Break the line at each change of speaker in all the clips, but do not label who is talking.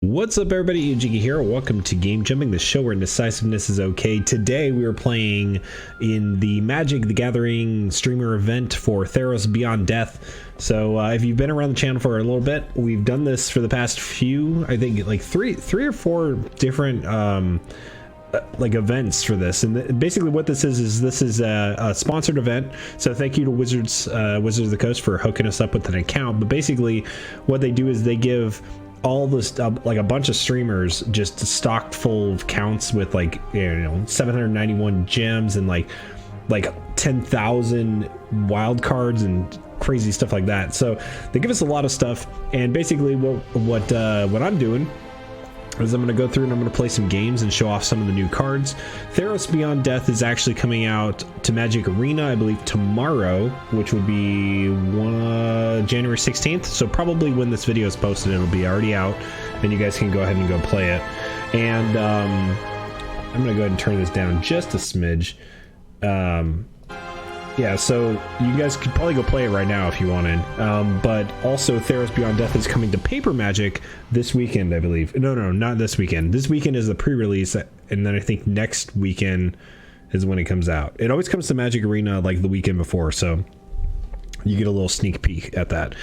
What's up, everybody? Iojiki here. Welcome to Game Jumping, the show where indecisiveness is okay. Today we are playing in the Magic the Gathering streamer event for Theros Beyond Death. So if you've been around the channel for a little bit, we've done this for the past few, I think like three or four different like events for this. And basically what this is this is a sponsored event. So thank you to Wizards of the Coast for hooking us up with an account. But basically what they do is they give all this like a bunch of streamers just stocked full of counts with like 791 gems and like 10,000 wild cards and crazy stuff like that. So they give us a lot of stuff, and basically what I'm doing is I'm going to go through and I'm going to play some games and show off some of the new cards. Theros Beyond Death is actually coming out to Magic Arena, I believe, tomorrow, which would be January 16th. So probably when this video is posted, it'll be already out, and you guys can go ahead and go play it. And I'm going to go ahead and turn this down just a smidge. Yeah, so you guys could probably go play it right now if you wanted. But also, Theros Beyond Death is coming to Paper Magic this weekend, I believe. No, not this weekend. This weekend is the pre-release, and then I think next weekend is when it comes out. It always comes to Magic Arena like the weekend before, so you get a little sneak peek at that.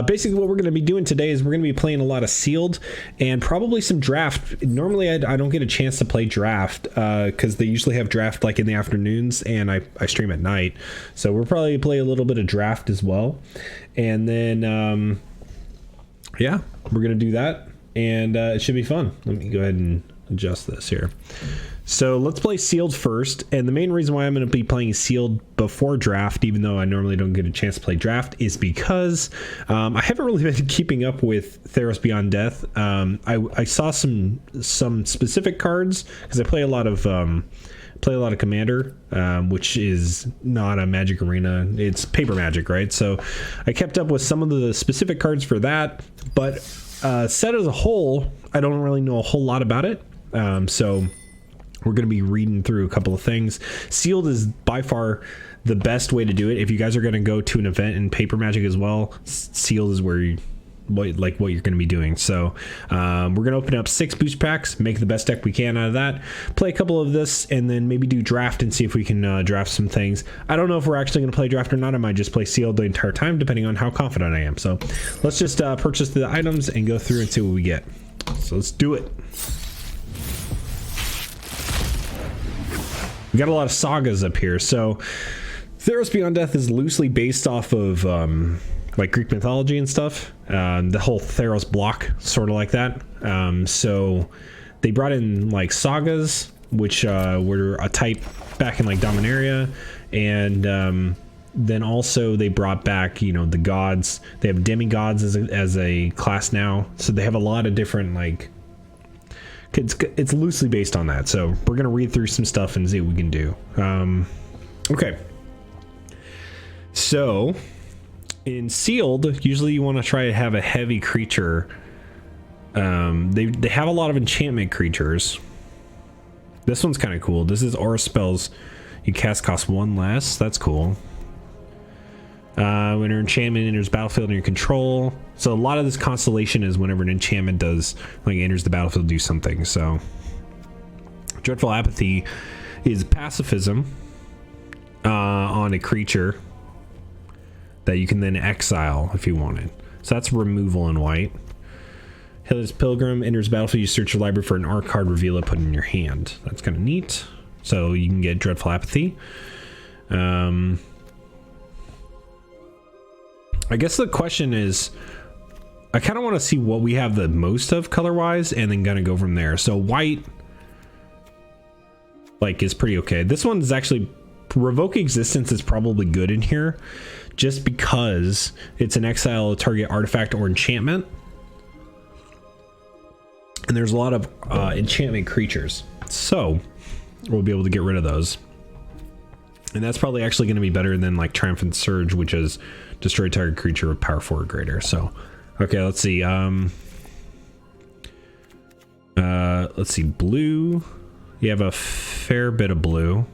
Basically, what we're going to be doing today is we're going to be playing a lot of sealed and probably some draft. Normally, I don't get a chance to play draft because they usually have draft like in the afternoons, and I stream at night. So we'll probably play a little bit of draft as well. And then, yeah, we're going to do that, and it should be fun. Let me go ahead and adjust this here. So let's play sealed first, and the main reason why I'm going to be playing sealed before draft, even though I normally don't get a chance to play draft, is because I haven't really been keeping up with Theros Beyond Death. I saw some specific cards because I play a lot of Commander, which is not a Magic Arena. It's Paper Magic, right? So I kept up with some of the specific cards for that, but set as a whole, I don't really know a whole lot about it. So we're going to be reading through a couple of things. Sealed is by far the best way to do it. If you guys are going to go to an event in Paper Magic as well, sealed is where what you're going to be doing. So we're going to open up 6 boost packs, make the best deck we can out of that, play a couple of this, and then maybe do draft and see if we can draft some things. I don't know if we're actually going to play draft or not. I might just play sealed the entire time, depending on how confident I am. So let's just purchase the items and go through and see what we get. So let's do it. We got a lot of sagas up here. So Theros Beyond Death is loosely based off of like Greek mythology and stuff. The whole Theros block, sort of like that. So they brought in like sagas, which were a type back in like Dominaria, and then also they brought back the gods. They have demigods as a class now. So they have a lot of different like. It's loosely based on that, so we're gonna read through some stuff and see what we can do. Okay, so in sealed, usually you want to try to have a heavy creature. They have a lot of enchantment creatures. This one's kind of cool. This is aura spells you cast cost 1 less. That's cool. When your enchantment enters battlefield in your control. So a lot of this constellation is whenever an enchantment enters the battlefield, do something. So Dreadful Apathy is pacifism on a creature that you can then exile if you wanted. So that's removal in white. Hilda's Pilgrim enters battlefield, you search your library for an art card, reveal it, put it in your hand. That's kind of neat. So you can get Dreadful Apathy. I guess the question is, I kind of want to see what we have the most of color-wise, and then gonna go from there. So white, like, is pretty okay. This one's actually, Revoke Existence is probably good in here, just because it's an exile target artifact or enchantment, and there's a lot of enchantment creatures, so we'll be able to get rid of those. And that's probably actually going to be better than like Triumphant Surge, which is destroy target creature with power 4 or greater. So, okay, let's see. Let's see. Blue. You have a fair bit of blue.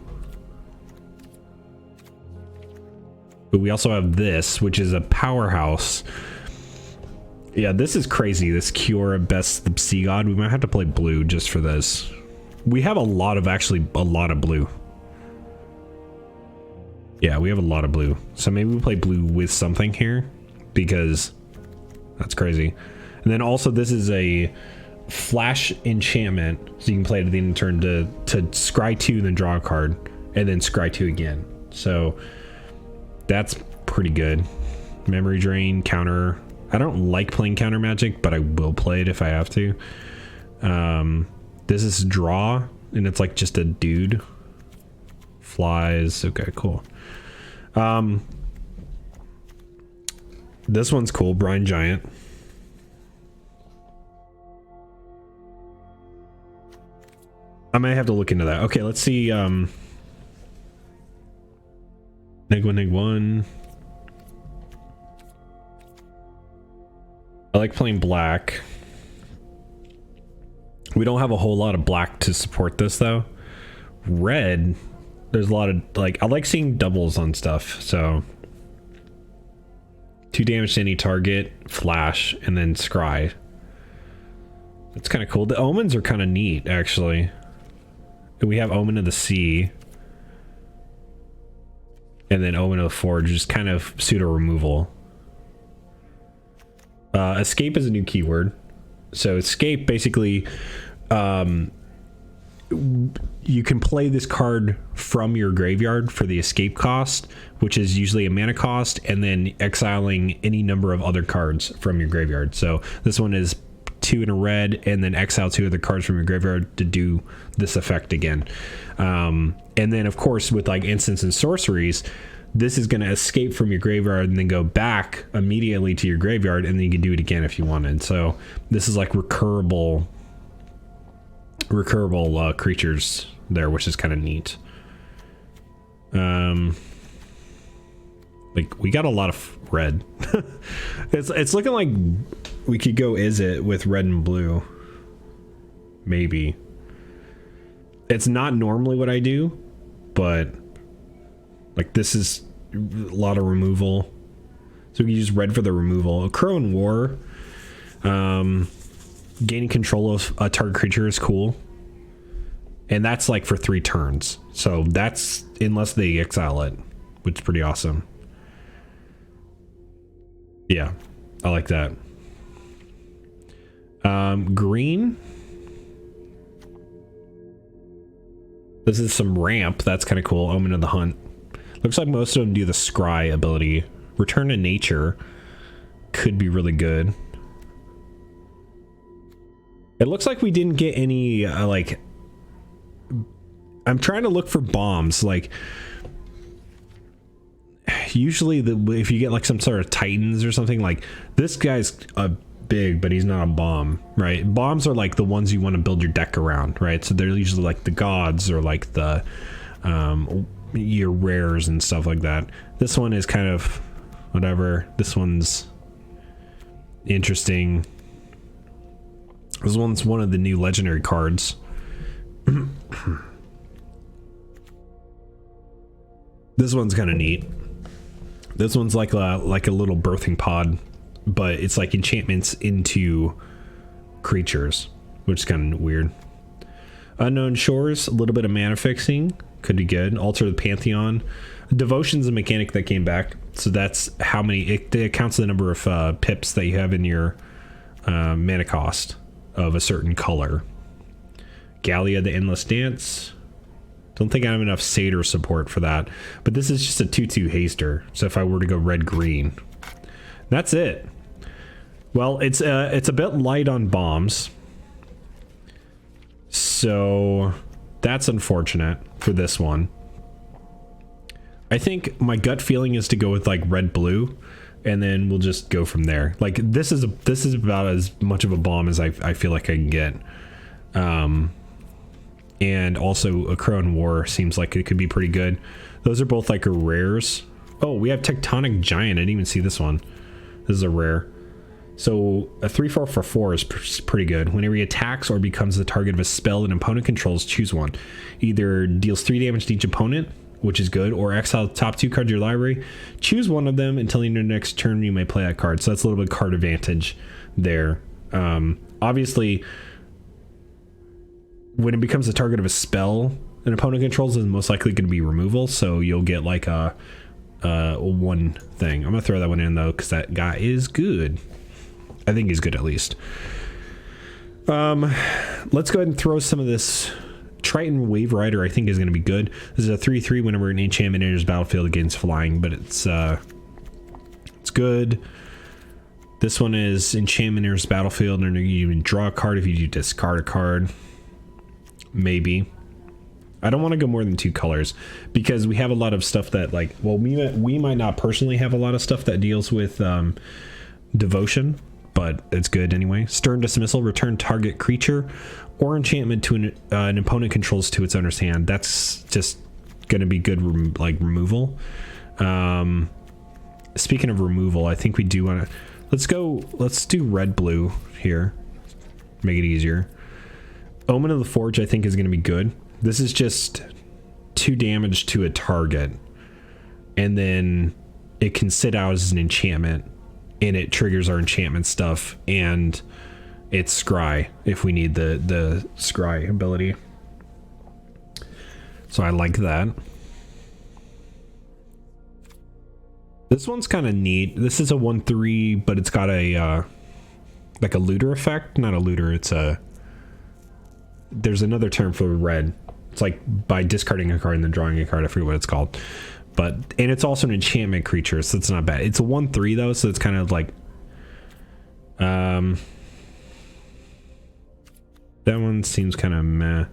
But we also have this, which is a powerhouse. Yeah, this is crazy. This Kiora Best Sea God. We might have to play blue just for this. We have a lot of blue. Yeah, we have a lot of blue. So maybe we play blue with something here because that's crazy. And then also this is a flash enchantment. So you can play it at the end of the turn to scry 2 and then draw a card and then scry 2 again. So that's pretty good. Memory drain, counter. I don't like playing counter magic, but I will play it if I have to. This is draw, and it's like just a dude. Flies. Okay, cool. This one's cool. Brine Giant. I might have to look into that. Okay, let's see. Neg 1. I like playing black. We don't have a whole lot of black to support this though. Red, there's a lot of like, I like seeing doubles on stuff. So 2 damage to any target, flash, and then scry. That's kind of cool. The omens are kind of neat actually. We have Omen of the Sea. And then Omen of the Forge, just kind of pseudo removal. Escape is a new keyword. So escape basically, you can play this card from your graveyard for the escape cost, which is usually a mana cost, and then exiling any number of other cards from your graveyard. So this one is 2 in a red, and then exile 2 other cards from your graveyard to do this effect again. And then of course with like instants and sorceries, this is going to escape from your graveyard and then go back immediately to your graveyard, and then you can do it again if you wanted. So this is like recurable creatures there, which is kind of neat. Like we got a lot of red. It's looking like we could go is it with red and blue. Maybe. It's not normally what I do, but like this is a lot of removal. So we can use red for the removal. A Crow in War. Gaining control of a target creature is cool. And that's like for 3 turns. So that's unless they exile it, which is pretty awesome. Yeah, I like that. Green. This is some ramp. That's kind of cool. Omen of the Hunt. Looks like most of them do the scry ability. Return to Nature could be really good. It looks like we didn't get any like, I'm trying to look for bombs. Like usually if you get like some sort of titans or something, like this guy's big, but he's not a bomb, right? Bombs are like the ones you want to build your deck around, right? So they're usually like the gods or like the your rares and stuff like that. This one is kind of whatever. This one's interesting. This one's one of the new legendary cards. This one's kind of neat. This one's like a little birthing pod, but it's like enchantments into creatures, which is kind of weird. Unknown Shores, a little bit of mana fixing, could be good. Alter the Pantheon. Devotion's a mechanic that came back, so that's how many it counts the number of pips that you have in your mana cost of a certain color. Gallia, the Endless Dance. Don't think I have enough Satyr support for that, but this is just a 2/2 haster. So if I were to go red green, that's it. Well, it's a bit light on bombs, so that's unfortunate for this one. I think my gut feeling is to go with like red blue, and then we'll just go from there. Like this is about as much of a bomb as I feel like I can get. And also a Crow in War seems like it could be pretty good. Those are both like rares. Oh, we have Tectonic Giant. I didn't even see this one. This is a rare. So a 3/4 for 4 is pretty good. Whenever he attacks or becomes the target of a spell an opponent controls, choose one. Either deals 3 damage to each opponent, which is good, or exile the top 2 cards of your library. Choose one of them until your next turn you may play that card. So that's a little bit card advantage there. Obviously, when it becomes the target of a spell an opponent controls, is most likely going to be removal, so you'll get like a one thing. I'm gonna throw that one in though, because that guy is good. I think he's good at least. Let's go ahead and throw some of this. Triton Wave Rider I think is going to be good. This is a 3/3 whenever an enchantment enters battlefield against flying, but it's good. This one is enchantment enters battlefield and you can draw a card if you discard a card. Maybe. I don't want to go more than 2 colors because we have a lot of stuff that like, well, we might not personally have a lot of stuff that deals with devotion, but it's good anyway. Stern Dismissal, return target creature or enchantment to an opponent controls to its owner's hand. That's just going to be good removal. Speaking of removal, I think we do want to let's do red blue here, make it easier. Omen of the Forge I think is going to be good. This is just 2 damage to a target, and then it can sit out as an enchantment, and it triggers our enchantment stuff, and it's scry if we need the scry ability. So I like that. This one's kind of neat. This is a 1/3, but it's got a like a looter effect. Not a looter, it's a, there's another term for red. It's like by discarding a card and then drawing a card. I forget what it's called. But, and it's also an enchantment creature, so it's not bad. It's a 1/3 though, so it's kind of like that one seems kind of meh.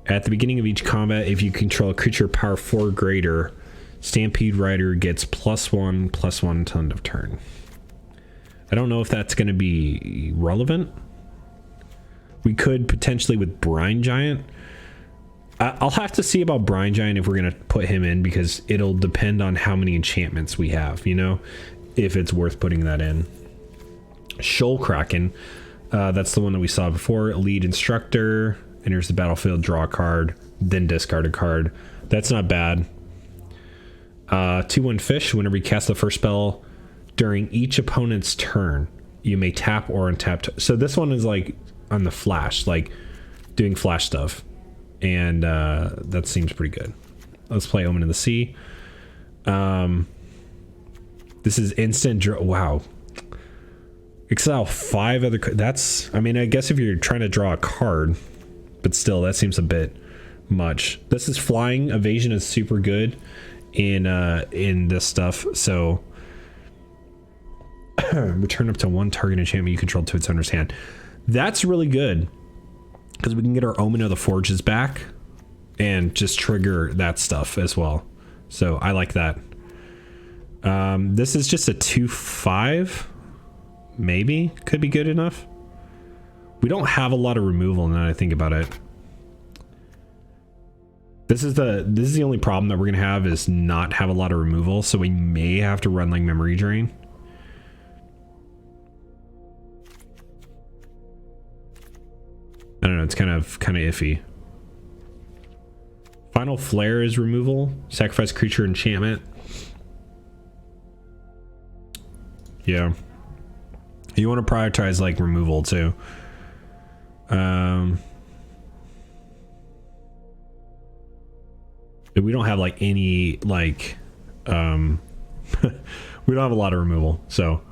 At the beginning of each combat, if you control a creature power 4 or greater, Stampede Rider gets +1/+1 to end of turn. I don't know if that's going to be relevant. We could potentially with Brine Giant. I'll have to see about Brine Giant if we're going to put him in, because it'll depend on how many enchantments we have, you know, if it's worth putting that in. Shoal Kraken. That's the one that we saw before. Lead Instructor. Enters the battlefield, draw a card, then discard a card. That's not bad. 2/1 Fish. Whenever you cast the first spell during each opponent's turn, you may tap or untap. So this one is like on the flash, like doing flash stuff. And that seems pretty good. Let's play Omen of the Sea. This is instant draw. Wow. Exile 5 other. That's, I mean, I guess if you're trying to draw a card, but still, that seems a bit much. This is flying. Evasion is super good in this stuff. So return up to 1 target enchantment you control to its owner's hand. That's really good, because we can get our Omen of the Forges back and just trigger that stuff as well. So I like that. This is just a 2/5. Maybe could be good enough. We don't have a lot of removal now that I think about it. This is the only problem that we're gonna have, is not have a lot of removal, so we may have to run like Memory Drain. I don't know, it's kind of iffy. Final Flare is removal. Sacrifice creature enchantment. Yeah. You want to prioritize like removal too. We don't have like any like we don't have a lot of removal, so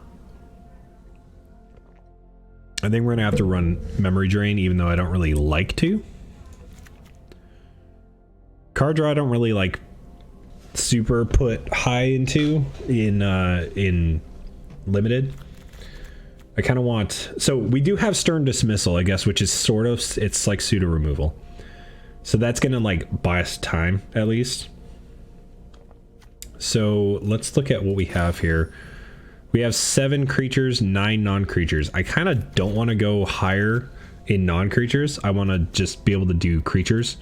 I think we're gonna have to run Memory Drain, even though I don't really like to. Card draw I don't really like super put high into in limited. I kind of want, so we do have Stern Dismissal, I guess, which is sort of, it's like pseudo removal. So that's gonna like buy us time at least. So let's look at what we have here. We have 7 creatures, 9 non-creatures. I kind of don't want to go higher in non-creatures. I want to just be able to do creatures.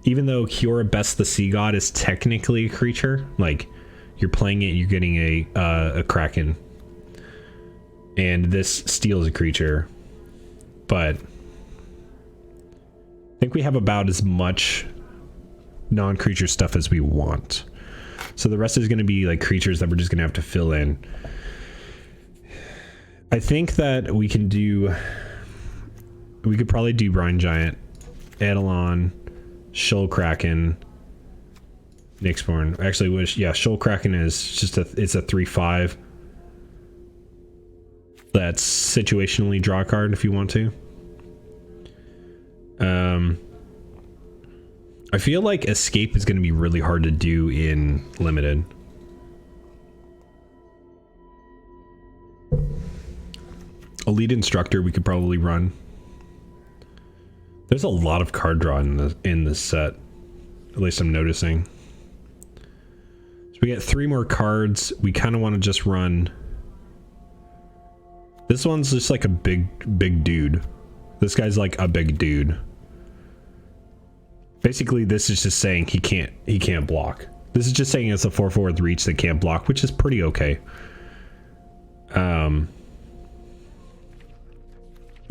Even though Kiora Best the Sea God is technically a creature, like you're playing it, you're getting a Kraken. And this steals a creature. But I think we have about as much non-creature stuff as we want. So the rest is going to be like creatures that we're just going to have to fill in. I think that we can do... We could probably do Brine Giant, Eidolon, Shoal Kraken, Nyxborn. Actually, wish Shoal Kraken is just it's a 3/5. That's situationally draw a card if you want to. I feel like Escape is going to be really hard to do in Limited. Elite Instructor we could probably run. There's a lot of card draw in this set. At least I'm noticing. So we get 3 more cards. We kind of want to just run. This one's just like a big dude. This guy's like a big dude. Basically, this is just saying he can't block. This is just saying it's a 4/4 with reach that can't block, which is pretty okay. And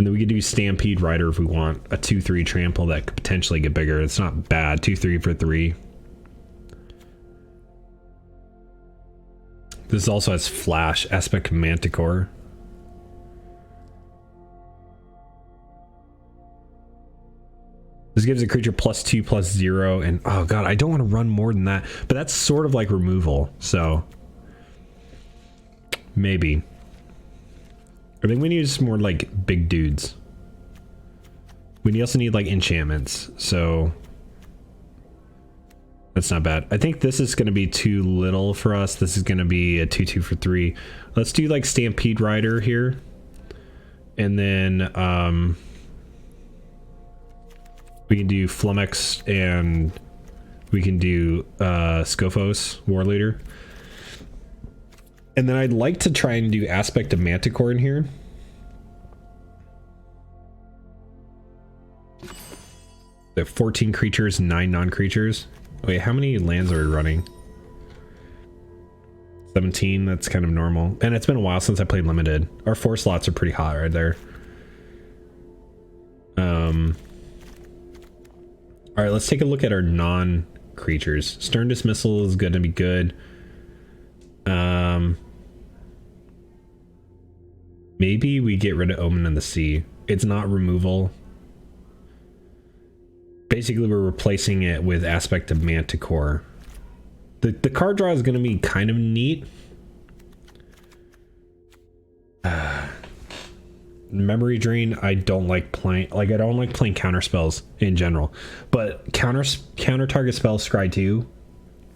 then we could do Stampede Rider if we want a 2/3 trample that could potentially get bigger. It's not bad. 2/3 for 3. This also has Flash, Aspect Manticore. This gives a creature +2/+0, and oh god, I don't want to run more than that. But that's sort of like removal, so maybe. I think we need just more like big dudes. We also need like enchantments, so that's not bad. I think this is going to be too little for us. This is going to be a 2/2 for 3. Let's do like Stampede Rider here, and then we can do Flummox, and we can do Scophos, War Leader. And then I'd like to try and do Aspect of Manticore in here. We have 14 creatures, 9 non-creatures. Wait, how many lands are we running? 17, that's kind of normal. And it's been a while since I played Limited. Our 4 slots are pretty hot right there. Alright, let's take a look at our non-creatures. Stern Dismissal is going to be good. Maybe we get rid of Omen in the Sea. It's not removal. Basically, we're replacing it with Aspect of Manticore. The card draw is going to be kind of neat. Memory Drain, I don't like playing. Like, I don't like playing counter spells in general. But counter target spell Scry 2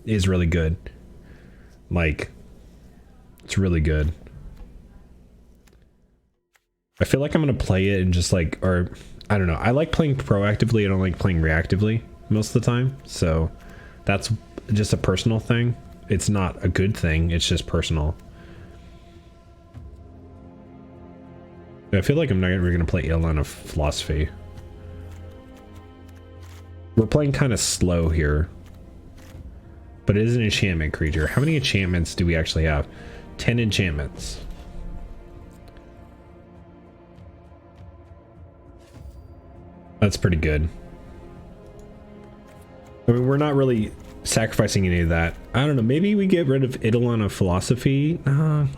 is really good. Like, it's really good. I feel like I'm going to play it and just like, or I don't know. I like playing proactively. I don't like playing reactively most of the time. So that's just a personal thing. It's not a good thing. It's just personal. I feel like I'm not really going to play Eidolon of Philosophy. We're playing kind of slow here. But it is an enchantment creature. How many enchantments do we actually have? 10 enchantments. That's pretty good. I mean, we're not really sacrificing any of that. I don't know. Maybe we get rid of Eidolon of Philosophy.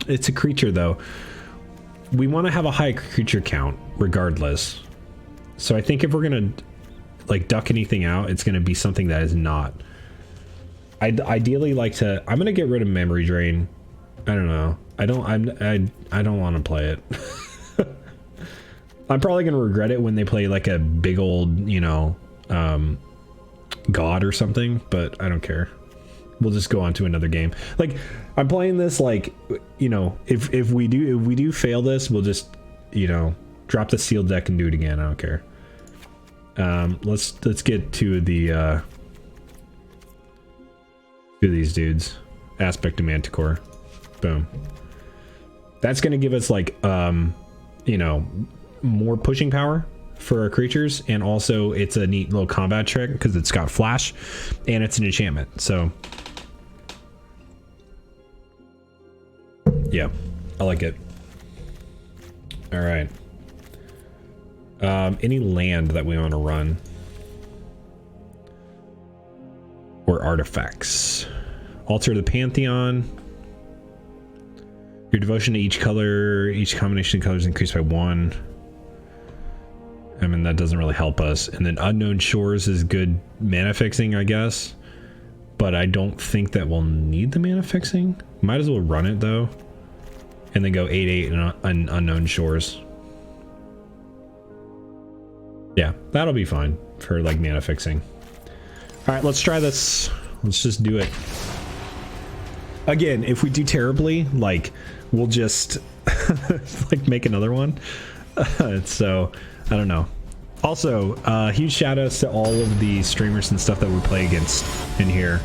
It's a creature, though. We want to have a high creature count, regardless. So I think if we're going to like duck anything out, it's going to be something that is not. I'd ideally like to. I'm going to get rid of Memory Drain. I don't know. I don't want to play it. I'm probably going to regret it when they play like a big old, you know, god or something, but I don't care. We'll just go on to another game. Like, I'm playing this like, you know, if we do fail this, we'll just, you know, drop the sealed deck and do it again. I don't care. Let's get to the to these dudes. Aspect of Manticore. Boom. That's gonna give us like you know, more pushing power for our creatures, and also it's a neat little combat trick because it's got flash and it's an enchantment. So yeah, I like it. All right. Any land that we want to run or artifacts? Altar the Pantheon. Your devotion to each color, each combination of colors increased by 1. I mean, that doesn't really help us. And then Unknown Shores is good mana fixing, I guess. But I don't think that we'll need the mana fixing. Might as well run it, though. And then go 8/8 and Unknown Shores. Yeah, that'll be fine for, like, mana fixing. Alright, let's try this. Let's just do it. Again, if we do terribly, like, we'll just, like, make another one. So, I don't know. Also, huge shout outs to all of the streamers and stuff that we play against in here.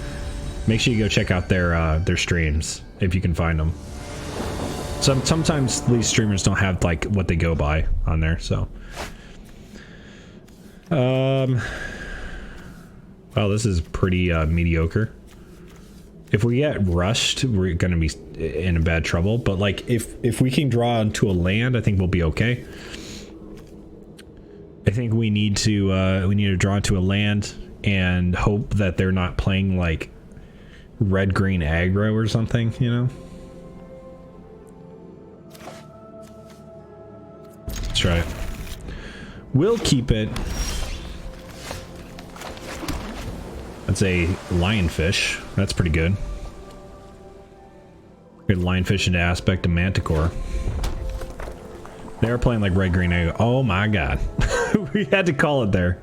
Make sure you go check out their streams if you can find them. Sometimes these streamers don't have like what they go by on there, so. Well, this is pretty mediocre. If we get rushed, we're gonna be in a bad trouble. But like, if we can draw into a land, I think we'll be okay. I think we need to draw into a land and hope that they're not playing like red-green aggro or something, you know? Let's try it. We'll keep it. That's a lionfish. That's pretty good. Good lionfish into aspect of Manticore. They were playing like red-green aggro. Oh my god. We had to call it there.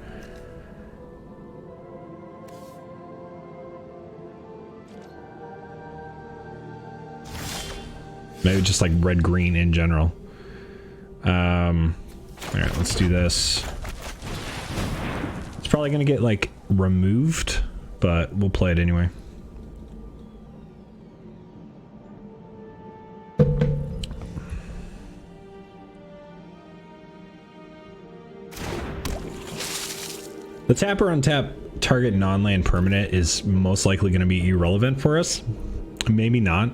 Maybe just like red-green in general. Alright, let's do this. It's probably gonna get like removed, but we'll play it anyway. The tap or untap target non-land permanent is most likely going to be irrelevant for us. Maybe not.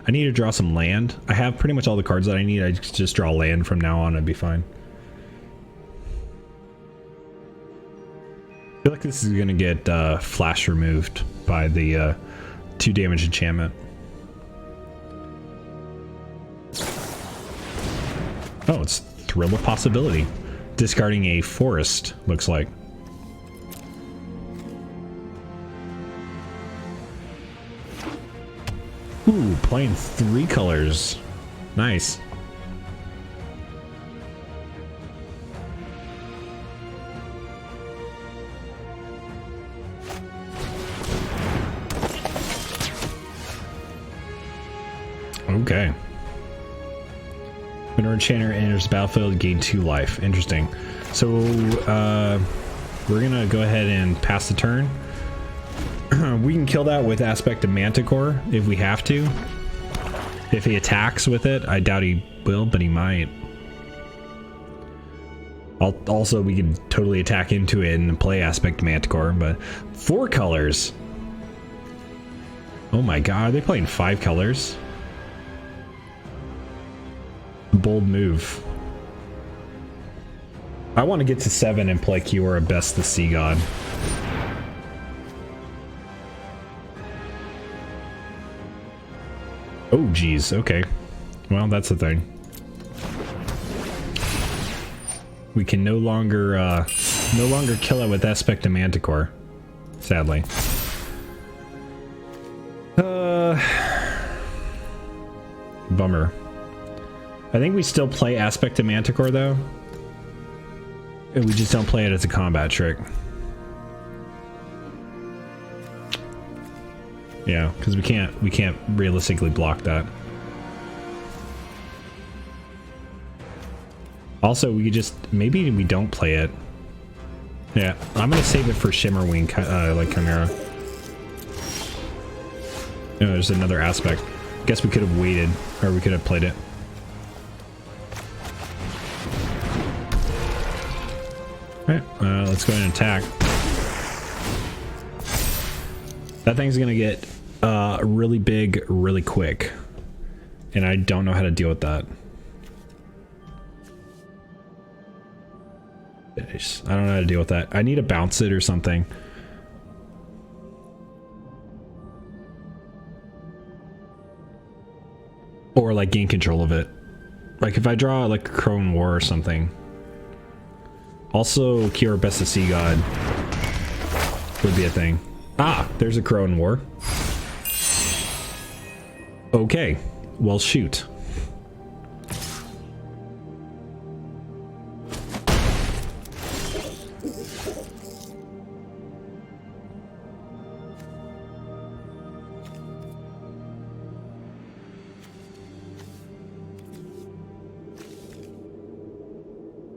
I need to draw some land. I have pretty much all the cards that I need. I just draw land from now on. I'd be fine. I feel like this is going to get flash removed by the 2 damage enchantment. Oh, it's Thrill of Possibility. Discarding a forest, looks like. Ooh, playing 3 colors. Nice. Okay. When an enchanter enters the battlefield, gain 2 life. Interesting. So, we're gonna go ahead and pass the turn. We can kill that with Aspect of Manticore if we have to. If he attacks with it, I doubt he will, but he might. Also, we can totally attack into it and play Aspect of Manticore, but 4 colors. Oh my god, are they playing 5 colors? Bold move. I want to get to 7 and play Kiora Best the Sea God. Oh geez, okay. Well, that's the thing. We can no longer kill it with Aspect of Manticore, sadly. Bummer. I think we still play Aspect of Manticore though. And we just don't play it as a combat trick. Yeah, because we can't realistically block that. Also, we could just, maybe we don't play it. Yeah, I'm gonna save it for Shimmerwing, like Chimera. Oh, there's another aspect. Guess we could have waited, or we could have played it. Alright, let's go ahead and attack. That thing's gonna get really big really quick. And I don't know how to deal with that. I don't know how to deal with that. I need to bounce it or something. Or like gain control of it. Like if I draw like a Crone War or something. Also, Cure Best of Sea God would be a thing. Ah, there's a Crone War. Okay, well shoot.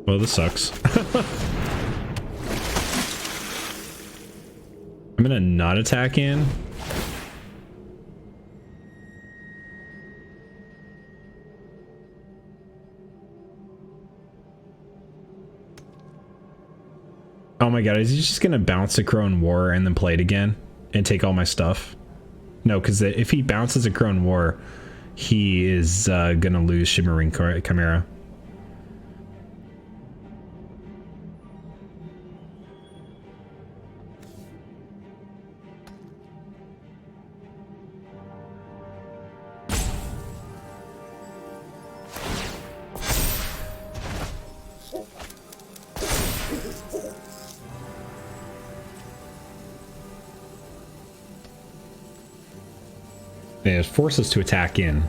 Well, this sucks. I'm gonna not attack in. Oh my god, is he just gonna bounce a Crone War and then play it again and take all my stuff? No, because if he bounces a Crone War, he is gonna lose Shimmering Chimera. It forces to attack in.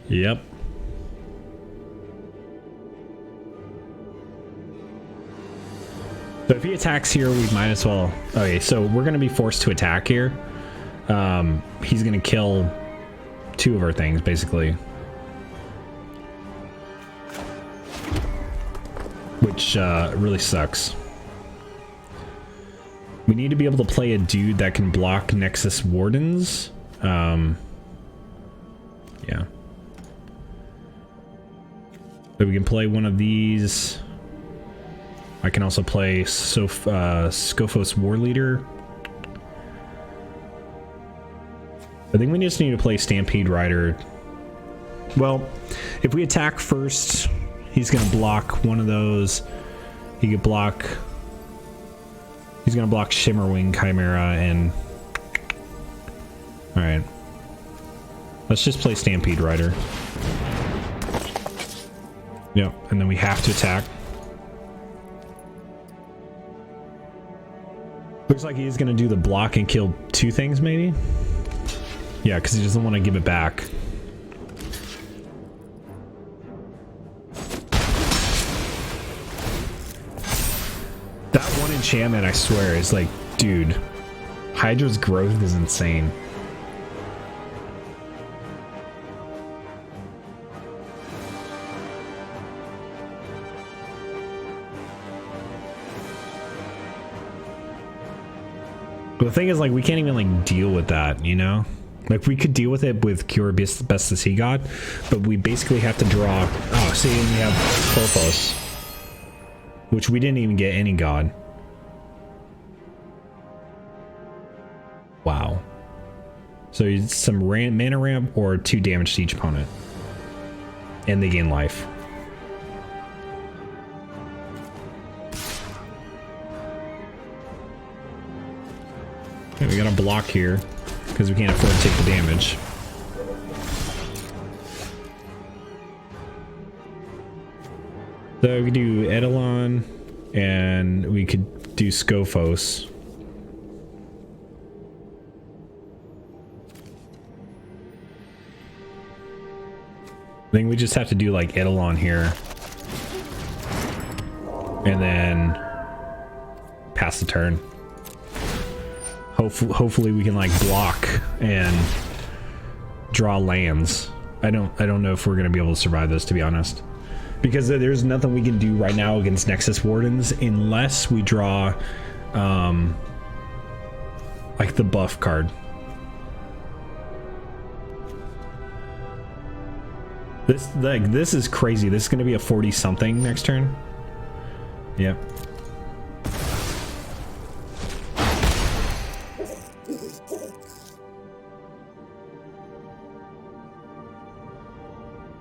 Yep. So if he attacks here, we might as well... Okay, so we're going to be forced to attack here. He's going to kill two of our things, basically. Which really sucks. We need to be able to play a dude that can block Nexus Wardens. Yeah. So we can play one of these. I can also play Scophos War Leader. I think we just need to play Stampede Rider. Well, if we attack first... He's gonna block one of those. He could block. He's gonna block Shimmerwing Chimera and. All right. Let's just play Stampede Rider. Yep, and then we have to attack. Looks like he's gonna do the block and kill two things, maybe. Yeah, because he doesn't want to give it back. That one enchantment, I swear, is like, dude, Hydra's growth is insane. But the thing is, like, we can't even, like, deal with that, you know? Like, we could deal with it with Cure Best of Sea God, but we basically have to draw... Oh, see, we have Corphos. Which we didn't even get any god. Wow. So it's some mana ramp or 2 damage to each opponent. And they gain life. Okay, we got a block here because we can't afford to take the damage. So we could do Eidolon, and we could do Scophos. I think we just have to do like Eidolon here. And then pass the turn. Hopefully we can like block and draw lands. I don't know if we're gonna be able to survive this, to be honest. Because there's nothing we can do right now against Nexus Wardens unless we draw like the buff card. This is crazy. This is gonna be a 40 something next turn. Yep.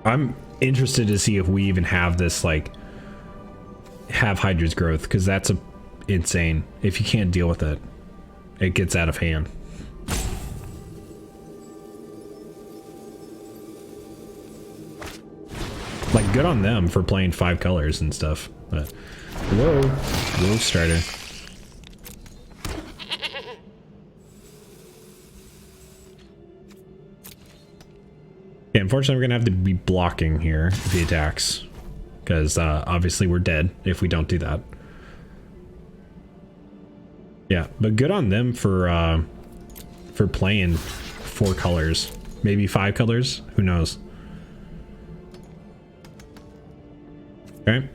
I'm interested to see if we even have this, like, have Hydra's Growth, because that's insane. If you can't deal with it, it gets out of hand. Like, good on them for playing 5 colors and stuff. But whoa starter. Yeah, unfortunately, we're gonna have to be blocking here if he attacks, because obviously we're dead if we don't do that. Yeah, but good on them for playing 4 colors, maybe 5 colors. Who knows? Okay.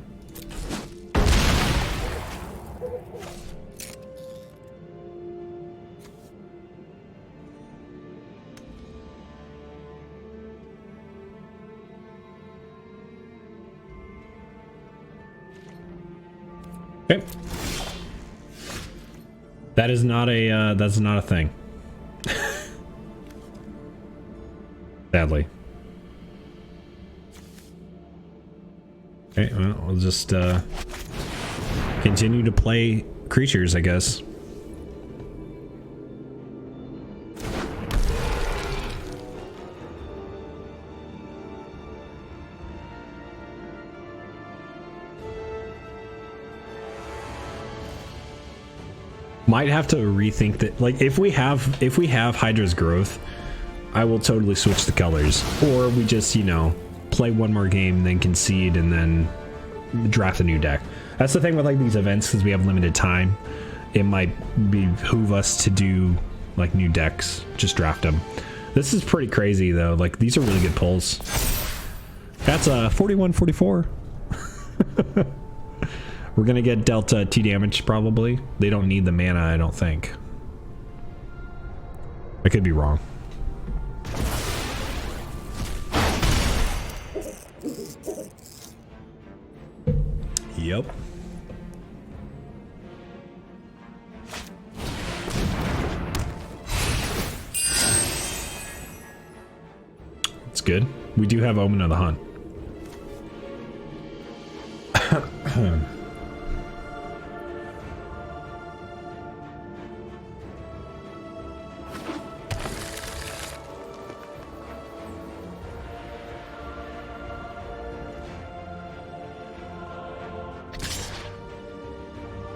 Okay. That is not a that's not a thing. Sadly. Okay, well, we'll just continue to play creatures, I guess. Might have to rethink that. Like, if we have Hydra's Growth, I will totally switch the colors. Or we just, you know, play one more game, then concede, and then draft a new deck. That's the thing with like these events, because we have limited time. It might behoove us to do like new decks, just draft them. This is pretty crazy though. Like, these are really good pulls. That's a 41-44. We're gonna get dealt 2 damage probably. They don't need the mana, I don't think. I could be wrong. Yep. It's good. We do have Omen of the Hunt.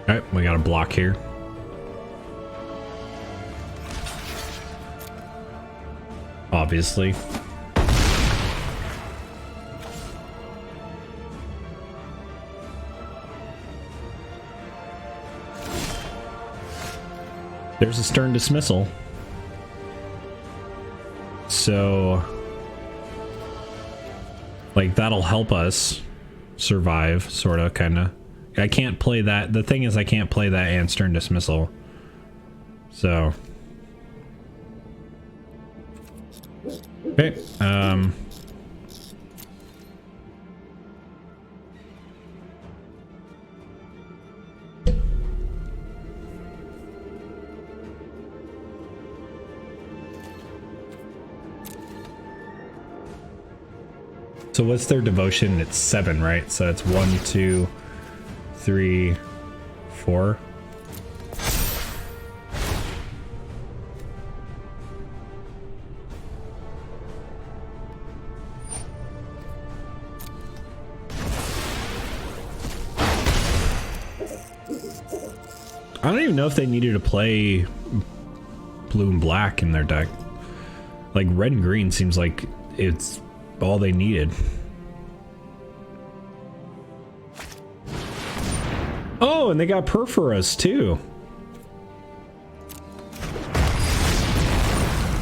Alright, we got a block here. Obviously. There's a stern dismissal. So, like, that'll help us survive, sorta, kinda. I can't play that. The thing is, I can't play that and stern dismissal. So. Okay, so what's their devotion? It's 7, right? So it's 1, 2, 3, 4. I don't even know if they needed to play blue and black in their deck. Like, red and green seems like it's all they needed. Oh, and they got Perforos too.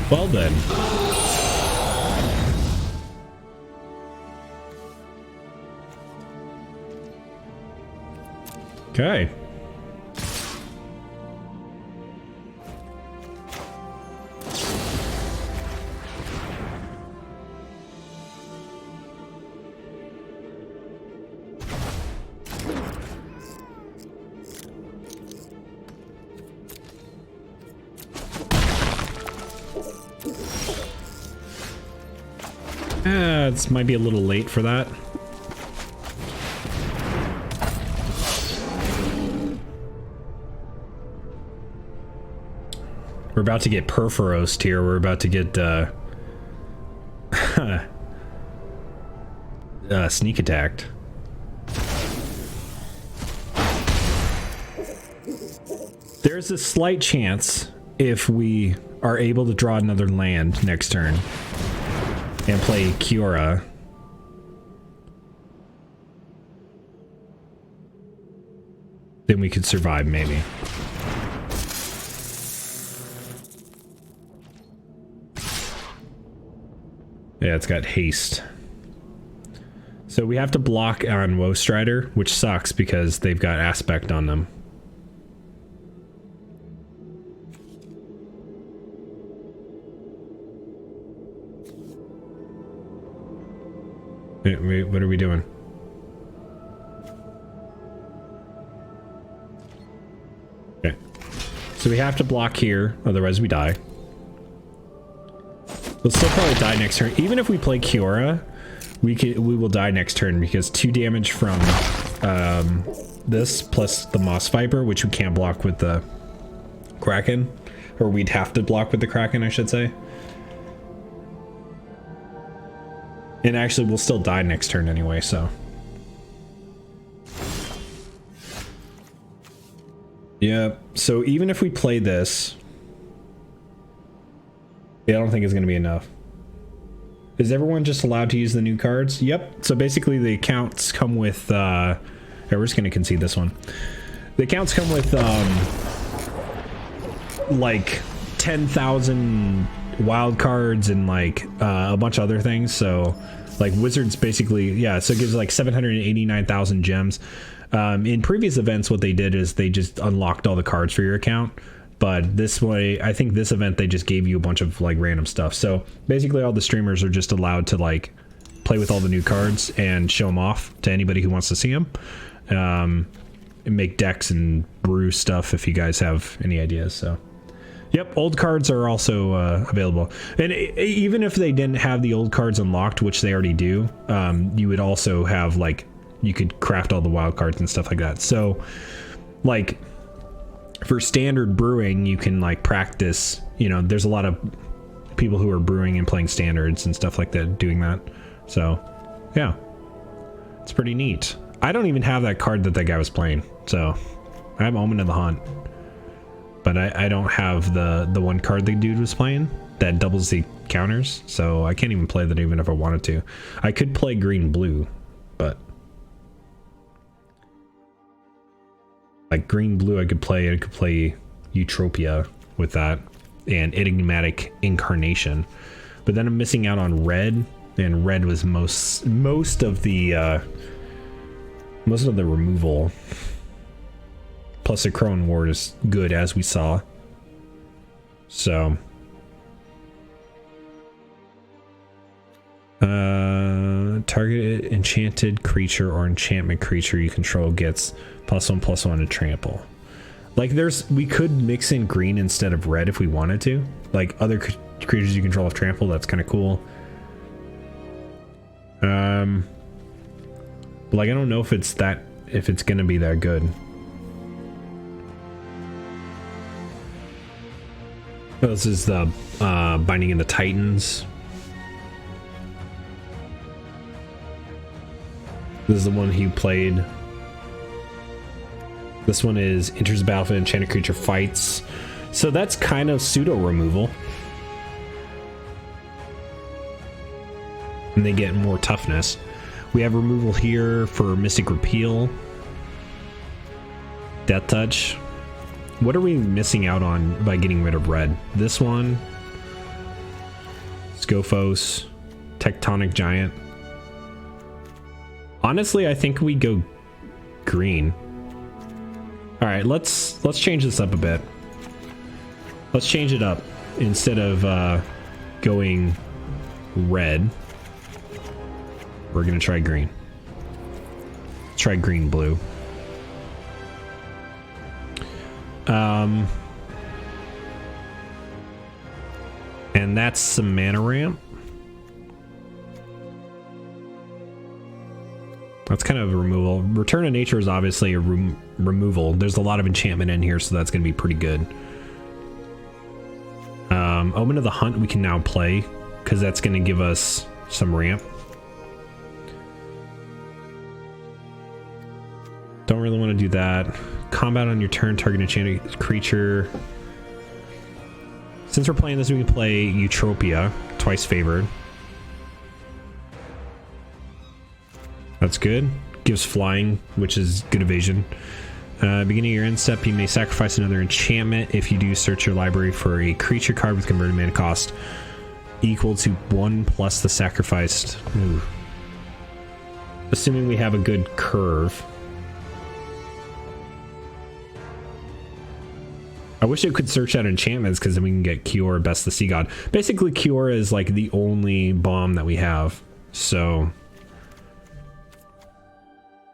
Well then. Okay. This might be a little late for that. We're about to get Perforos here. We're about to get sneak attacked. There's a slight chance if we are able to draw another land next turn and play Kiora. Then we could survive, maybe. Yeah, it's got haste. So we have to block on Woe Strider, which sucks because they've got aspect on them. Wait, what are we doing? Okay. So we have to block here, otherwise we die. We'll still probably die next turn. Even if we play Kiora, we will die next turn because 2 damage from this plus the Moss Viper, which we can't block with the Kraken. Or we'd have to block with the Kraken, I should say. And actually, we'll still die next turn anyway, so. Yeah, so even if we play this, yeah, I don't think it's going to be enough. Is everyone just allowed to use the new cards? Yep. So basically the accounts come with, we're just going to concede this one. The accounts come with, like 10,000 wild cards and like a bunch of other things. So like Wizards basically, yeah, so it gives like 789,000 gems. In previous events, what they did is they just unlocked all the cards for your account. But this way, I think this event, they just gave you a bunch of like random stuff. So basically all the streamers are just allowed to like play with all the new cards and show them off to anybody who wants to see them. And make decks and brew stuff if you guys have any ideas. So yep, old cards are also available. And even if they didn't have the old cards unlocked, which they already do, you would also have like, you could craft all the wild cards and stuff like that. So like for standard brewing, you can like practice, you know, there's a lot of people who are brewing and playing standards and stuff like that doing that. So yeah, it's pretty neat. I don't even have that card that guy was playing. So I have Omen of the Hunt, but I don't have the one card the dude was playing that doubles the counters. So I can't even play that even if I wanted to. I could play green blue, but like green blue I could play Eutropia with that and Enigmatic Incarnation. But then I'm missing out on red, and red was most of the removal. Plus the Crone Ward is good, as we saw. So target enchanted creature or enchantment creature you control gets +1/+1 to trample. Like we could mix in green instead of red if we wanted to. Like other creatures you control have trample, that's kind of cool. But like I don't know if it's gonna be that good. This is the Binding in the Titans. This is the one he played. This one is enters the battlefield, enchanted creature fights. So that's kind of pseudo removal. And they get more toughness. We have removal here for Mystic Repeal. Death Touch. What are we missing out on by getting rid of red? This one. Scophos. Tectonic Giant. Honestly, I think we go green. All right, let's change this up a bit. Let's change it up. Instead of going red, we're gonna try green. Try green blue. And that's some mana ramp. That's kind of a removal. Return of Nature is obviously a removal. There's a lot of enchantment in here, so that's going to be pretty good. Omen of the Hunt we can now play because that's going to give us some ramp. Don't really want to do that. Combat on your turn, target enchanted creature. Since we're playing this, we can play Eutropia, twice favored. That's good. Gives flying, which is good evasion. Beginning of your end step, you may sacrifice another enchantment. If you do, search your library for a creature card with converted mana cost equal to 1 plus the sacrificed. Ooh. Assuming we have a good curve. I wish it could search out enchantments because then we can get Kiora, Best the Sea God. Basically, Kiora is like the only bomb that we have. So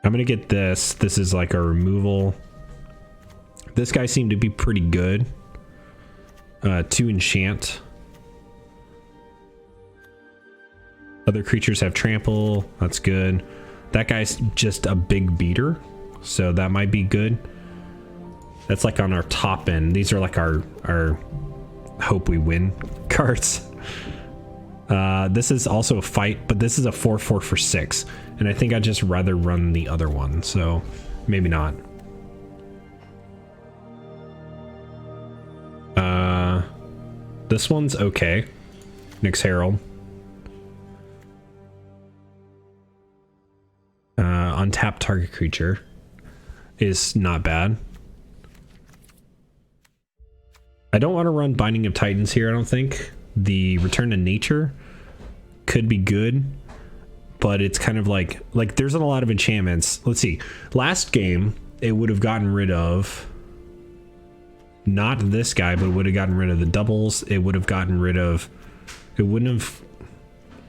I'm going to get this. This is like a removal. This guy seemed to be pretty good. 2 enchant. Other creatures have trample. That's good. That guy's just a big beater. So that might be good. That's like on our top end. These are like our hope we win cards. This is also a fight, but this is a 4/4 for 6. And I think I'd just rather run the other one. So maybe not. This one's okay. Nyx Herald. Untap target creature is not bad. I don't want to run Binding of Titans here, I don't think. The Return to Nature could be good, but it's kind of like there's a lot of enchantments. Let's see. Last game, it would have gotten rid of not this guy, but it would have gotten rid of the doubles. It would have gotten rid of... It wouldn't have...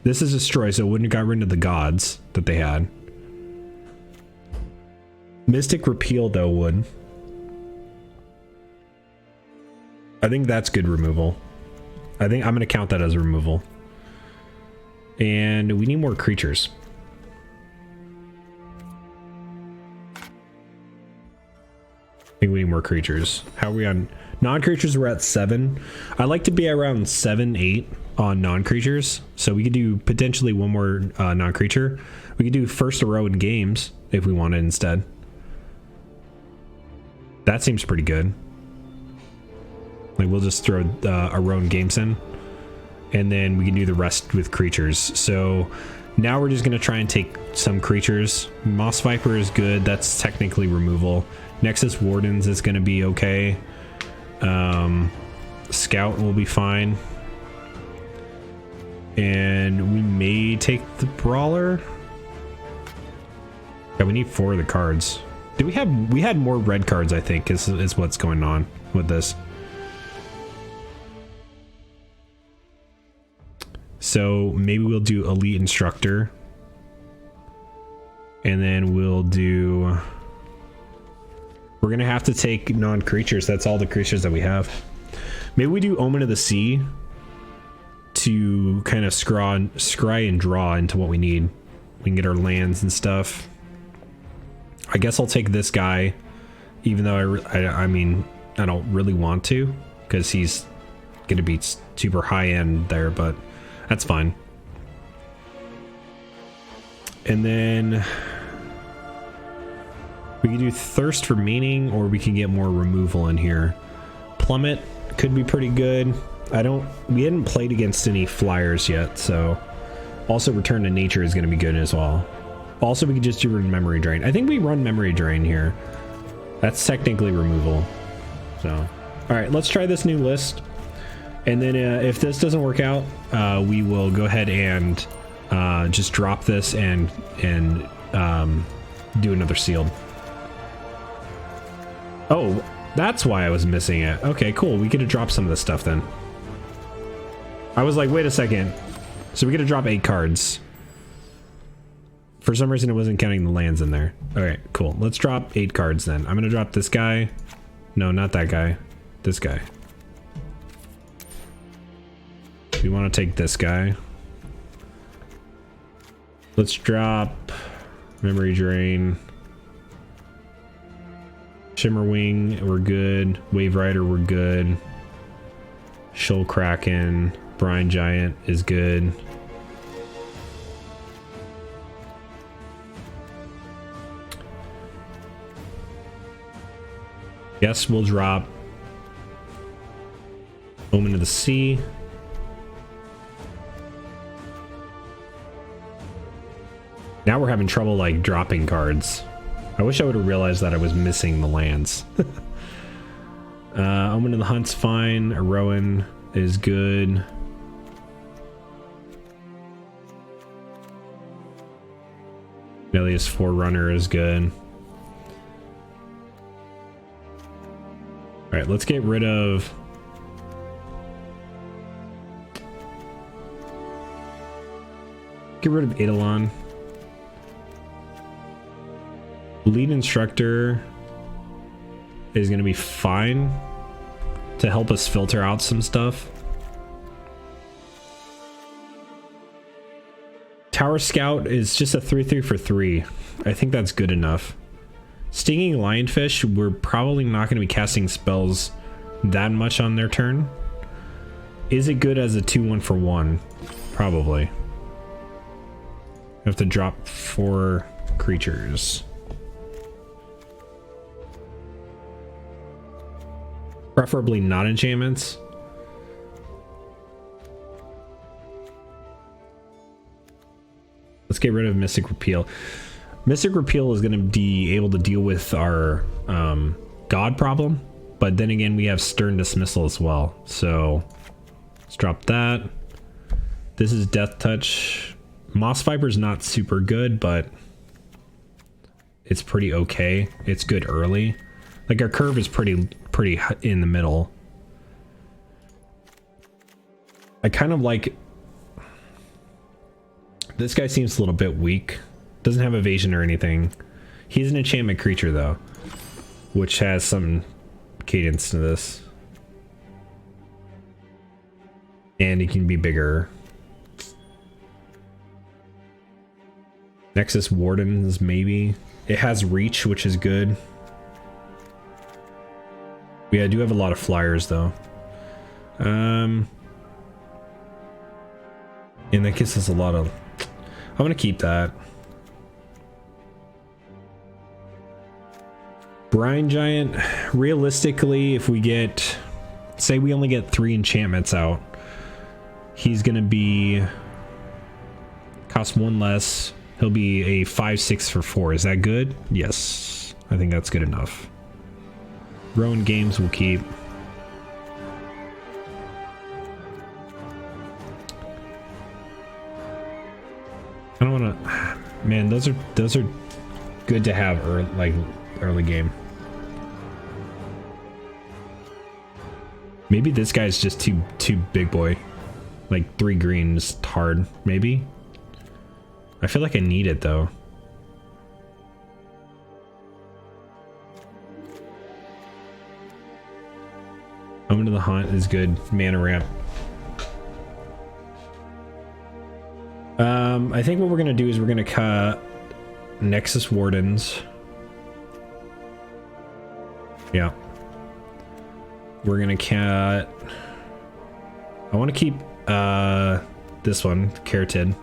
This is Destroy, so it wouldn't have got rid of the gods that they had. Mystic Repeal, though, would. I think that's good removal. I think I'm going to count that as removal. And we need more creatures. I think we need more creatures. How are we on? Non-creatures, we're at 7. I like to be around 7, 8 on non-creatures. So we could do potentially one more non-creature. We could do first a row in games if we wanted instead. That seems pretty good. Like we'll just throw a row in games in. And then we can do the rest with creatures. So now we're just going to try and take some creatures. Moss Viper is good. That's technically removal. Nexus Wardens is going to be okay. Scout will be fine. And we may take the Brawler. Yeah, we need 4 of the cards. We had more red cards, I think, is what's going on with this. So maybe we'll do Elite Instructor. And then we'll do... We're going to have to take non-creatures. That's all the creatures that we have. Maybe we do Omen of the Sea to kind of scry and draw into what we need. We can get our lands and stuff. I guess I'll take this guy, even though I mean, I don't really want to, because he's going to be super high end there, but that's fine. And then we can do Thirst for Meaning, or we can get more removal in here. Plummet could be pretty good. We hadn't played against any flyers yet, so also Return to Nature is going to be good as well. Also, we could just do Memory Drain. I think we run Memory Drain here. That's technically removal. So, all right, let's try this new list. And then if this doesn't work out, we will go ahead and just drop this and do another sealed. Oh, that's why I was missing it. Okay, cool. We get to drop some of this stuff then. I was like, wait a second. So we get to drop 8 cards. For some reason, it wasn't counting the lands in there. Okay, cool. Let's drop 8 cards then. I'm going to drop this guy. No, not that guy. This guy. We want to take this guy. Let's drop Memory Drain. Shimmerwing, we're good. Wave Rider, we're good. Shoal Kraken, Brine Giant is good. Guess we'll drop Omen of the Sea. Now we're having trouble like dropping cards. I wish I would have realized that I was missing the lands. Omen of the Hunt's fine. Rowan is good. Melius Forerunner is good. Alright, let's get rid of... Get rid of Eidolon. Lead Instructor is going to be fine to help us filter out some stuff. Tower Scout is just a 3/3 for 3. I think that's good enough. Stinging Lionfish, we're probably not going to be casting spells that much on their turn. Is it good as a 2/1 for 1? Probably. I have to drop 4 creatures. Preferably not enchantments. Let's get rid of Mystic Repeal. Mystic Repeal is going to be able to deal with our God problem, but then again we have Stern Dismissal as well. So let's drop that. This is Death Touch. Moss Viper's not super good, but it's pretty okay. It's good early. Like our curve is pretty in the middle. I kind of like... This guy seems a little bit weak. Doesn't have evasion or anything. He's an enchantment creature though, which has some cadence to this. And he can be bigger. Nexus Wardens, maybe. It has reach, which is good. Yeah, I do have a lot of flyers though. And that gives us a lot of... I'm gonna keep that. Brine Giant, realistically, if we get... Say we only get 3 enchantments out. He's gonna be... Cost 1 less. He'll be a 5/6 for 4. Is that good? Yes. I think that's good enough. Rowan Games will keep. I don't want to... Man, those are good to have early game. Maybe this guy's just too big boy. Like 3 greens hard, maybe. I feel like I need it though. Omen to the Hunt is good. Mana ramp. I think what we're gonna do is we're gonna cut Nexus Wardens. Yeah. We're gonna cut... I want to keep this one, Caratid.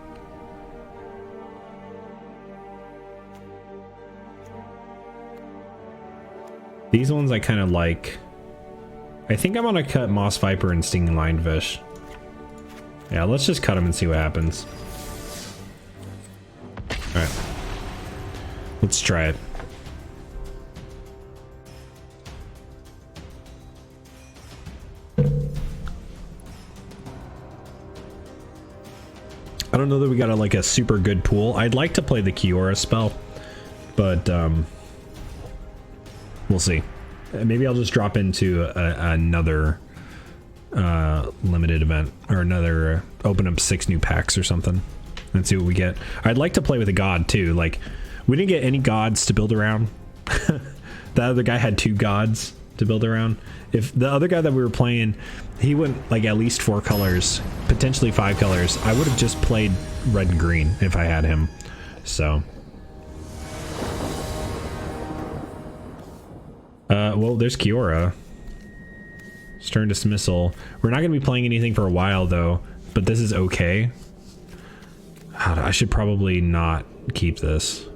These ones I kind of like. I think I'm gonna cut Moss Viper and Stinging Lionfish. Yeah, let's just cut them and see what happens. Alright. Let's try it. I don't know that we got like a super good pool. I'd like to play the Kiora spell, but we'll see. Maybe I'll just drop into another limited event, or another open up 6 new packs or something and see what we get. I'd like to play with a god too. Like, we didn't get any gods to build around. That other guy had 2 gods to build around. If the other guy that we were playing, he went like at least 4 colors, potentially 5 colors, I would have just played red and green if I had him. So well, there's Kiora. Stern dismissal. We're not going to be playing anything for a while though, but this is okay. I should probably not keep this.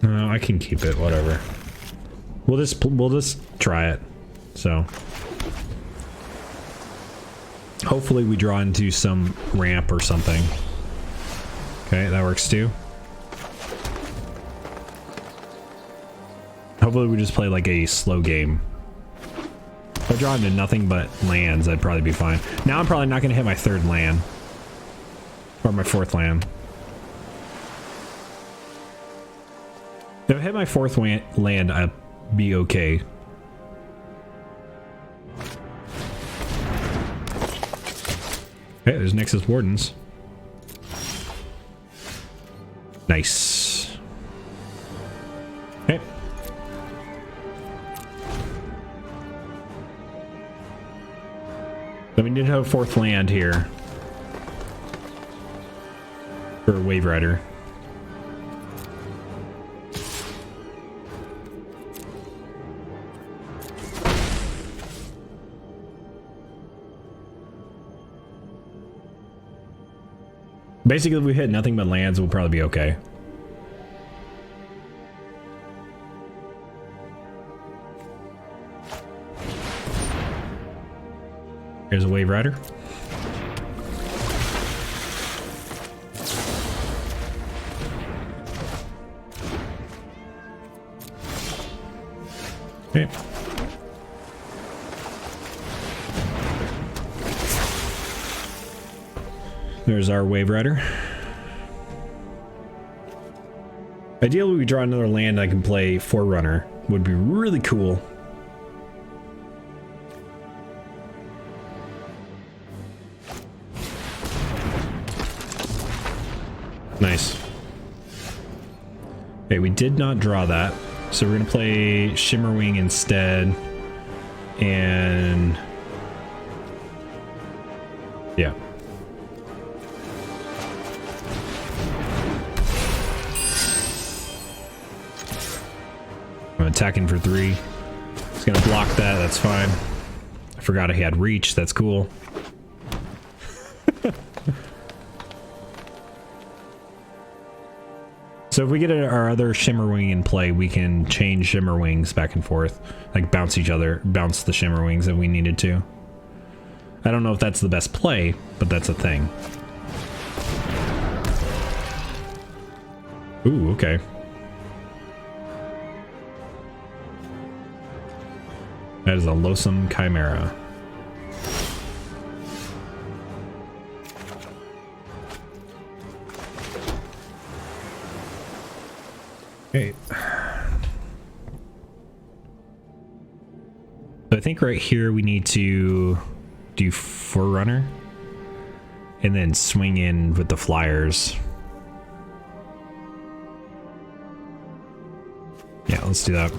No, I can keep it, whatever. We'll just try it. So hopefully we draw into some ramp or something. Okay, that works too. Hopefully we just play like a slow game. If I draw into nothing but lands, I'd probably be fine. Now I'm probably not going to hit my third land. Or my fourth land. If I hit my fourth land, I'd be okay. Okay, there's Nexus Wardens. Nice. Okay. So we need to have a fourth land here. For Wave Rider. Basically, if we hit nothing but lands, we'll probably be okay. Here's a Wave Rider. Okay. There's our Wave Rider. Ideally, we draw another land I can play Forerunner. Would be really cool. Nice. Okay, we did not draw that. So we're going to play Shimmerwing instead. And... yeah. I'm attacking for 3. It's gonna block that, that's fine. I forgot he had reach, that's cool. So if we get our other Shimmerwing in play, we can change Shimmerwings back and forth. Like bounce each other, bounce the Shimmerwings if we needed to. I don't know if that's the best play, but that's a thing. Ooh, okay. That is a Loathsome Chimera. Okay. So I think right here we need to do Forerunner and then swing in with the flyers. Yeah, let's do that.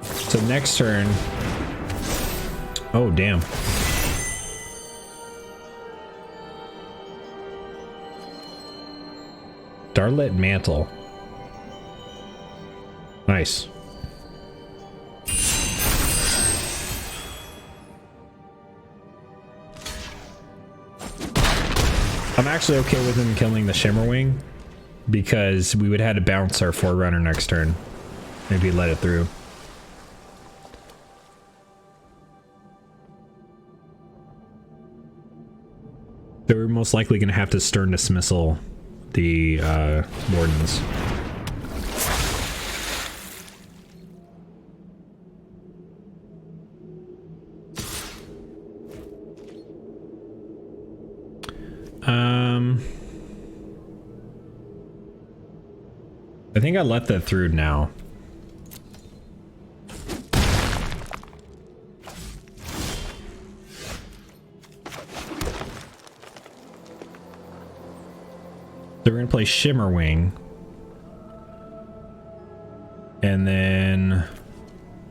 So next turn. Oh, damn. Starlit Mantle. Nice. I'm actually okay with him killing the Shimmerwing because we would have had to bounce our Forerunner next turn. Maybe let it through. So we're most likely going to have to Stern Dismissal the Wardens. I think I let that through now. So we're gonna play Shimmerwing. And then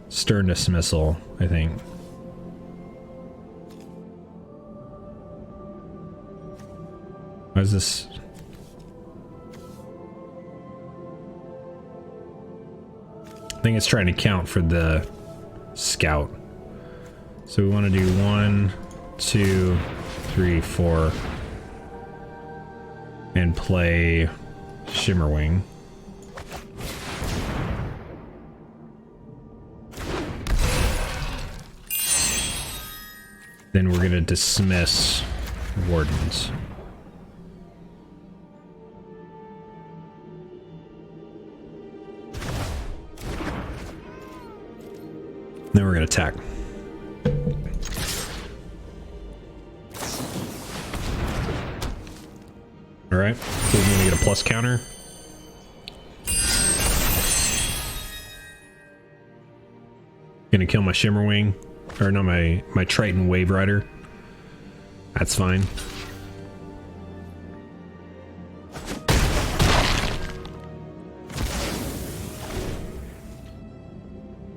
Stern Dismissal, I think. Why is this? I think it's trying to count for the scout. So we want to do 1, 2, 3, 4. And play Shimmerwing. Then we're going to dismiss Wardens. Then we're going to attack. Alright, so we're going to get a plus counter. Gonna kill my Shimmerwing. Or no, my Triton Wave Rider. That's fine.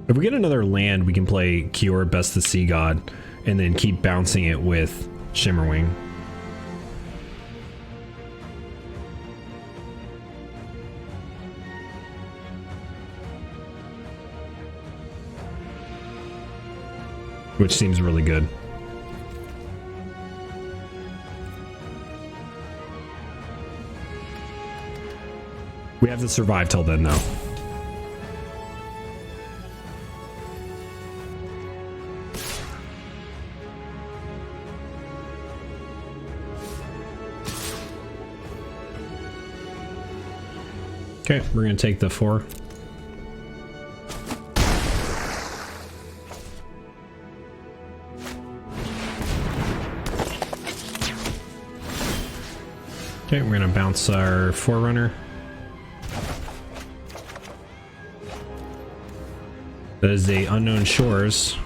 If we get another land, we can play Kiora, Best the Sea God, and then keep bouncing it with Shimmerwing. Which seems really good. We have to survive till then, though. Okay, we're gonna take the 4. Okay, we're gonna bounce our Forerunner. That is a Unknown Shores.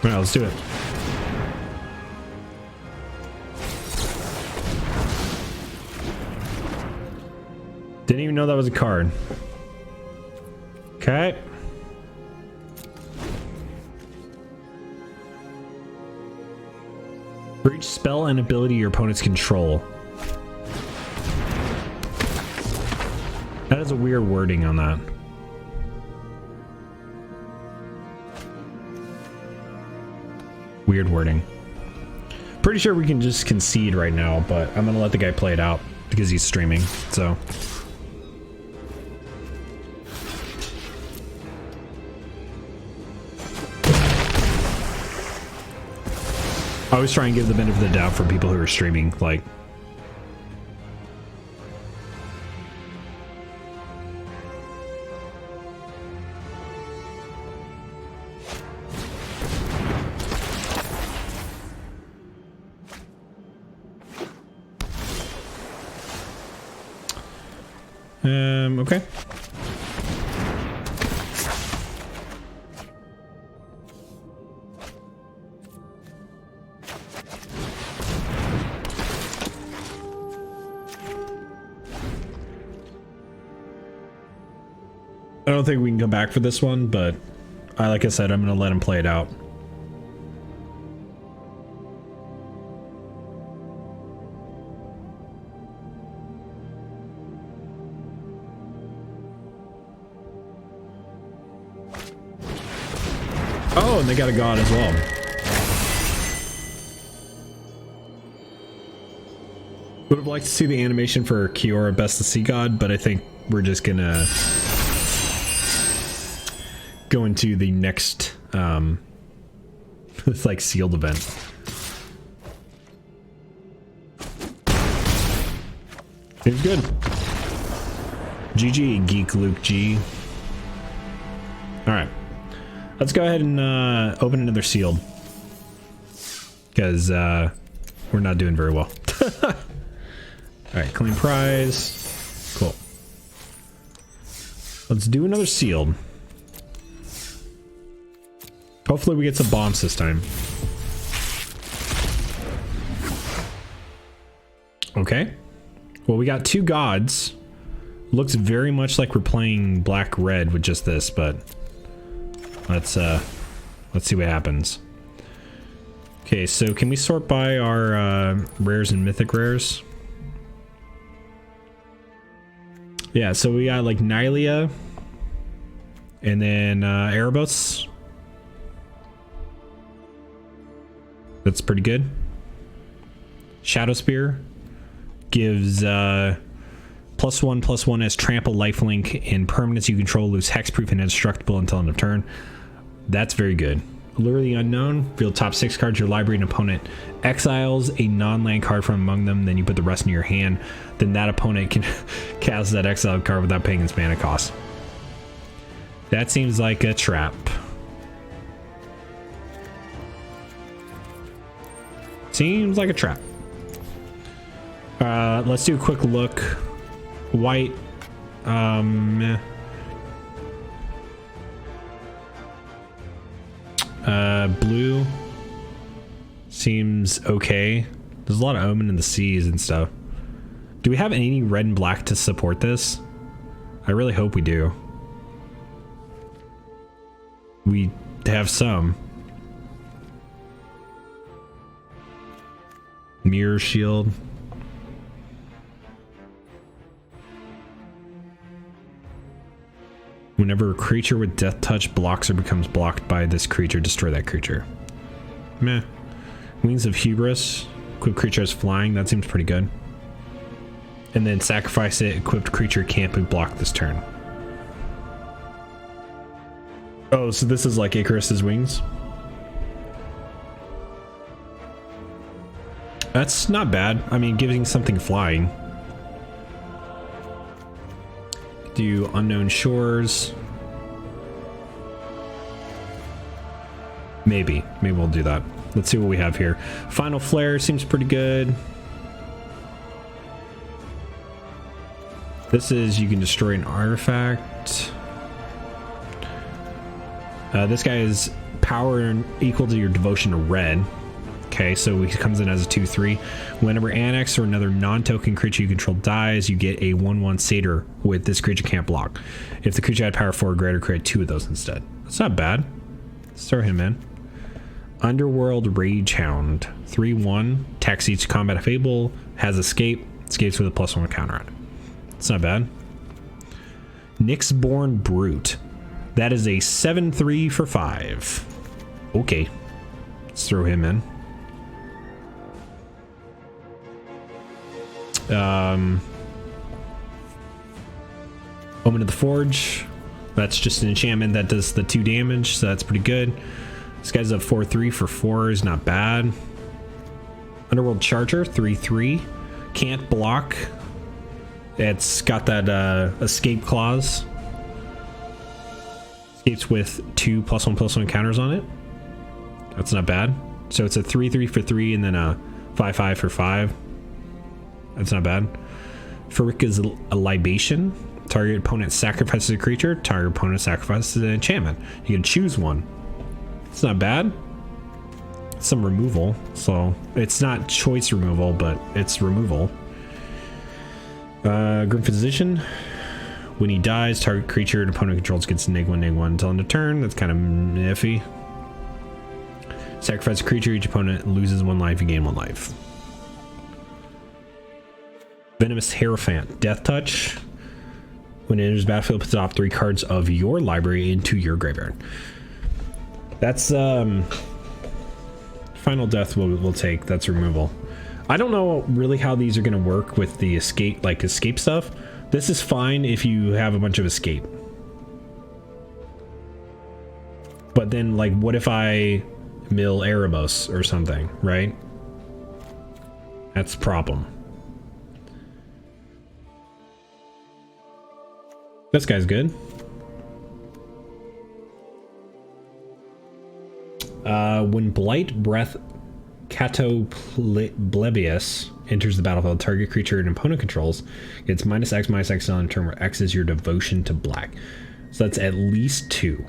Alright, let's do it. Didn't even know that was a card. Okay. For each spell and ability your opponents control. That is a weird wording on that. Weird wording. Pretty sure we can just concede right now, but I'm gonna let the guy play it out because he's streaming, so. I always try and give the benefit of the doubt for people who are streaming, like. Okay. I don't think we can come back for this one, but like I said, I'm going to let him play it out. Oh, and they got a god as well. Would have liked to see the animation for Kiora, Best the Sea God, but I think we're just gonna go into the next it's like sealed event. Seems good. GG, Geek Luke G. Alright. Let's go ahead and open another sealed. Because we're not doing very well. Alright, clean prize. Cool. Let's do another sealed. Hopefully we get some bombs this time. Okay. Well, we got 2 gods. Looks very much like we're playing black red with just this, but let's see what happens. Okay, so can we sort by our rares and mythic rares? Yeah, so we got like Nylia and then Erebos. That's pretty good. Shadow Spear gives +1/+1 as trample, lifelink, and permanents you control lose hexproof and indestructible until end of turn. That's very good. Lure the Unknown. Field top 6 cards your library and opponent exiles a non-land card from among them, then you put the rest in your hand. Then that opponent can cast that exiled card without paying its mana cost. That seems like a trap. Seems like a trap. Let's do a quick look. White. Blue seems okay. There's a lot of Omen in the Seas and stuff. Do we have any red and black to support this? I really hope we do. We have some. Mirror Shield. Whenever a creature with Death Touch blocks or becomes blocked by this creature, destroy that creature. Meh. Wings of Hubris. Equipped creature has flying. That seems pretty good. And then sacrifice it. Equipped creature can't be blocked this turn. Oh, so this is like Icarus's wings? That's not bad. I mean, giving something flying. Do Unknown Shores. Maybe we'll do that. Let's see what we have here. Final Flare seems pretty good. This is you can destroy an artifact. This guy is power equal to your devotion to red. Okay, so he comes in as a 2/3. Whenever Annex or another non-token creature you control dies, you get a 1/1 satyr with this creature can't block. If the creature had power 4 or greater, create 2 of those instead. That's not bad. Let's throw him in. Underworld Ragehound. 3/1. Tax each combat fable. Has escape. Escapes with a +1 counter on it. It's not bad. Nyxborn Brute. That is a 7/3 for 5. Okay. Let's throw him in. Omen of the Forge. That's just an enchantment that does the 2 damage, so that's pretty good. This guy's a 4/3 for 4 is not bad. Underworld Charger, 3/3. Can't block. It's got that escape clause. Escapes with 2 +1/+1 counters on it. That's not bad. So it's a 3/3 for 3 and then a 5/5 for 5. That's not bad. Farika's a libation. Target opponent sacrifices a creature. Target opponent sacrifices an enchantment. You can choose one. It's not bad. Some removal. So it's not choice removal, but it's removal. Grim Physician. When he dies, target creature an opponent controls gets -1/-1 until end of turn. That's kind of iffy. Sacrifice a creature. Each opponent loses 1 life. You gain 1 life. Venomous Hierophant. Death Touch. When it enters battlefield, put the top 3 cards of your library into your graveyard. That's Final Death we'll take. That's removal. I don't know really how these are going to work with the escape stuff. This is fine if you have a bunch of escape. But then like what if I mill Erebos or something, right? That's a problem. This guy's good. When Blight Breath Catoblebius enters the battlefield, target creature an opponent controls gets -X/-X on a turn where X is your devotion to black. So that's at least 2.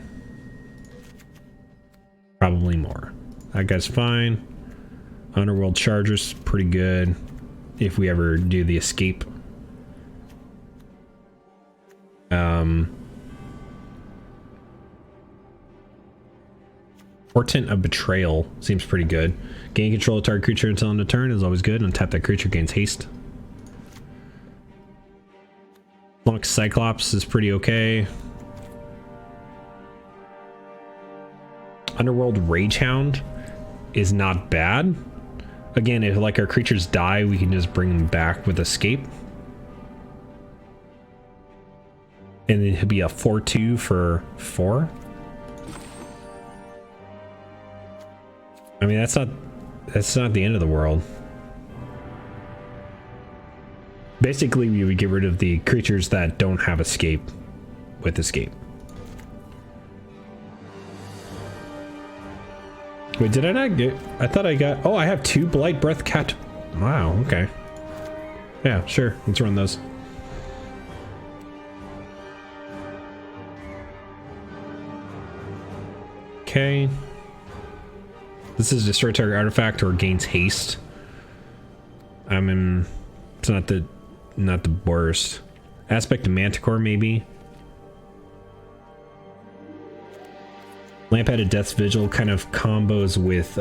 Probably more. That guy's fine. Underworld Charger's pretty good. if we ever do the escape. Portent of Betrayal seems pretty good. Gain control of target creature until end of turn is always good. Untap that creature, gains haste. Flummox Cyclops is pretty okay. Underworld Ragehound is not bad. Again, if like our creatures die, we can just bring them back with escape. And it'd be a 4/2 for 4. I mean, that's not the end of the world. Basically, we would get rid of the creatures that don't have escape with escape. Wait, did I not get... I thought I got... Oh, I have 2 Blight Breath Cat... Wow, okay. Yeah, sure. Let's run those. Okay. This is destroy target artifact or gains haste. I mean, it's not the worst. Aspect of Manticore, maybe. Lampheaded Death's Vigil kind of combos with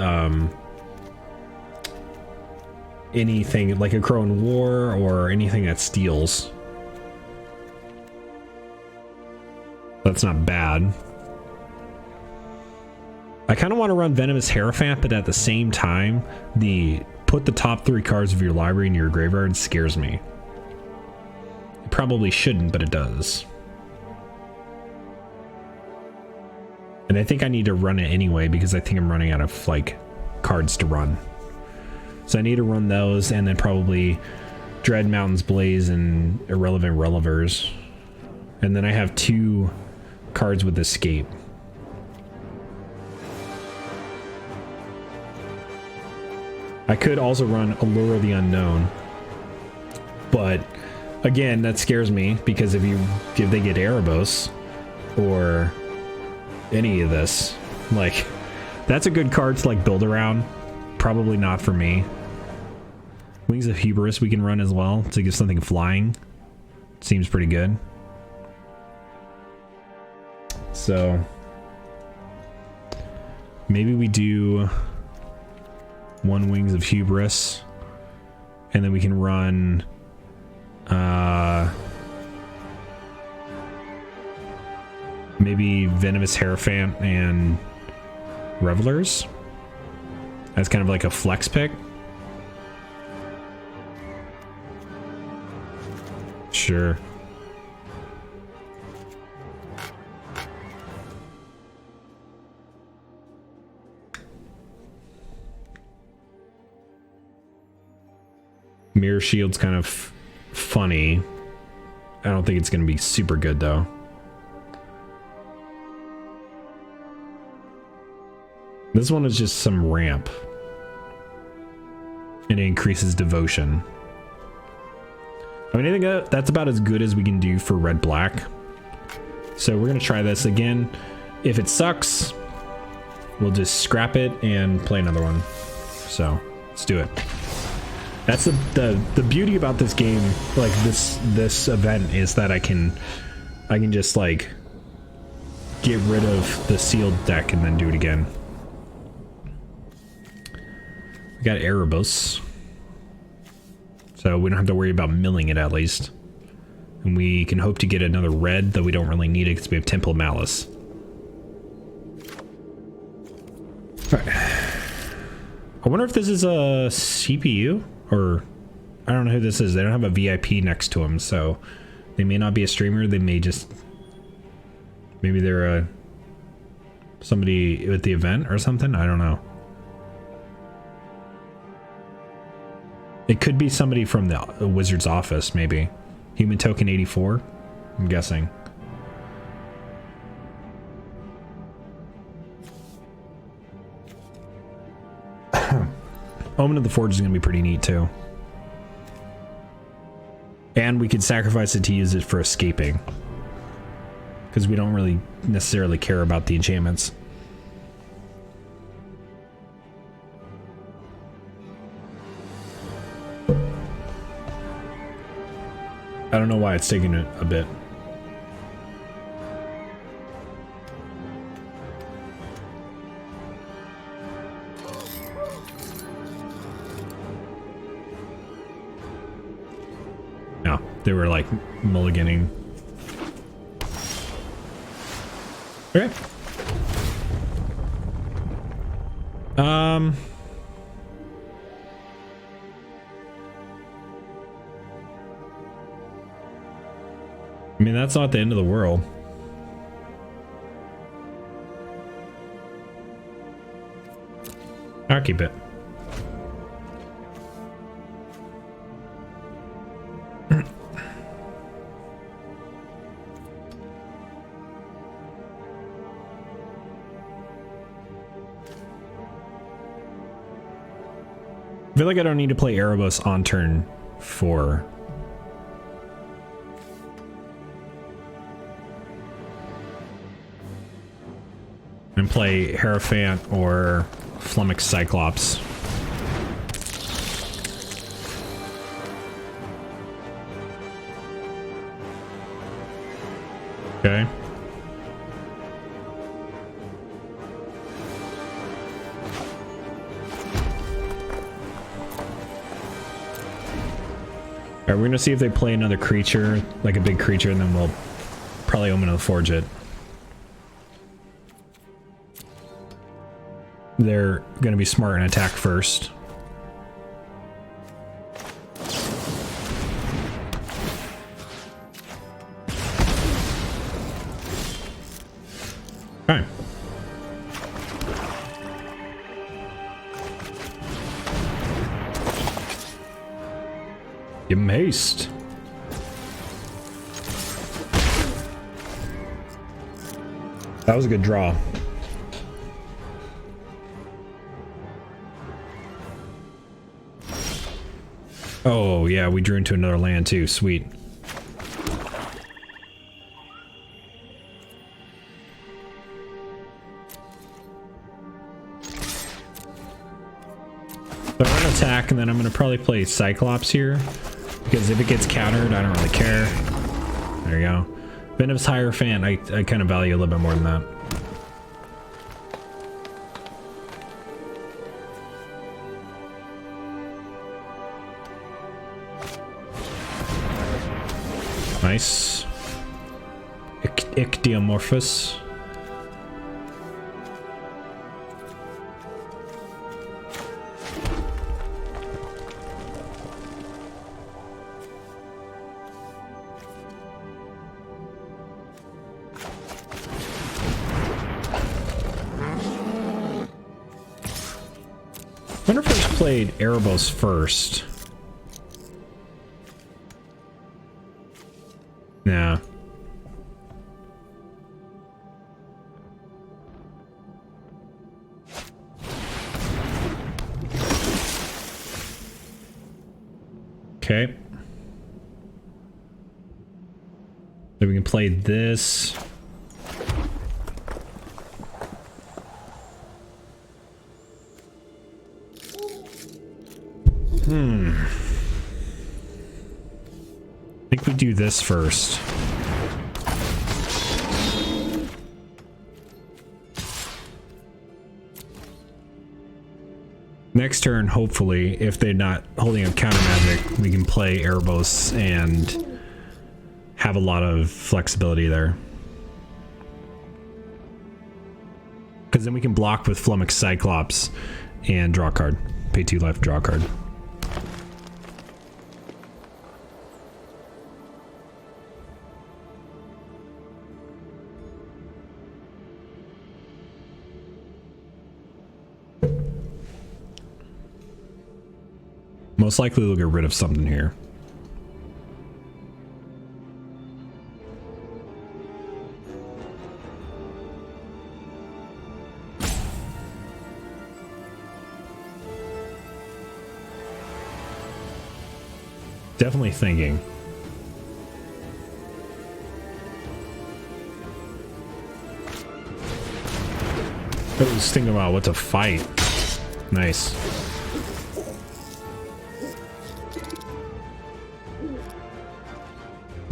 anything like a Crow in War or anything that steals. That's not bad. I kind of want to run Venomous Hierophant, but at the same time, put the top 3 cards of your library in your graveyard scares me. It probably shouldn't, but it does. And I think I need to run it anyway because I think I'm running out of like cards to run. So I need to run those and then probably Dread Mountain's Blaze and Irrelevant Relevers. And then I have 2 cards with escape. I could also run Allure of the Unknown, but again, that scares me because if they get Erebos or any of this, like, that's a good card to like build around. Probably not for me. Wings of Hubris we can run as well to give something flying. Seems pretty good. So maybe we do 1 Wings of Hubris, and then we can run maybe Venomous Hierophant and Revelers as kind of like a flex pick. Sure. Mirror Shield's kind of funny. I don't think it's going to be super good though. This one is just some ramp. And it increases devotion. I mean, I think that's about as good as we can do for red-black. So we're going to try this again. If it sucks, we'll just scrap it and play another one. So let's do it. That's the beauty about this game, like this event, is that I can just like get rid of the sealed deck and then do it again. We got Erebos, so we don't have to worry about milling it at least, and we can hope to get another red, though we don't really need it because we have Temple of Malice. All right. I wonder if this is a CPU. Or, I don't know who this is. They don't have a VIP next to them, so they may not be a streamer. They may just... Maybe they're somebody at the event or something. I don't know. It could be somebody from the Wizard's office, maybe. Human Token 84, I'm guessing. Omen of the Forge is going to be pretty neat too. And we could sacrifice it to use it for escaping. Because we don't really necessarily care about the enchantments. I don't know why it's taking it a bit. No, they were like mulliganing. Okay. I mean, that's not the end of the world. I'll keep it. I feel like I don't need to play Erebos on turn 4. And play Hierophant or Flummox Cyclops. Okay. Alright, we're gonna see if they play another creature, like a big creature, and then we'll probably Omen of the Forge it. They're gonna be smart and attack first. Okay. Give him haste. That was a good draw. Oh, yeah, we drew into another land too. Sweet. So I'm going to attack, and then I'm going to probably play Cyclops here. Because if it gets countered, I don't really care. There you go. Venom's Hierophant, I kind of value a little bit more than that. Nice. Ichthyoamorphous. I wonder if I just played Erebos first. Yeah. Okay. So we can play this. I think we do this first. Next turn, hopefully, if they're not holding a counter magic, we can play Erebos and have a lot of flexibility there. Because then we can block with Flummox Cyclops and draw a card. Pay 2 life, draw a card. Most likely we'll get rid of something here. Definitely thinking. I was thinking about what to fight. Nice.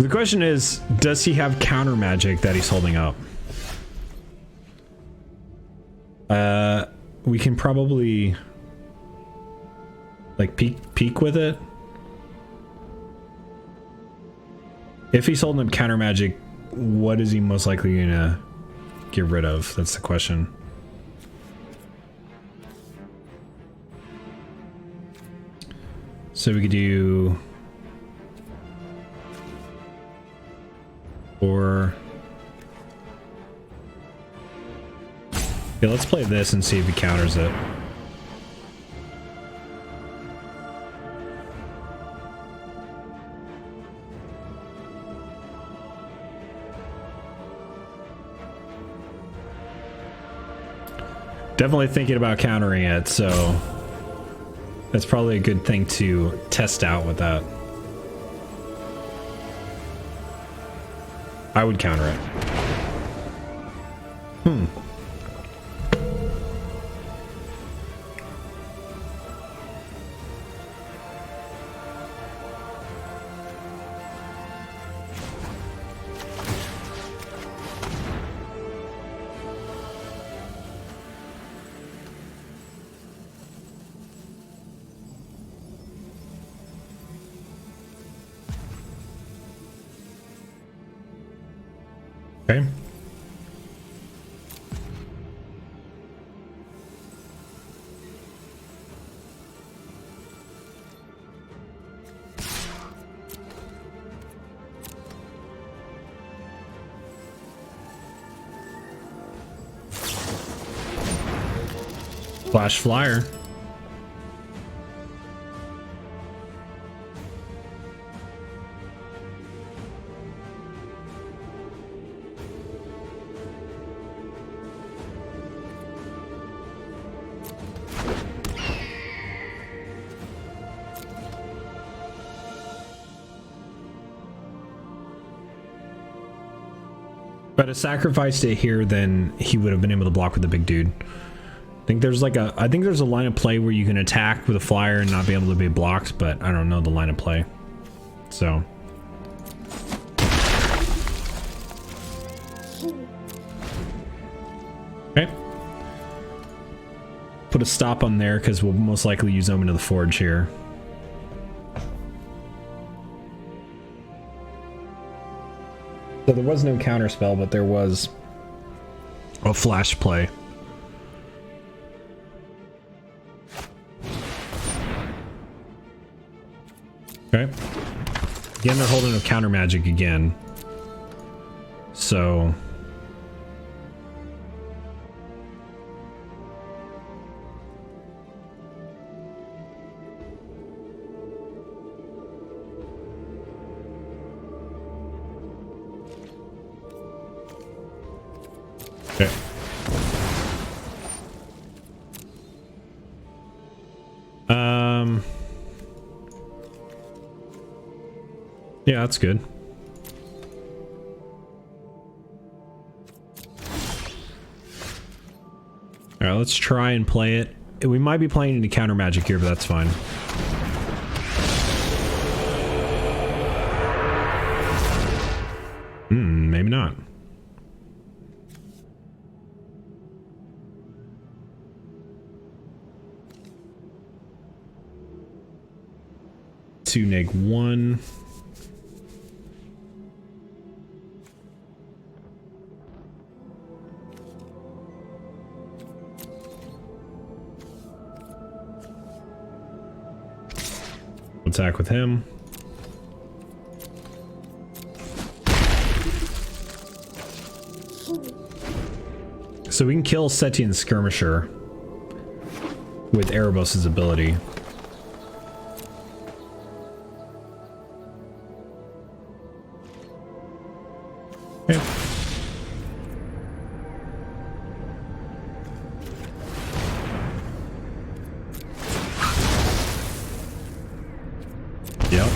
The question is, does he have counter magic that he's holding up? We can probably like peek with it. If he's holding up counter magic, what is he most likely gonna get rid of? That's the question. So we could do... Or... Yeah, let's play this and see if he counters it. Definitely thinking about countering it, so that's probably a good thing to test out with that. I would counter it. Okay. Flash flyer. But a sacrificed it here, then he would have been able to block with the big dude. I think there's a line of play where you can attack with a flyer and not be able to be blocked, but I don't know the line of play. So. Okay. Put a stop on there because we'll most likely use Omen of the Forge here. So there was no counter spell, but there was a flash play. Okay. Again, they're holding a counter magic again. So... Okay. Yeah, that's good. All right, let's try and play it. We might be playing into counter magic here, but that's fine. Maybe not. Two neg one. Attack with him. So we can kill Setian Skirmisher with Erebos' ability. Okay. Yep.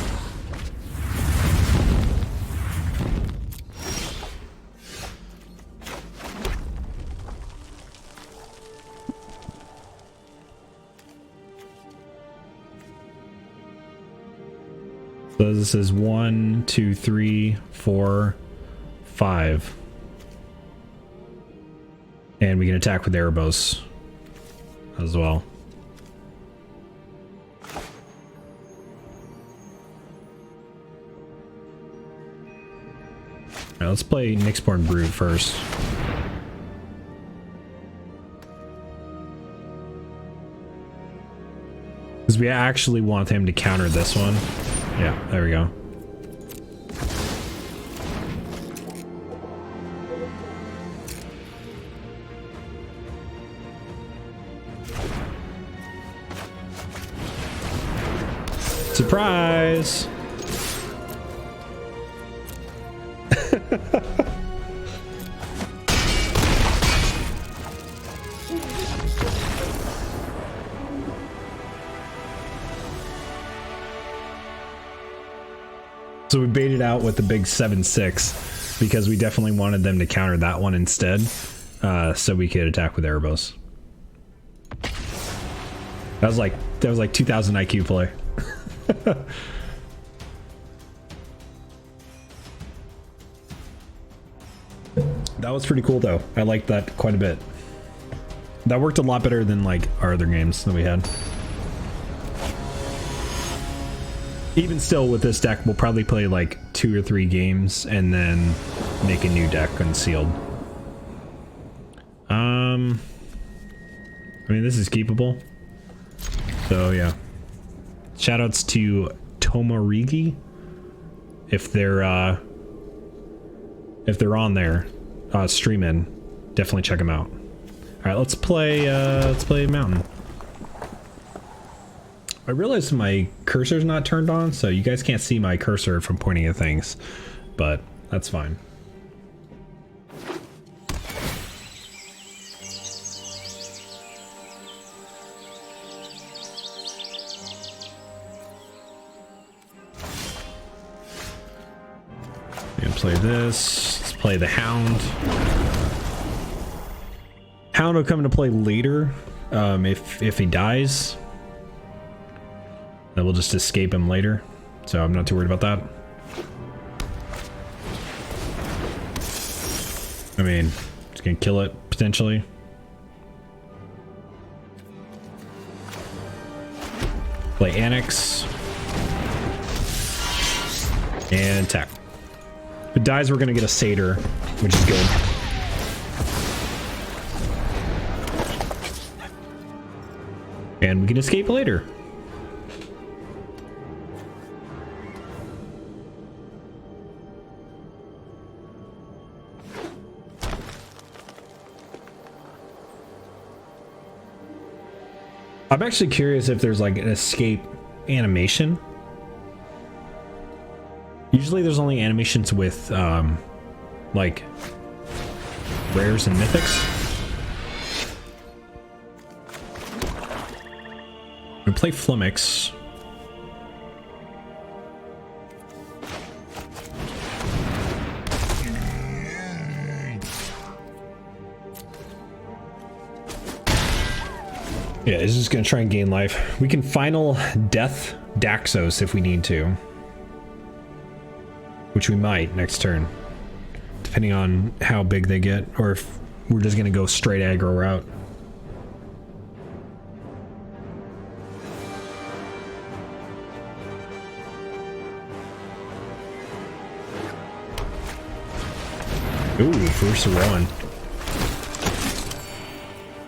So this is 1, 2, 3, 4, 5. And we can attack with Erebos as well. Alright, let's play Nyxborn Brute first. Because we actually want him to counter this one. Yeah, there we go. Surprise! So we baited out with the big 7-6 because we definitely wanted them to counter that one instead, so we could attack with Erebos. That was like 2000 IQ play. That was pretty cool though. I liked that quite a bit. That worked a lot better than like our other games that we had. Even still with this deck, we'll probably play like 2 or 3 games and then make a new deck unsealed. I mean, this is keepable. So yeah. Shoutouts to Tomorigi. If they're on there, streaming, definitely check them out. All right, let's play Mountain. I realized my cursor's not turned on, so you guys can't see my cursor from pointing at things, but that's fine. Gonna play this. Let's play the Hound. Hound will come into play later, if he dies. Then we'll just escape him later, so I'm not too worried about that. I mean, just gonna kill it, potentially. Play Annex. And attack. If it dies, we're gonna get a Satyr, which is good. And we can escape later. I'm actually curious if there's like an escape animation. Usually there's only animations with like rares and mythics. We play Flummox. Yeah, it's just gonna try and gain life. We can final death Daxos if we need to. Which we might next turn. Depending on how big they get, or if we're just gonna go straight aggro route. Ooh, first one.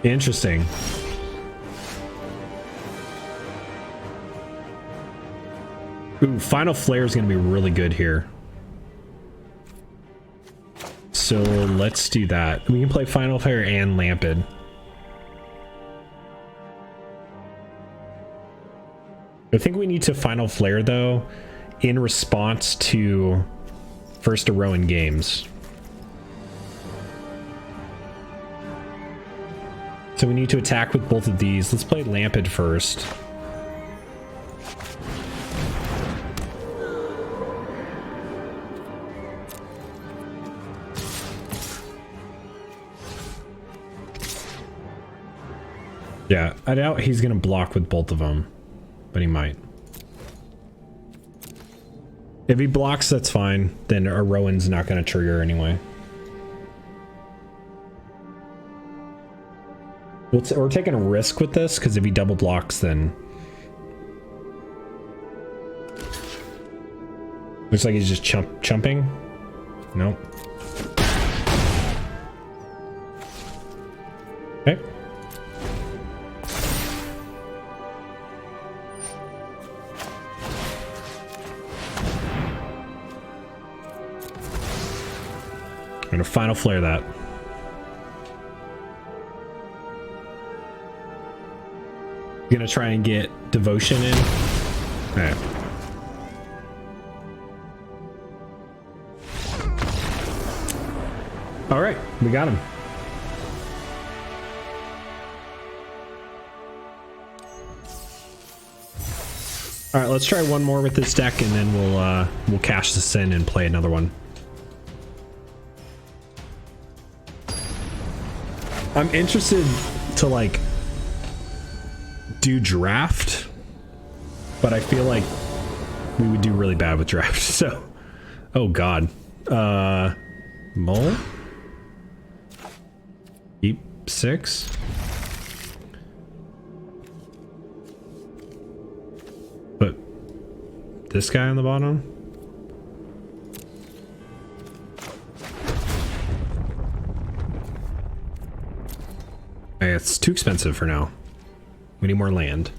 Interesting. Ooh, Final Flare is going to be really good here. So let's do that. We can play Final Flare and Lampid. I think we need to Final Flare though in response to first a row in games. So we need to attack with both of these. Let's play Lampid first. Yeah, I doubt he's gonna block with both of them, but he might. If he blocks, that's fine. Then our Rowan's not going to trigger anyway. We're taking a risk with this, because if he double blocks, then... Looks like he's just chumping. Nope. Okay. I'm gonna final flare that. Gonna try and get devotion in. All right. All right, we got him. All right, let's try one more with this deck, and then we'll cash this in and play another one. I'm interested to like do draft, but I feel like we would do really bad with draft. So, oh god, Mole, keep 6. Put this guy on the bottom. Hey, it's too expensive for now. We need more land.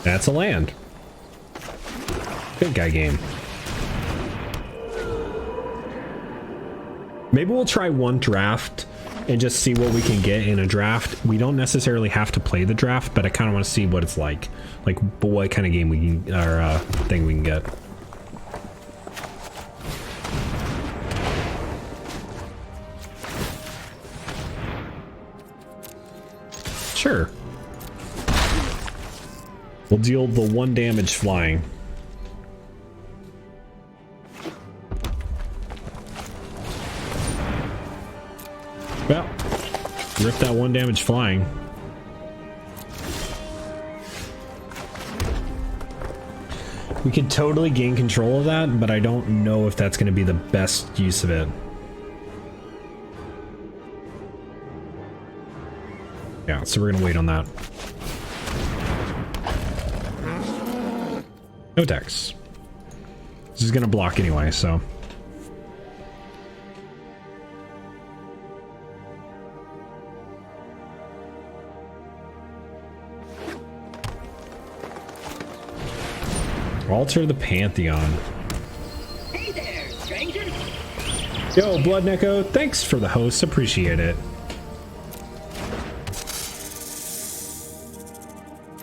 That's a land. Good guy game. Maybe we'll try one draft and just see what we can get in a draft. We don't necessarily have to play the draft, but I kind of want to see what it's like what kind of game we can, or thing we can get. Sure. We'll deal the 1 damage flying. Well, rip that 1 damage flying. We could totally gain control of that, but I don't know if that's going to be the best use of it. Yeah, so we're gonna wait on that. No decks. This is gonna block anyway, so. Alter the Pantheon.
Hey there, stranger.
Yo, Blood Neko, thanks for the host, appreciate it.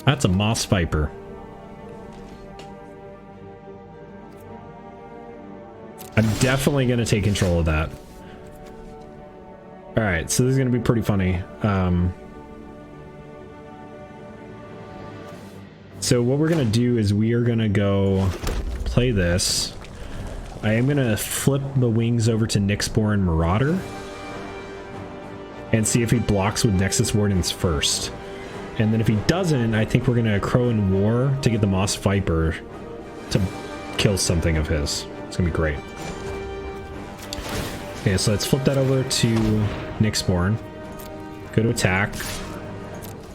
That's a Moss Viper. I'm definitely going to take control of that. Alright, so this is going to be pretty funny. So what we're going to do is we are going to go play this. I am going to flip the wings over to Nyxborn Marauder and see if he blocks with Nexus Wardens first. And then if he doesn't, I think we're going to Crow in War to get the Moss Viper to kill something of his. It's going to be great. Okay, so let's flip that over to Nyxborn. Go to attack.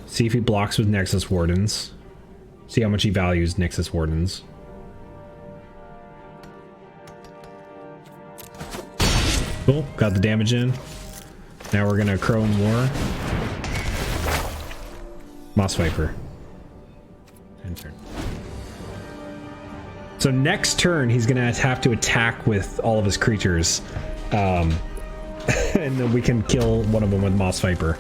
See if he blocks with Nexus Wardens. See how much he values Nexus Wardens. Cool, got the damage in. Now we're going to Crow in War. Moss Viper. End turn. So next turn, he's going to have to attack with all of his creatures. And then we can kill one of them with Moss Viper.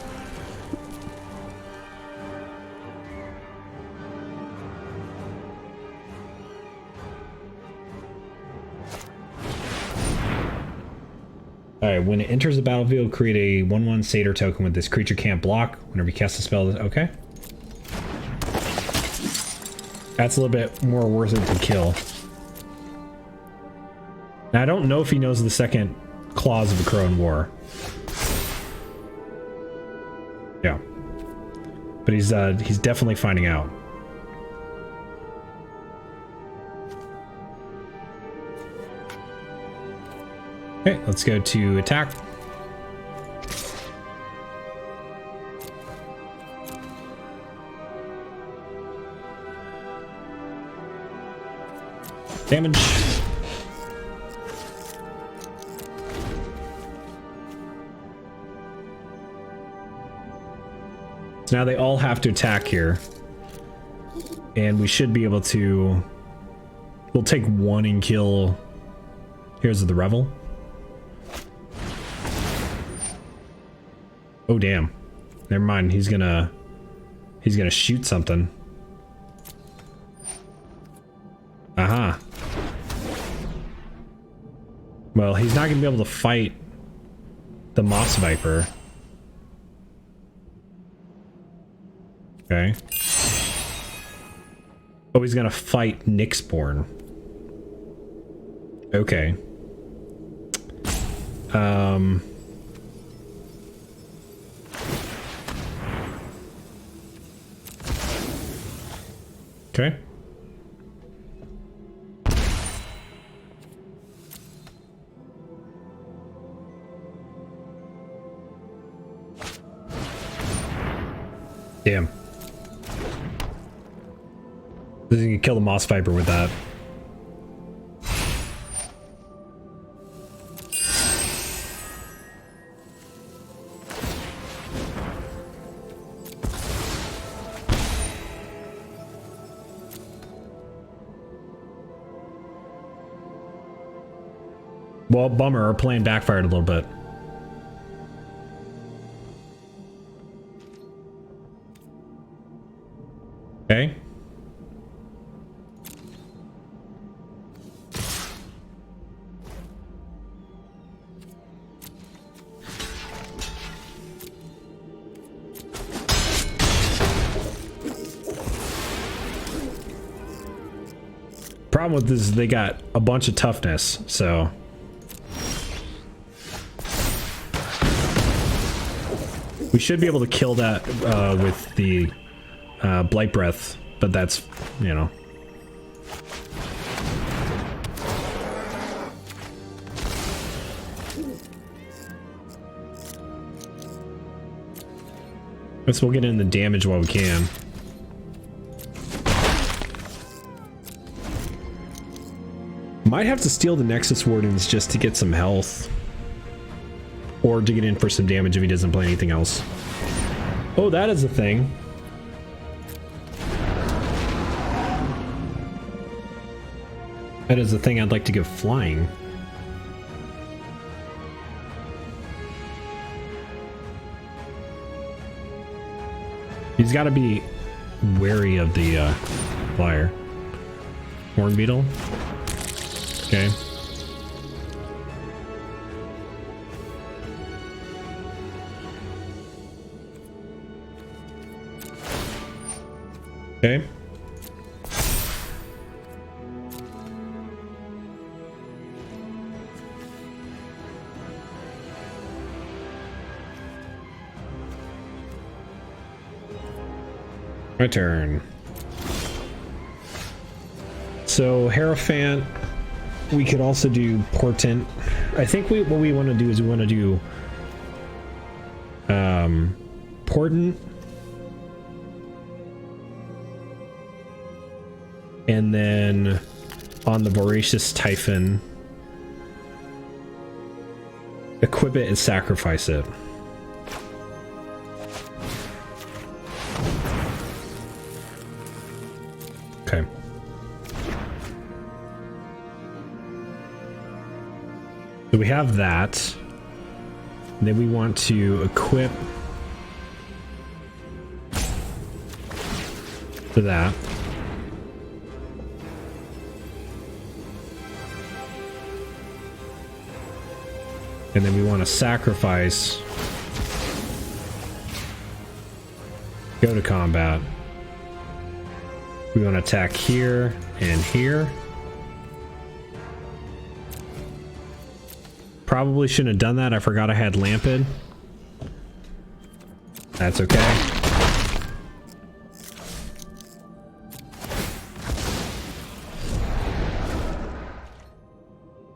Alright, when it enters the battlefield, create a 1/1 Satyr token with this creature can't block. Whenever you cast a spell, okay. That's a little bit more worth it to kill. Now, I don't know if he knows the second clause of the Crow in War. Yeah. But he's definitely finding out. Okay, let's go to attack. Damage. So now they all have to attack here. And we should be able to... We'll take one and kill... Here's the Revel. Oh, damn. Never mind, he's gonna shoot something. Aha. Well, he's not gonna be able to fight the Moss Viper. Okay. Oh, he's gonna fight Nyxborn. Okay. Okay. Damn. You can kill the Moss Viper with that. Well, bummer, our plan backfired a little bit. Okay. Problem with this is they got a bunch of toughness, so... We should be able to kill that with the Blight Breath, but that's, you know. Guess we'll get in the damage while we can. Might have to steal the Nexus Wardens just to get some health. Or to get in for some damage if he doesn't play anything else. Oh, that is a thing. That is the thing I'd like to give flying. He's got to be wary of the flyer. Horn Beetle. Okay. Okay. My turn. So Hierophant, we could also do Portent. I think what we want to do is we want to do Portent. And then on the Voracious Typhon, equip it and sacrifice it. Okay. So we have that. And then we want to equip to that. And then we want to sacrifice, go to combat. We want to attack here and here. Probably shouldn't have done that. I forgot I had Lamped. That's okay.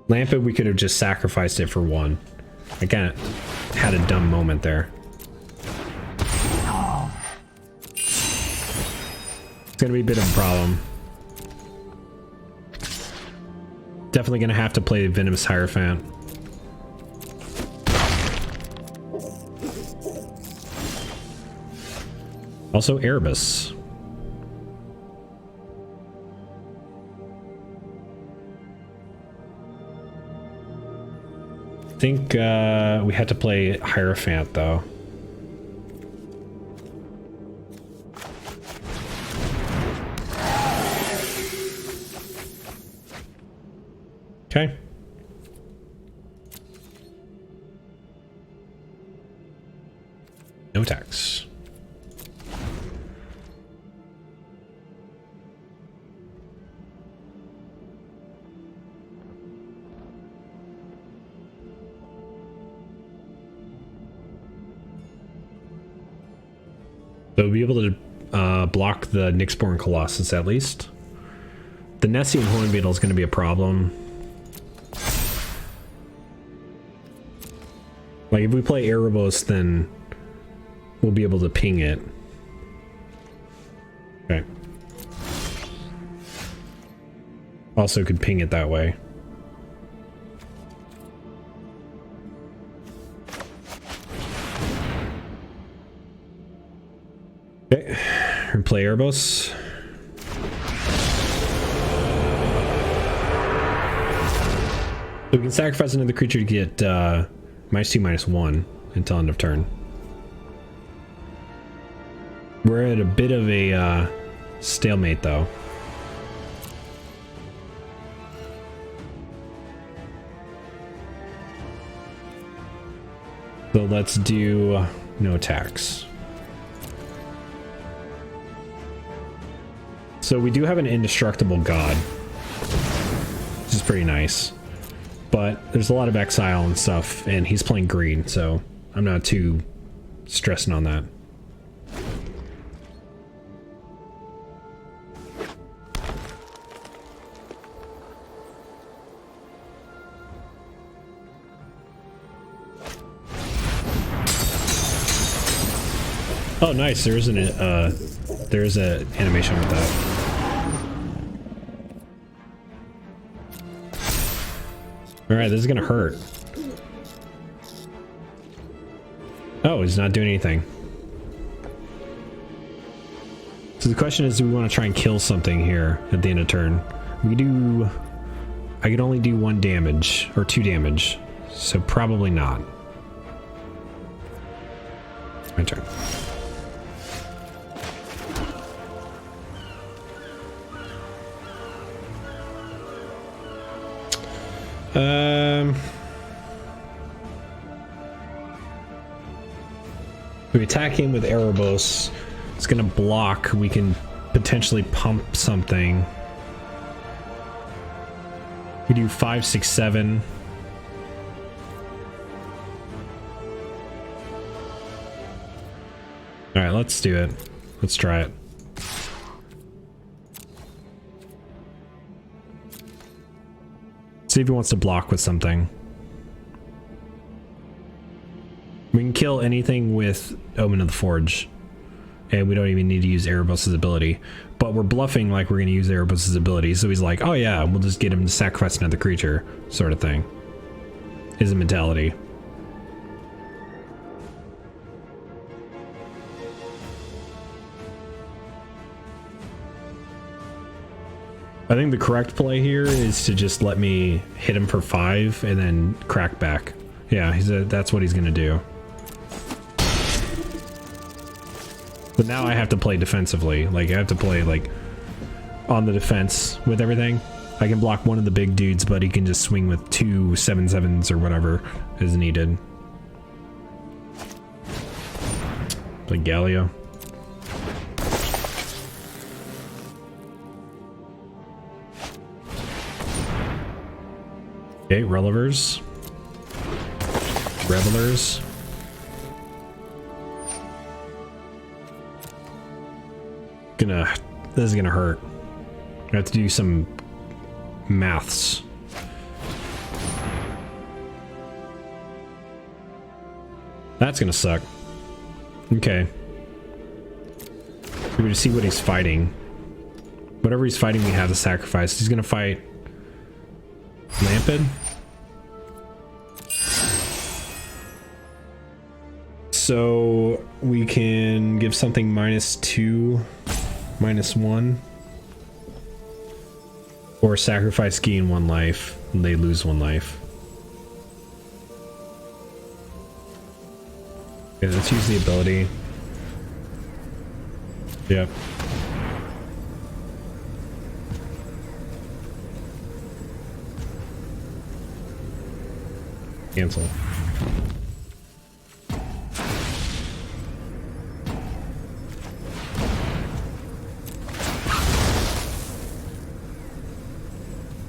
Lampet, we could have just sacrificed it for one. I kind of had a dumb moment there. It's gonna be a bit of a problem. Definitely gonna have to play Venomous Hierophant. Also Erebus. I think we had to play Hierophant though. Okay. No tax. So we'll be able to block the Nyxborn Colossus at least. The Nessian Horn Beetle is going to be a problem. Like if we play Erebos, then we'll be able to ping it. Okay. Also could ping it that way. Okay, and play Erebos. So we can sacrifice another creature to get -2/-1 until end of turn. We're at a bit of a stalemate though. So let's do no attacks. So we do have an indestructible god, which is pretty nice. But there's a lot of exile and stuff, and he's playing green, so I'm not too stressing on that. Oh, nice! There is an animation with that. Alright, this is gonna hurt. Oh, he's not doing anything. So the question is, do we want to try and kill something here at the end of turn? We do... I could only do 1 damage, or 2 damage, so probably not. My turn. We attack him with Erebos. It's gonna block. We can potentially pump something. We do 5, 6, 7. All right, let's do it. Let's try it. See if he wants to block with something. We can kill anything with Omen of the Forge. And we don't even need to use Erebos' ability. But we're bluffing like we're going to use Erebos' ability. So he's like, oh yeah, we'll just get him to sacrifice another creature. Sort of thing. Is a mentality. I think the correct play here is to just let me hit him for 5 and then crack back. Yeah, that's what he's going to do. But now I have to play defensively. Like, I have to play, like, on the defense with everything. I can block one of the big dudes, but he can just swing with 2 7/7s or whatever is needed. Play Galio. Okay, Relevers. Revelers. This is gonna hurt. I have to do some maths. That's gonna suck. Okay. We're gonna see what he's fighting. Whatever he's fighting, we have to sacrifice. He's gonna fight Lampid. So we can give something -2, -1. Or sacrifice gain 1 life, and they lose 1 life. Okay, let's use the ability. Yep. Cancel.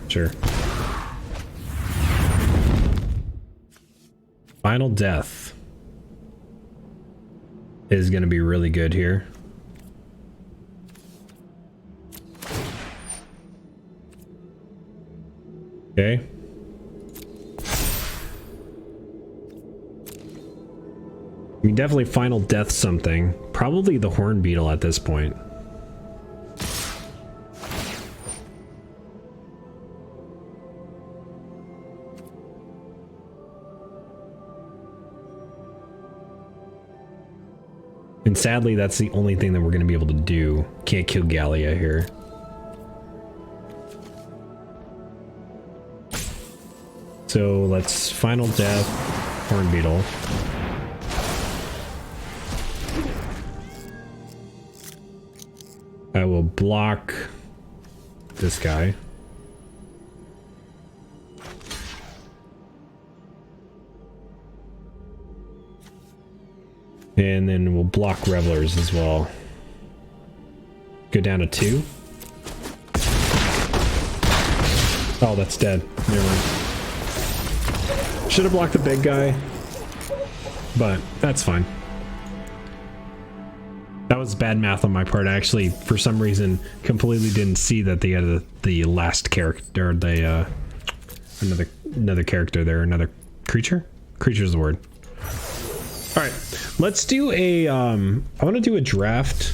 Sure. Final Death is going to be really good here. Okay. I mean, definitely Final Death something. Probably the Horn Beetle at this point. And sadly, that's the only thing that we're going to be able to do. Can't kill Gallia here. So let's Final Death, Horn Beetle. I will block this guy. And then we'll block Revelers as well. Go down to 2. Oh, that's dead. Never mind. Should have blocked the big guy, but that's fine. That was bad math on my part. I actually, for some reason, completely didn't see that they had the last character, the another character there, another creature. Creature's the word. All right, let's do a. I want to do a draft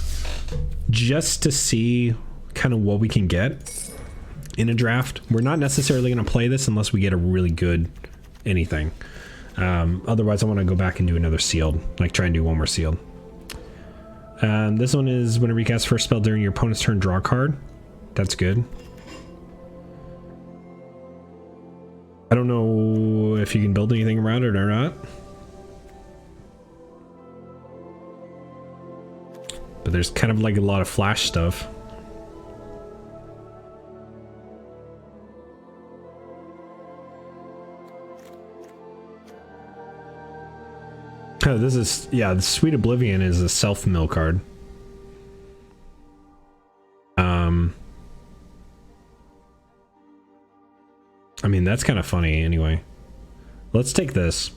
just to see kind of what we can get in a draft. We're not necessarily going to play this unless we get a really good anything. Otherwise, I want to go back and do another sealed, like try and do one more sealed. This one is when it recasts first spell during your opponent's turn, draw a card. That's good. I don't know if you can build anything around it or not. But there's kind of like a lot of flash stuff. Oh, this is, yeah, the Sweet Oblivion is a self-mill card. I mean, that's kind of funny anyway. Let's take this.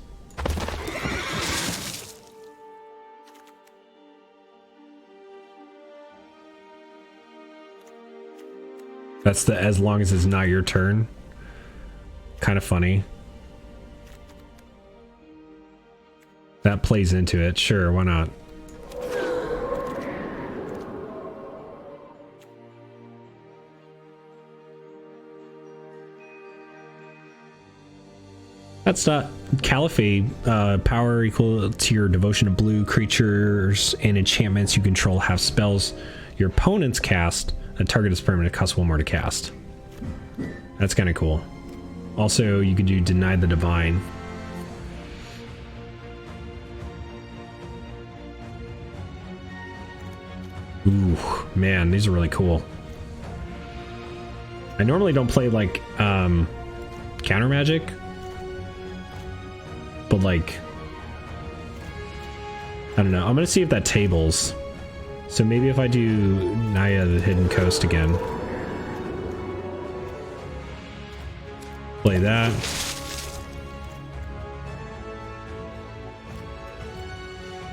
That's the as long as it's not your turn. Kind of funny. That plays into it. Sure, why not? That's not Caliphate. Power equal to your devotion to blue. Creatures and enchantments you control have spells your opponents cast. A target is permanent. It costs 1 more to cast. That's kind of cool. Also, you could do Deny the Divine. Ooh, man, these are really cool. I normally don't play like counter magic, but like I don't know. I'm gonna see if that tables. So maybe if I do Naya the Hidden Coast again, play that.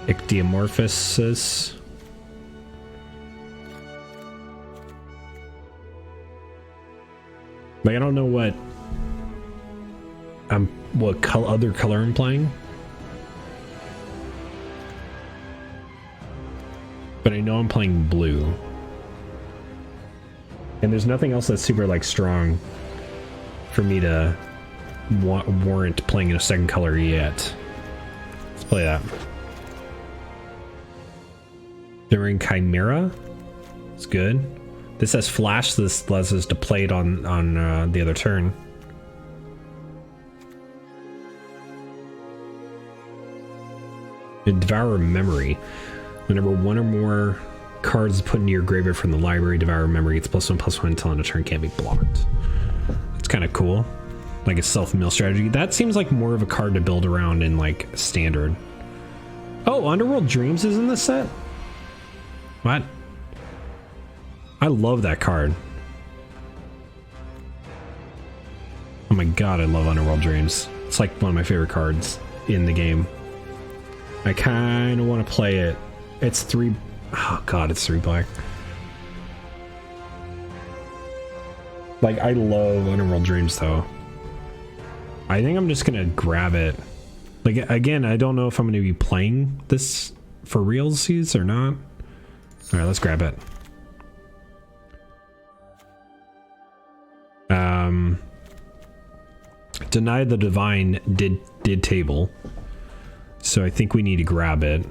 Ichthyormorphosis. Like I don't know what other color I'm playing. but I know I'm playing blue. And there's nothing else that's super like strong for me to warrant playing in a second color yet. Let's play that. During Chimera. It's good. This has flash. This lets us to play it on the other turn. Devour Memory. Whenever one or more cards put into your graveyard from the library, Devour Memory gets +1/+1 until end of turn, can't be blocked. It's kind of cool. Like a self-mill strategy. That seems like more of a card to build around in like standard. Oh, Underworld Dreams is in this set? What? I love that card. Oh my god, I love Underworld Dreams. It's like one of my favorite cards in the game. I kind of want to play it. It's 3... Oh god, it's 3 black. Like, I love Underworld Dreams, though. I think I'm just gonna grab it. Like, again, I don't know if I'm gonna be playing this for realsies or not. Alright, let's grab it. Deny the Divine did table. So I think we need to grab it.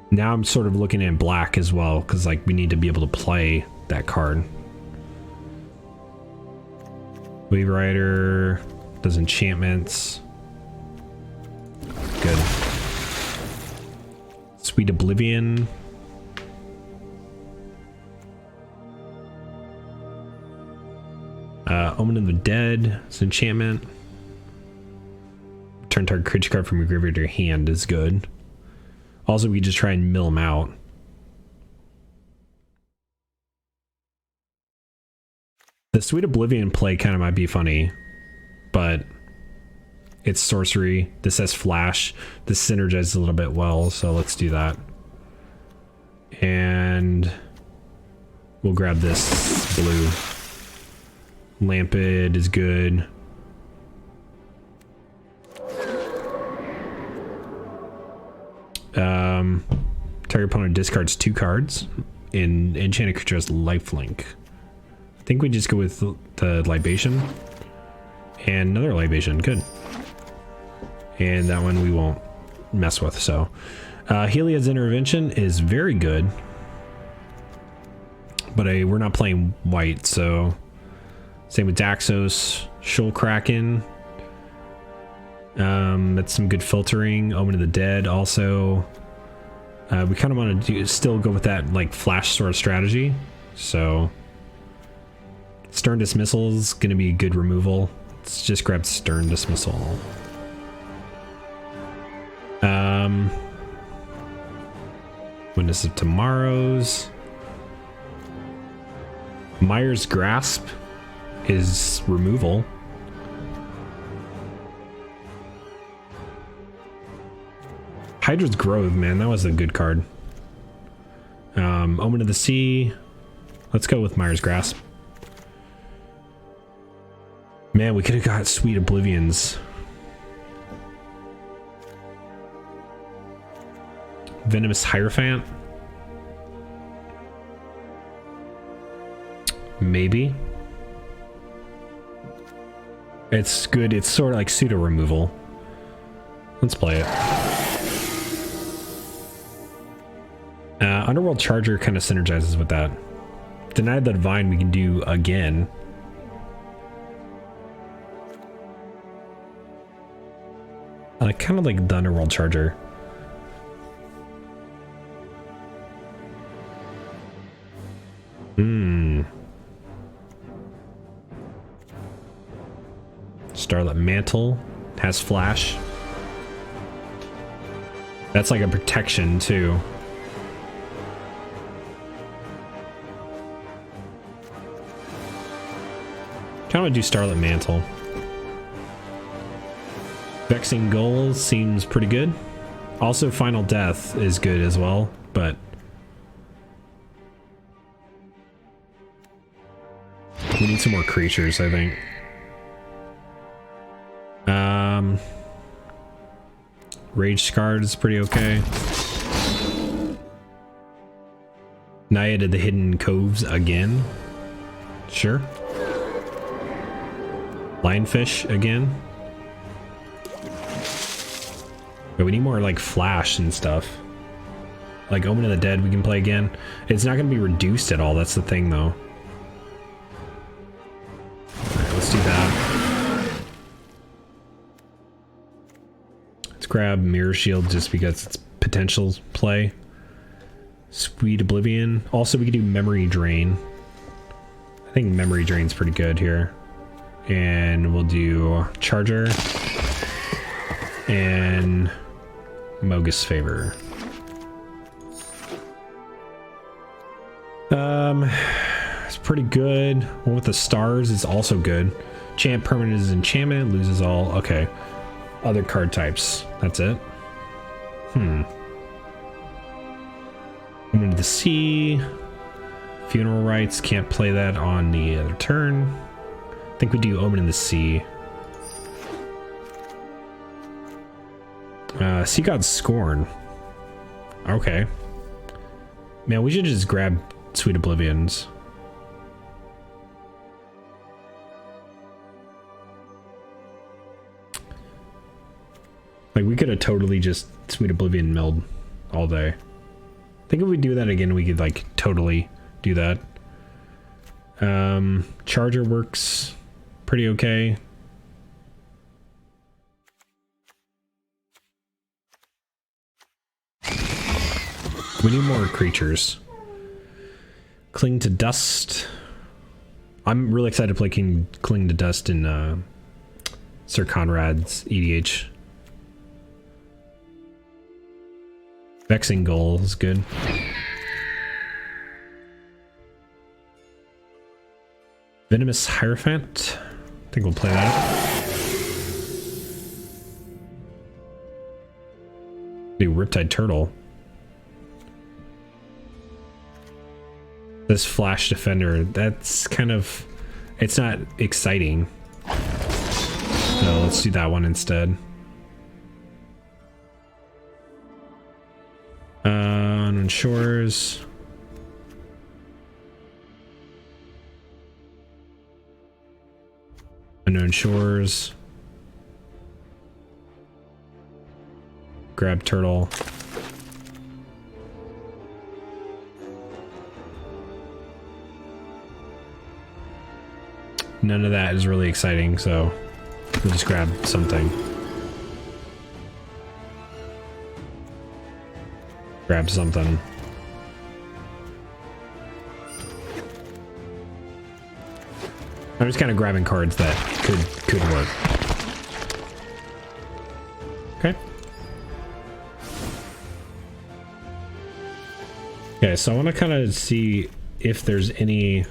Now I'm sort of looking at black as well, because like we need to be able to play that card. Wave Rider does enchantments. Good. Sweet Oblivion. Omen of the Dead. It's an enchantment. Turn target creature card from your graveyard to your hand is good. Also, we just try and mill them out. The Sweet Oblivion play kind of might be funny, but it's sorcery. This has flash. This synergizes a little bit well, so let's do that. And we'll grab this blue. Lampid is good. Target opponent discards 2 cards. And enchanted creature has lifelink. I think we just go with the libation. And another libation. Good. And that one we won't mess with, so. Heliod's Intervention is very good. But we're not playing white, so... Same with Daxos, Shoal Kraken. That's some good filtering. Omen of the Dead also. We kind of want to still go with that like flash sort of strategy. So Stern Dismissal is going to be good removal. Let's just grab Stern Dismissal. Witness of Tomorrow's. Myers Grasp is removal. Hydra's Grove, man, that was a good card. Omen of the Sea. Let's go with Myers Grasp. Man, we could have got Sweet Oblivions. Venomous Hierophant. Maybe. It's good. It's sort of like pseudo removal. Let's play it. Underworld Charger kind of synergizes with that. Deny the Divine we can do again. I kind of like the Underworld Charger. Starlit Mantle has flash. That's like a protection too. Kind of do Starlit Mantle. Vexing Goal seems pretty good. Also, Final Death is good as well, but we need some more creatures, I think. Rage Scarred is pretty okay. Naiad of the Hidden Coves again. Sure. Lionfish again. But we need more like Flash and stuff. Like Omen of the Dead we can play again. It's not going to be reduced at all. That's the thing though. Alright, let's do that. Let's grab Mirror Shield just because it's potential play. Sweet Oblivion. Also, we could do Memory Drain. I think Memory Drain's pretty good here. And we'll do Charger. And Mogus Favor. It's pretty good. One with the stars is also good. Champ permanent is enchantment, loses all. Okay. Other card types. That's it. Omen of the Sea. Funeral Rites. Can't play that on the other turn. I think we do Omen of the Sea. Sea God Scorn. Okay. Man, we should just grab Sweet Oblivions. Like, we could have totally just Sweet Oblivion milled all day. I think if we do that again, we could, like, totally do that. Charger works pretty okay. We need more creatures. Cling to Dust. I'm really excited to play Cling to Dust in Sir Conrad's EDH. Vexing Gull is good. Venomous Hierophant. I think we'll play that. Do Riptide Turtle. This Flash Defender, that's kind of, it's not exciting. So let's do that one instead. Unknown Shores. Unknown Shores. Grab Turtle. None of that is really exciting, so we'll just grab something. Grab something. I'm just kind of grabbing cards that could work. Okay. Okay, so I want to kind of see if there's any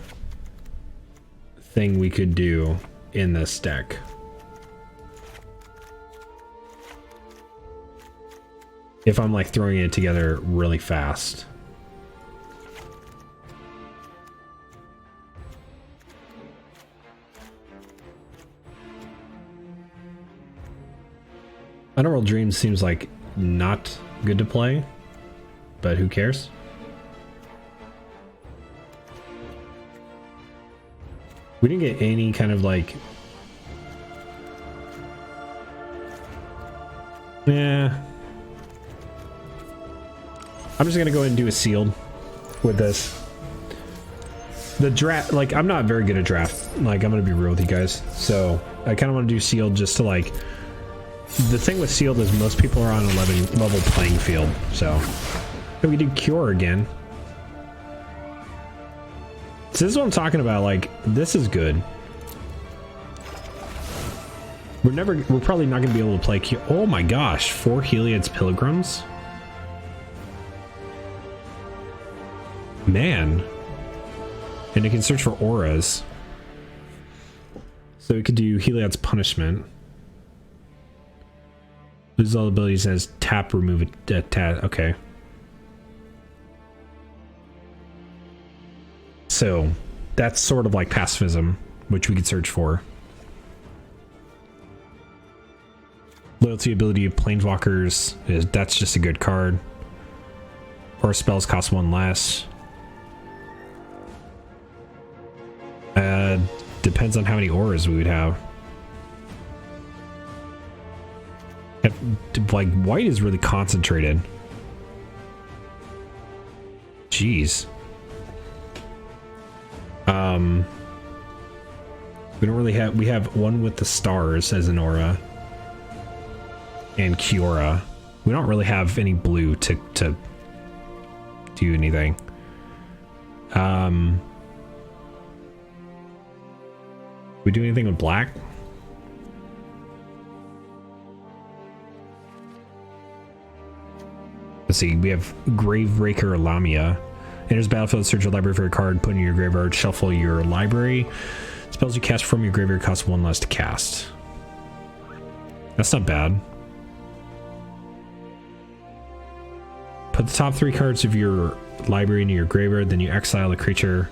thing we could do in this deck. If I'm like throwing it together really fast. Underworld Dreams seems like not good to play, but who cares? We didn't get any kind of like... Yeah. I'm just gonna go ahead and do a sealed with this. The draft, like, I'm not very good at draft. Like, I'm gonna be real with you guys. So I kind of want to do sealed just to like... The thing with sealed is most people are on 11 level playing field. So we do Cure again. So this is what I'm talking about. Like, this is good. We're probably not gonna be able to play Cure. Oh my gosh, 4 Heliod's Pilgrims. Man. And it can search for auras. So we could do Heliod's Punishment. Lose all abilities as tap, remove a tat. Okay. So that's sort of like pacifism, which we could search for. Loyalty ability of Planeswalkers, that's just a good card. Or spells cost 1 less. Depends on how many auras we would have. Like, white is really concentrated. Jeez. We don't really have... We have one with the stars as an aura. And Kiora. We don't really have any blue to do anything. We do anything with black? Let's see, we have Gravebreaker Lamia. Enters battlefield, search your library for a card, put in your graveyard, shuffle your library. Spells you cast from your graveyard cost 1 less to cast. That's not bad. Put the top 3 cards of your library into your graveyard, then you exile a creature.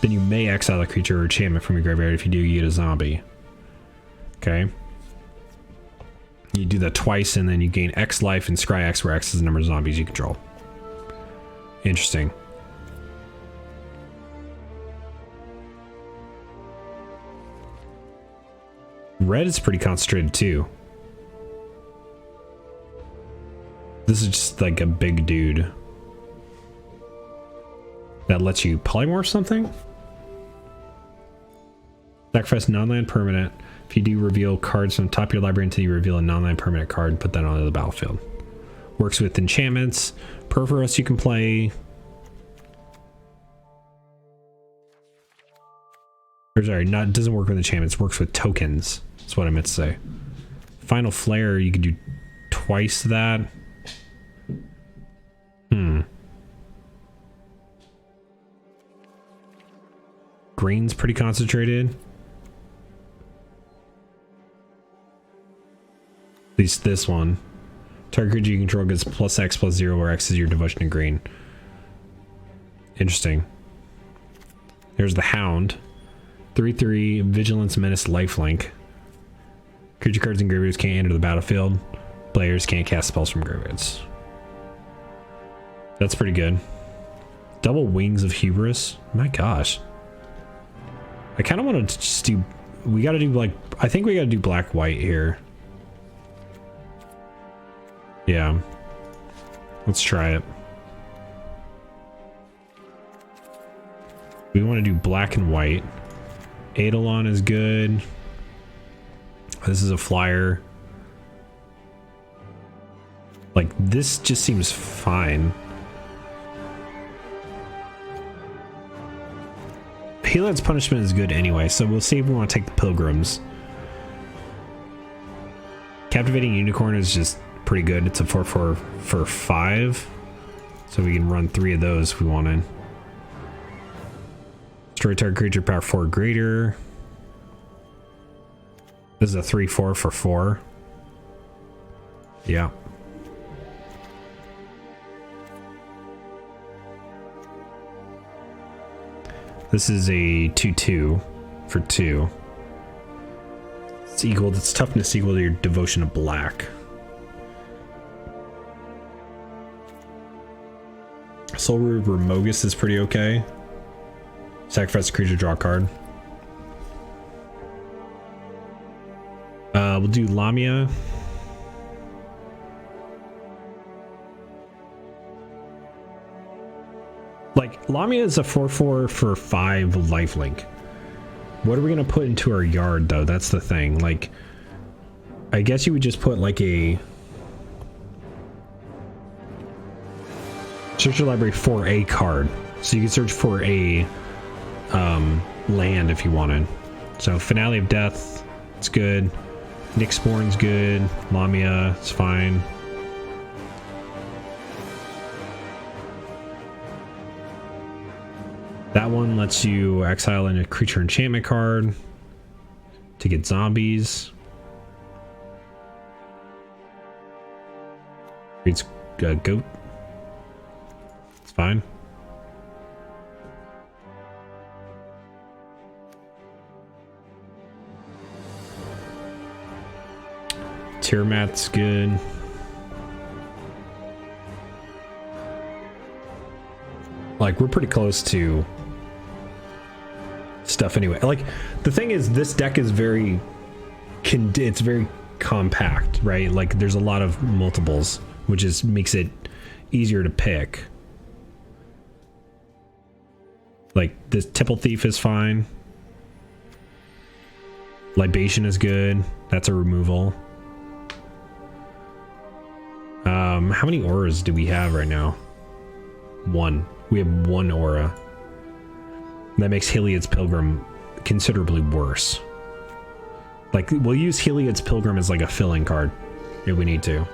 Then you may exile a creature or enchantment from your graveyard. If you do, you get a zombie. Okay. You do that twice, and then you gain X life and scry X, where X is the number of zombies you control. Interesting. Red is pretty concentrated too. This is just like a big dude that lets you polymorph something. Sacrifice non-land permanent. If you do reveal cards from the top of your library until you reveal a non-land permanent card and put that onto the battlefield. Works with enchantments. Perforos you can play. Or sorry, not doesn't work with enchantments. Works with tokens. That's what I meant to say. Final Flare, you can do twice that. Green's pretty concentrated. At least this one. Target creature you control gets +X/+0, where X is your devotion in green. Interesting. There's the Hound. 3/3 Vigilance, Menace, Lifelink. Creature cards and graveyards can't enter the battlefield. Players can't cast spells from graveyards. That's pretty good. Double Wings of Hubris. My gosh. I kind of want to just do... We got to do like... I think we got to do black-white here. Yeah. Let's try it. We want to do black and white. Eidolon is good. This is a flyer. Like, this just seems fine. Helad's Punishment is good anyway, so we'll see if we want to take the Pilgrims. Captivating Unicorn is just pretty good. It's a 4/4 for 5. So we can run 3 of those if we wanted. Destroy target creature, power 4 greater. This is a 3/4 for 4. Yeah. This is a 2/2 for 2. It's equal, it's toughness equal to your devotion of black. Soul Root Remogus is pretty okay. Sacrifice a creature, draw a card. We'll do Lamia. Like, Lamia is a 4/4 for 5 lifelink. What are we gonna put into our yard, though? That's the thing. Like, I guess you would just put like a... Search your library for a card. So you can search for a land if you wanted. So Finale of Death, it's good. Nyxborn's good. Lamia, it's fine. That one lets you exile in a creature enchantment card to get zombies. Reads goat. It's fine. Tiamat's good. Like, we're pretty close to stuff anyway. Like, the thing is, this deck is very it's very compact, right? Like, there's a lot of multiples, which is makes it easier to pick. Like, this Tipple Thief is fine. Libation is good. That's a removal. How many auras do we have right now? One. We have one aura. That makes Heliod's Pilgrim considerably worse. Like, we'll use Heliod's Pilgrim as like a fill-in card if we need to.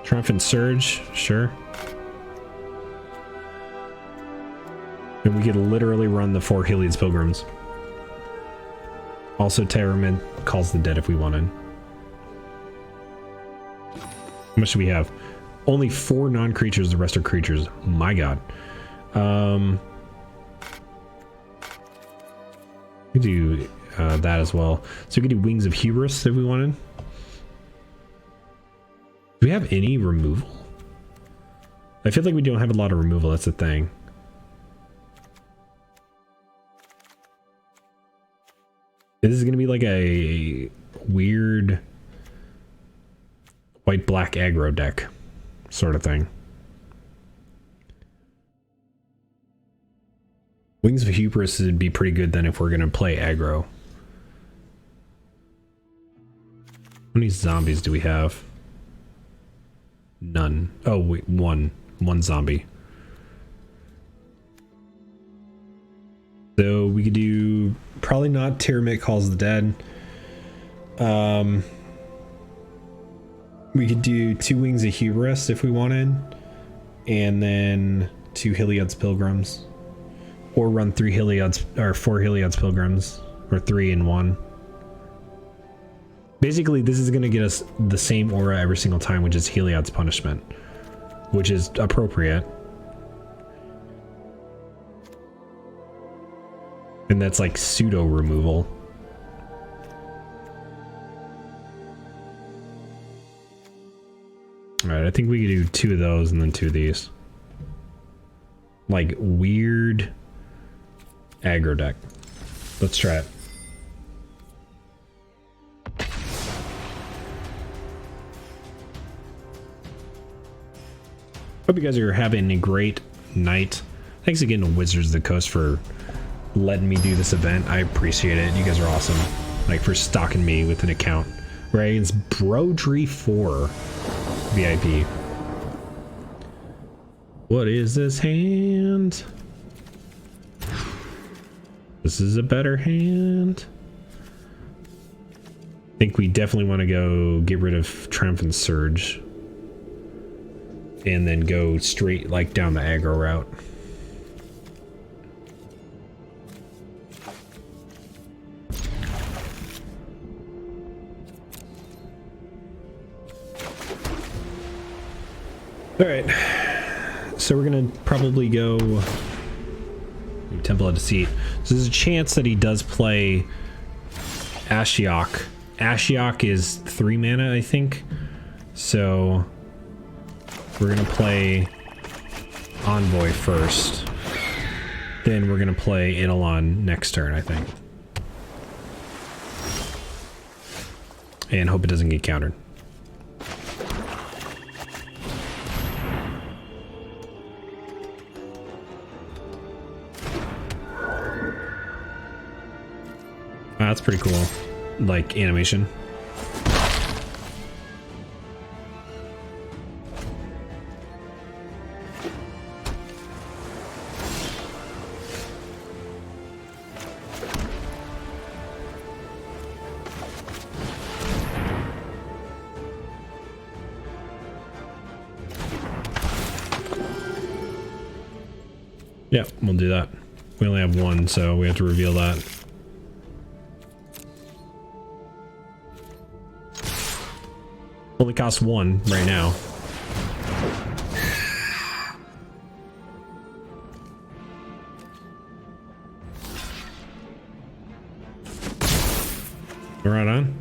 Triumphant Surge, sure. And we could literally run the 4 Heliod's Pilgrims. Also, Tyramid Calls the Dead if we wanted. How much do we have? Only 4 non-creatures, the rest are creatures. My god. We could do that as well. So we could do Wings of Hubris if we wanted. Do we have any removal? I feel like we don't have a lot of removal, that's the thing. This is going to be like a weird white-black aggro deck sort of thing. Wings of Hubris would be pretty good then if we're going to play aggro. How many zombies do we have? None. Oh, wait, one zombie. So we could do probably not Tiamat Calls the Dead. We could do 2 Wings of Hubris if we wanted, and then 2 Heliod's Pilgrims, or run 3 Heliod's or 4 Heliod's Pilgrims, or 3 in 1. Basically, this is going to get us the same aura every single time, which is Heliod's Punishment, which is appropriate. And that's like pseudo removal. Alright, I think we could do 2 of those and then 2 of these. Like, weird aggro deck. Let's try it. Hope you guys are having a great night. Thanks again to Wizards of the Coast for letting me do this event. I appreciate it. You guys are awesome. Like, for stalking me with an account. Right? It's Brodry 4 VIP. What is this hand? This is a better hand. I think we definitely want to go get rid of Triumphant Surge. And then go straight, like, down the aggro route. Alright. So we're gonna probably go Temple of Deceit. So there's a chance that he does play Ashiok. Ashiok is 3 mana, I think. So we're gonna play Envoy first. Then we're gonna play Eidolon next turn, I think. And hope it doesn't get countered. Wow, that's pretty cool. Like, animation. Yeah, we'll do that. We only have 1, so we have to reveal that. Only costs 1 right now. We're right on.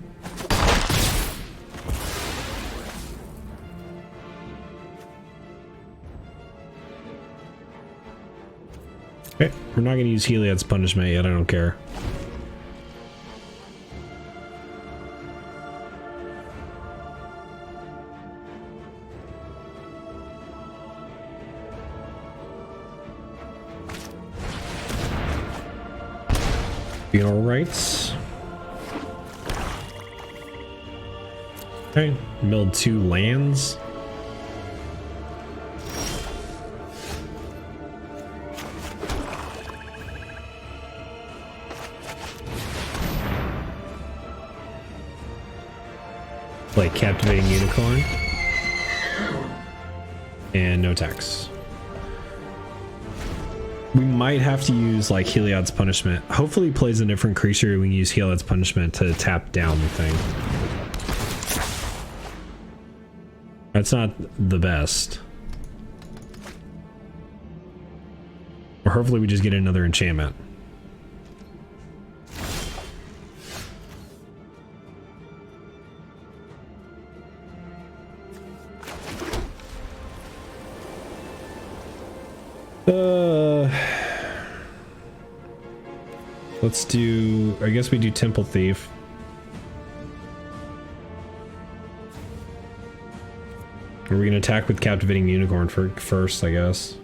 Okay, we're not going to use Heliod's punishment yet. I don't care. Funeral rites. Okay, milled 2 lands. Like Captivating Unicorn. And no tax. We might have to use like Heliod's punishment. Hopefully he plays a different creature. We can use Heliod's punishment to tap down the thing. That's not the best. Or hopefully we just get another enchantment. Let's do, I guess we do Temple Thief. Are we gonna attack with Captivating Unicorn first, I guess?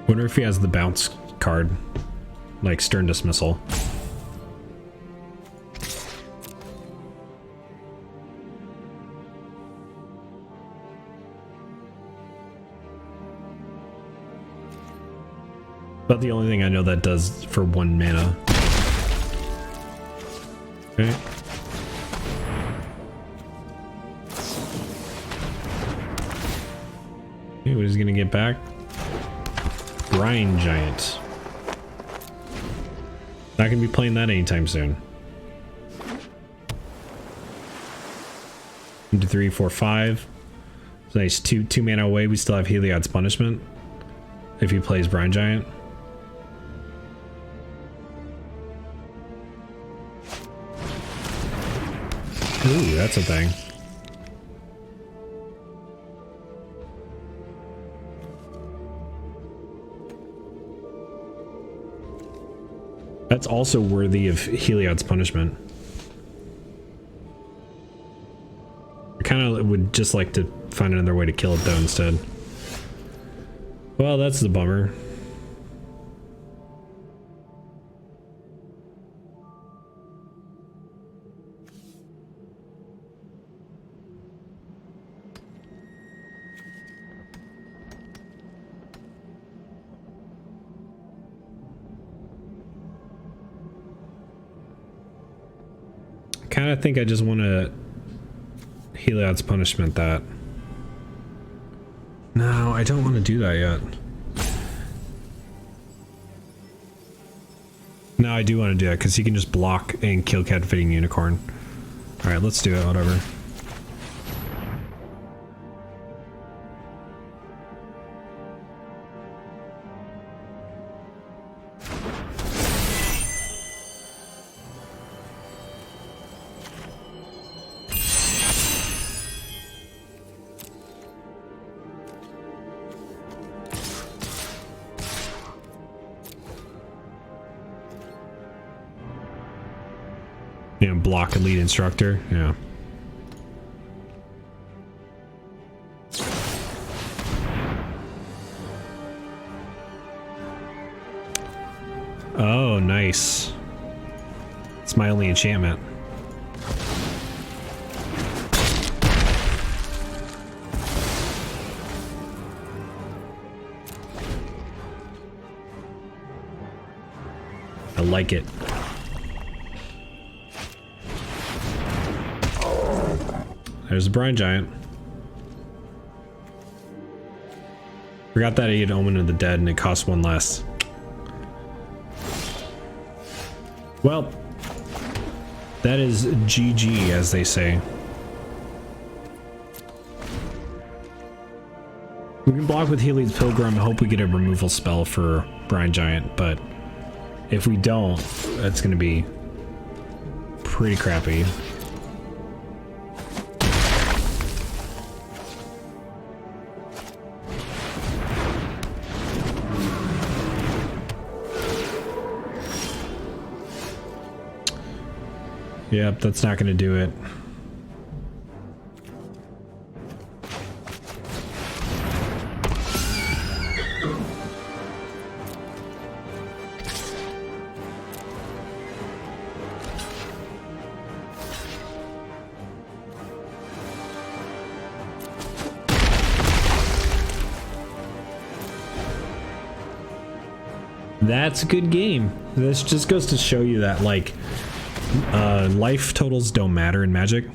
Wonder if he has the bounce card, like Stern Dismissal. About the only thing I know that does for 1 mana. Okay. Okay, what is he gonna get back? Brine Giant. Not gonna be playing that anytime soon. 1, 2, 3, 4, 5. It's nice. Two mana away. We still have Heliod's punishment if he plays Brine Giant. Ooh, that's a thing. That's also worthy of Heliod's punishment. I kind of would just like to find another way to kill it though instead. Well, that's the bummer. Kind of think I just want to Heliod's punishment that. No, I don't want to do that yet. No, I do want to do that because he can just block and kill Captivating Unicorn. All right, let's do it. Whatever. You know, block and lead instructor, yeah. Oh, nice. It's my only enchantment. I like it. There's the Brine Giant. Forgot that he had Omen of the Dead and it cost 1 less. Well, that is GG, as they say. We can block with Healy's Pilgrim and hope we get a removal spell for Brine Giant, but if we don't, that's going to be pretty crappy. Yep, that's not going to do it. That's a good game. This just goes to show you that, like, life totals don't matter in Magic,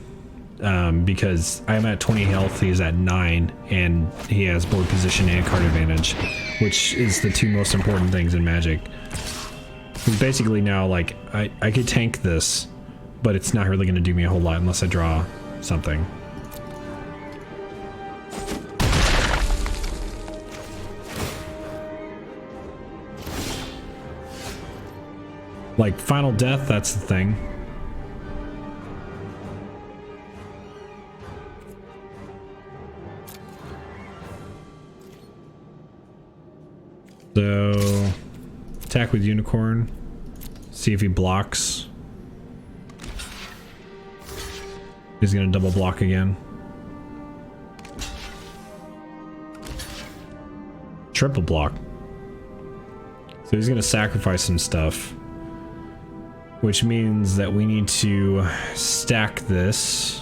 because I'm at 20 health, he's at 9, and he has board position and card advantage, which is the two most important things in Magic. Basically now, like, I could tank this, but it's not really going to do me a whole lot unless I draw something. Like, Final Death, that's the thing. So, attack with Unicorn. See if he blocks. He's gonna double block again. Triple block. So he's gonna sacrifice some stuff, which means that we need to stack this.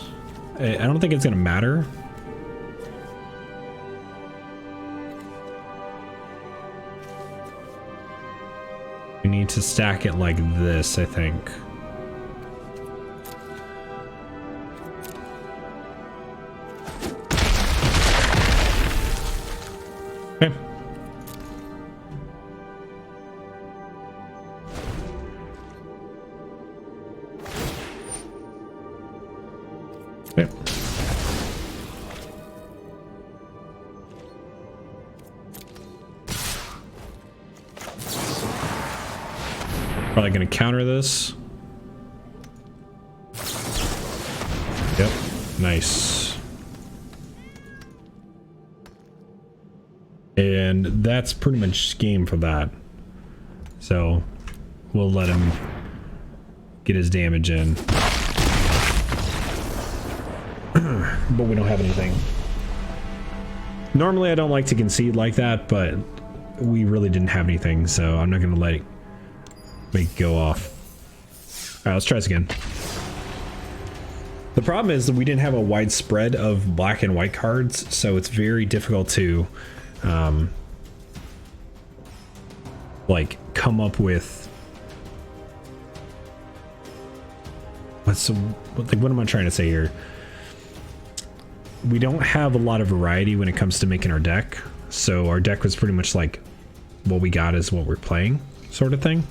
I don't think it's gonna matter. We need to stack it like this, I think. Okay. Okay. Probably gonna counter this. Yep, nice. And that's pretty much game for that. So we'll let him get his damage in. But we don't have anything. Normally I don't like to concede like that, but we really didn't have anything, so I'm not gonna let it make it go off. Alright, let's try this again. The problem is that we didn't have a wide spread of black and white cards, so it's very difficult to like come up with what am I trying to say here? We don't have a lot of variety when it comes to making our deck, so our deck was pretty much like what we got is what we're playing sort of thing.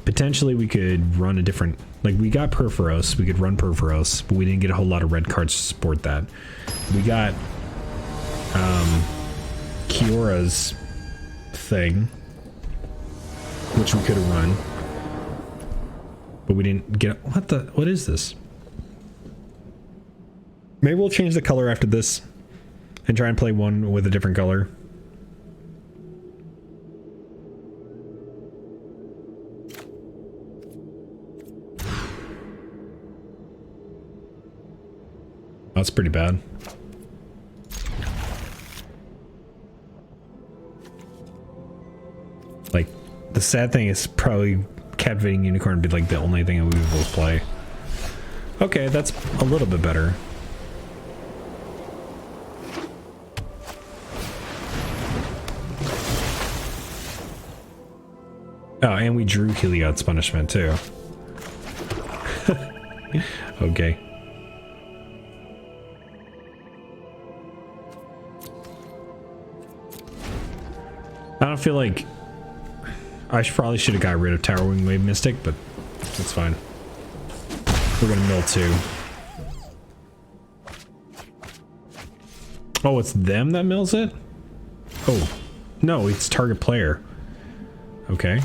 Potentially we could run a different, like we got Perforos, we could run Perforos, but we didn't get a whole lot of red cards to support that. We got Kiora's thing, which we could have run, but we didn't get, what is this? Maybe we'll change the color after this and try and play one with a different color. That's pretty bad. Like, the sad thing is probably Captivating Unicorn would be like the only thing that we would both play. Okay, that's a little bit better. Oh, and we drew Heliod's Punishment too. Okay. I don't feel like I probably should have got rid of Towering Wave Mystic, but that's fine. We're gonna mill 2. Oh, it's them that mills it? Oh, no, it's target player. Okay.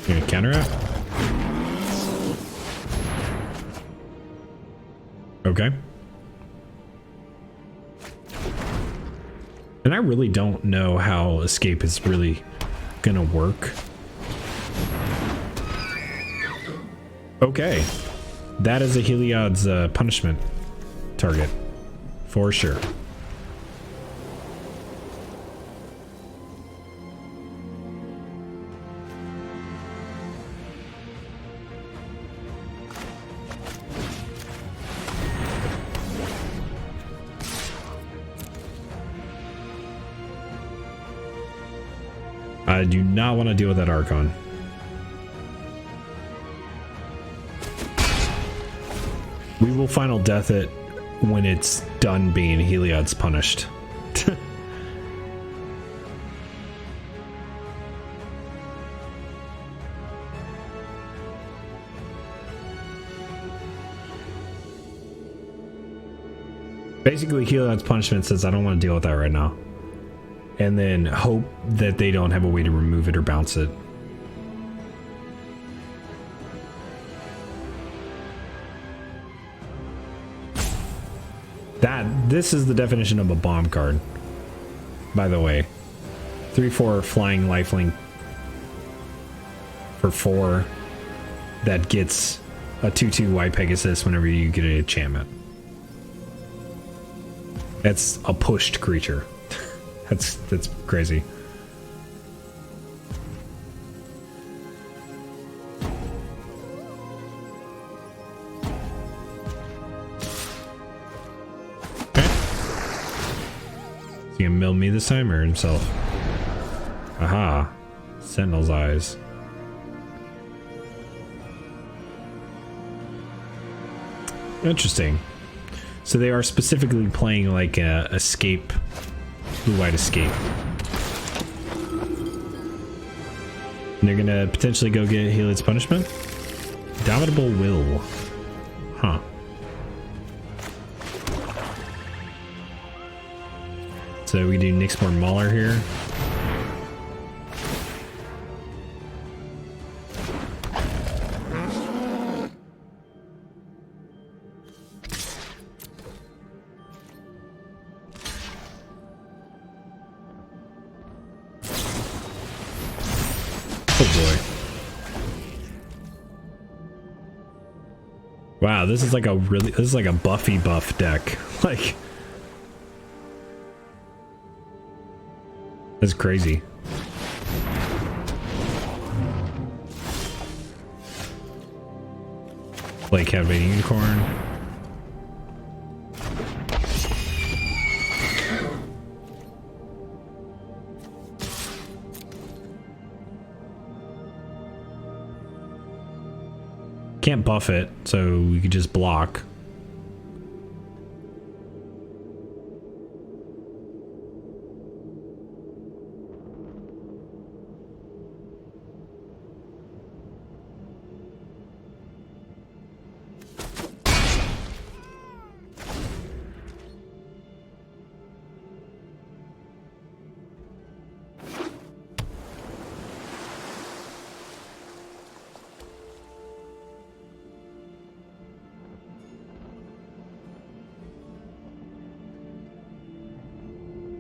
You gonna counteract? Okay. And I really don't know how escape is really gonna work. Okay. That is a Heliod's punishment target. For sure. I do not want to deal with that Archon. We will final death it when it's done being Heliod's punished. Basically, Heliod's punishment says I don't want to deal with that right now. And then hope that they don't have a way to remove it or bounce it. This is the definition of a bomb card, by the way. 3/4 flying lifelink for 4 that gets a 2/2 white Pegasus whenever you get an enchantment. That's a pushed creature. That's crazy. Okay. Is he gonna mill me this time or himself? Aha. Sentinel's eyes. Interesting. So they are specifically playing like a escape, blue-white escape. And they're gonna potentially go get Heliod's punishment? Domitable Will. Huh. So we do Nyxmore Mauler here. Wow, this is like a Buffy buff deck. Like, that's crazy. Like Captivating Unicorn. Can't buff it, so we could just block.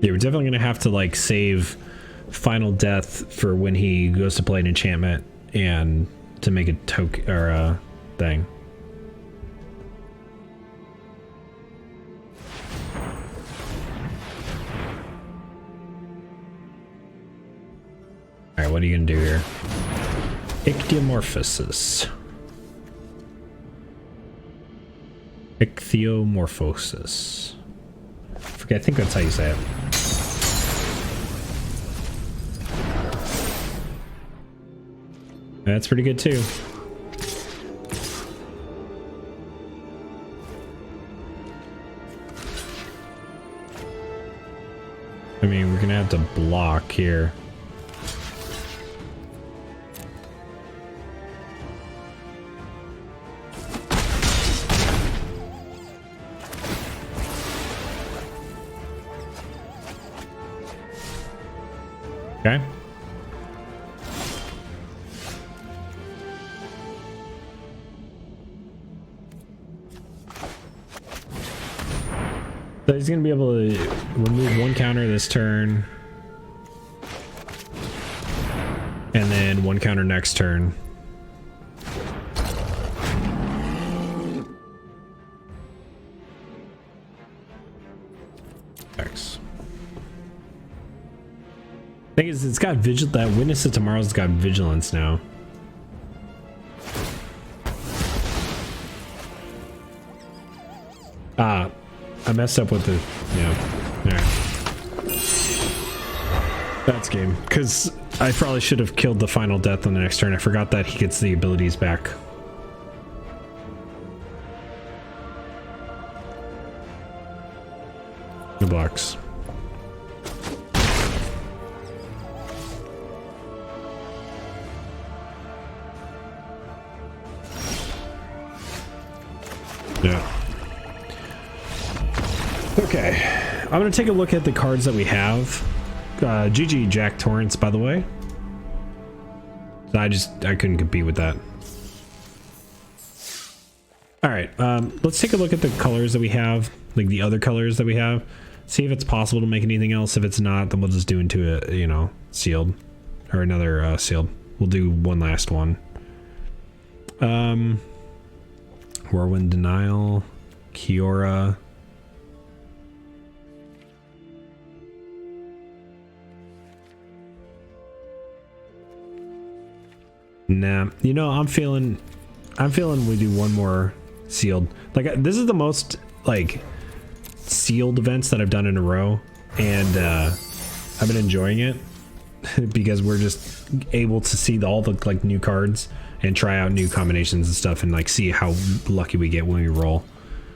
Yeah, we're definitely gonna have to like save final death for when he goes to play an enchantment and to make a token or a thing. All right, what are you gonna do here? Ichthyomorphosis. Ichthyomorphosis. I think that's how you say it. That's pretty good too. I mean, we're gonna have to block here. Okay. So he's going to be able to remove one counter this turn. And then one counter next turn. X. Thing is, it's got that Witness of Tomorrow's got vigilance now. Ah, I messed up with the, yeah. Alright. That's game. Because I probably should have killed the final death on the next turn. I forgot that he gets the abilities back. Good blocks. Yeah. Okay, I'm gonna take a look at the cards that we have. GG Jack Torrance, by the way. I couldn't compete with that. All right, let's take a look at the colors that we have, like the other colors that we have. See if it's possible to make anything else. If it's not, then we'll just do into a, sealed or another sealed. We'll do one last one. Whirlwind Denial, Kiora. Nah, I'm feeling we do one more sealed. Like, this is the most like sealed events that I've done in a row, and I've been enjoying it because we're just able to see all the like new cards and try out new combinations and stuff, and like see how lucky we get when we roll.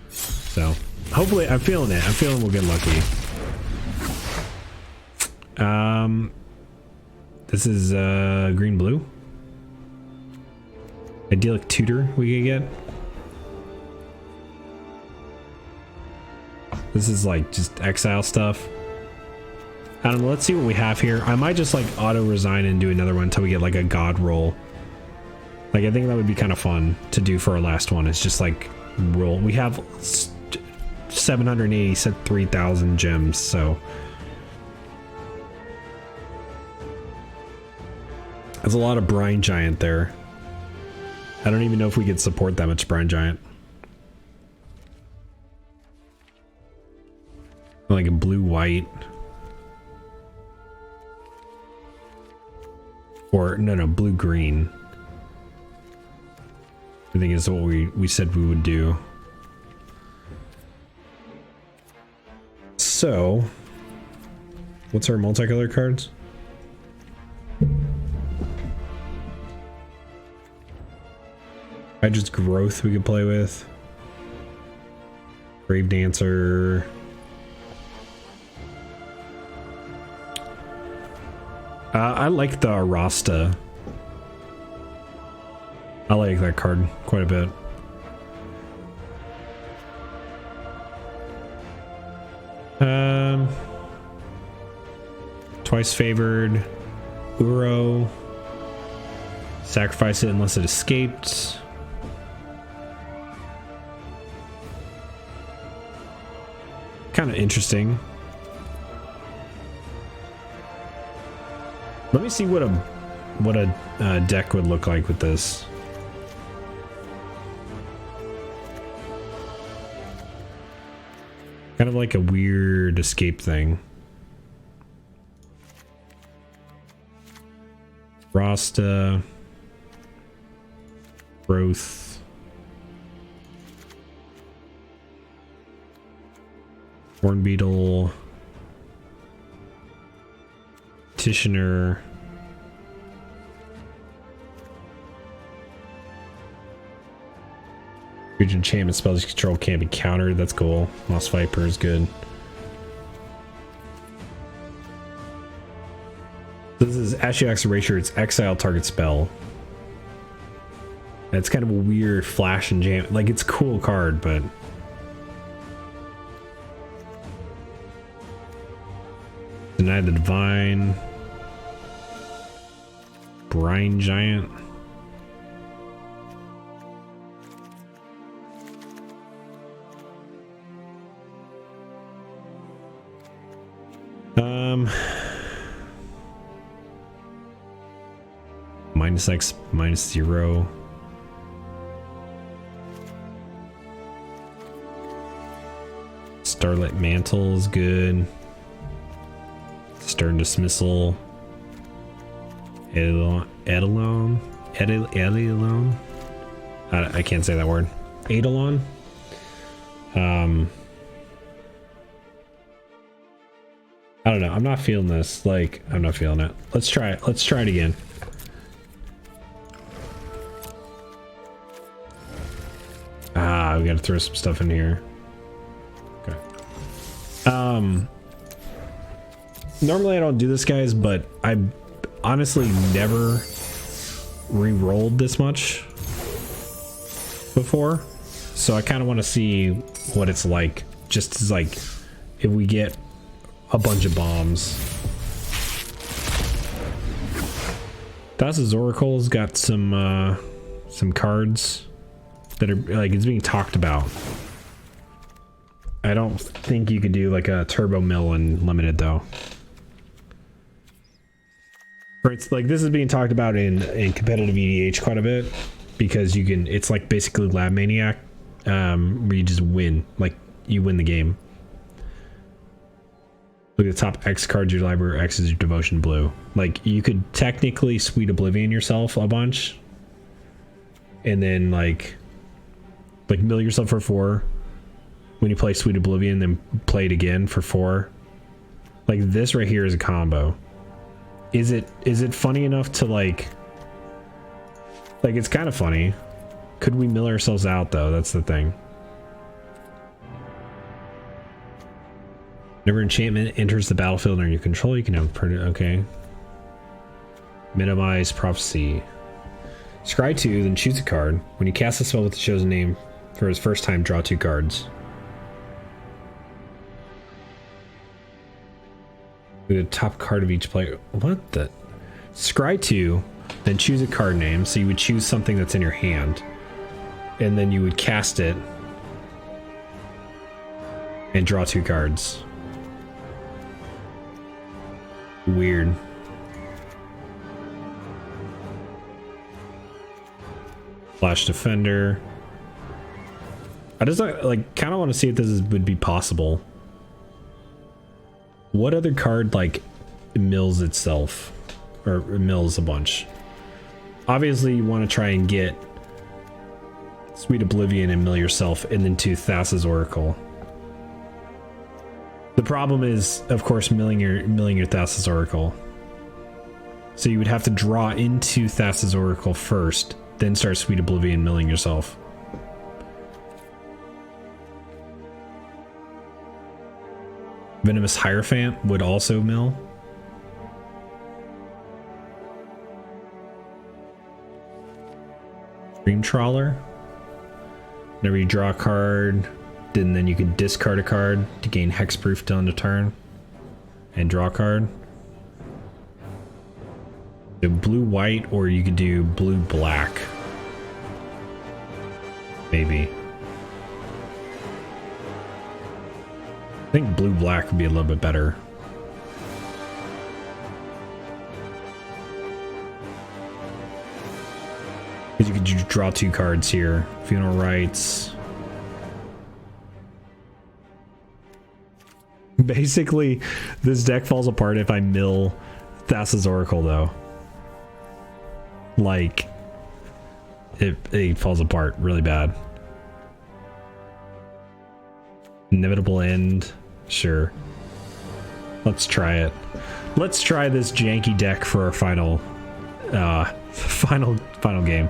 So hopefully, I'm feeling it. I'm feeling we'll get lucky. This is green blue. Idyllic Tutor we could get. This is like just exile stuff. I don't know, let's see what we have here. I might just like auto resign and do another one until we get like a god roll. Like, I think that would be kind of fun to do for our last one. It's just like roll. We have 780 set 3,000 gems, so there's a lot of Brine Giant there. I don't even know if we could support that much Brine Giant. Like a blue-white. Or, no, blue-green. I think is what we said we would do. So, what's our multicolor cards? Hydra's Growth we could play with. Grave Dancer. I like the Arasta. I like that card quite a bit. Twice Favored. Uro. Sacrifice it unless it escaped. Kind of interesting. Let me see what a deck would look like with this. Kind of like a weird escape thing. Rasta. Growth. Horn Beetle. Petitioner. Huge enchantment spells you control can't be countered. That's cool. Lost Viper is good. This is Ashiok's Erasure. It's exile target spell. And it's kind of a weird flash and jam. Like, it's a cool card, but Deny the Divine. Brine Giant. -X, -0. Starlit Mantle is good. Stern Dismissal. Eidolon. I can't say that word. Eidolon. I don't know. I'm not feeling this. Like, I'm not feeling it. Let's try it. Let's try it again. Ah, we gotta throw some stuff in here. Okay. Normally I don't do this, guys, but I honestly never re-rolled this much before. So I kind of want to see what it's like. Just as like, if we get a bunch of bombs. Thassa's Oracle's got some cards that are like, it's being talked about. I don't think you could do like a turbo mill in limited though. Or it's like, this is being talked about in competitive EDH quite a bit because you can, it's like basically Lab Maniac, where you just win, like you win the game. Look at the top X cards your library, X is your devotion blue. Like you could technically Sweet Oblivion yourself a bunch and then like mill yourself for 4 when you play Sweet Oblivion, then play it again for 4. Like this right here is a combo. Is it funny enough to like it's kind of funny. Could we mill ourselves out though? That's the thing. Whenever enchantment enters the battlefield under your control, you can have okay. Minimize prophecy. Scry 2, then choose a card. When you cast a spell with the chosen name for his first time, draw 2 cards. The top card of each player. What the? Scry 2, then choose a card name. So you would choose something that's in your hand, and then you would cast it and draw 2 cards. Weird. Flash Defender. I just like kind of want to see if this would be possible. What other card like mills itself or mills a bunch? Obviously you want to try and get Sweet Oblivion and mill yourself and then to Thassa's Oracle. The problem is, of course, milling your Thassa's Oracle. So you would have to draw into Thassa's Oracle first, then start Sweet Oblivion milling yourself. Venomous Hierophant would also mill. Dream Trawler. Whenever you draw a card, then you can discard a card to gain hexproof till end of turn and draw a card. Do blue-white, or you could do blue-black. Maybe. I think blue-black would be a little bit better. Because you could draw 2 cards here. Funeral Rites. Basically, this deck falls apart if I mill Thassa's Oracle, though. Like, it falls apart really bad. Inevitable End. Sure. Let's try it. Let's try this janky deck for our final final game.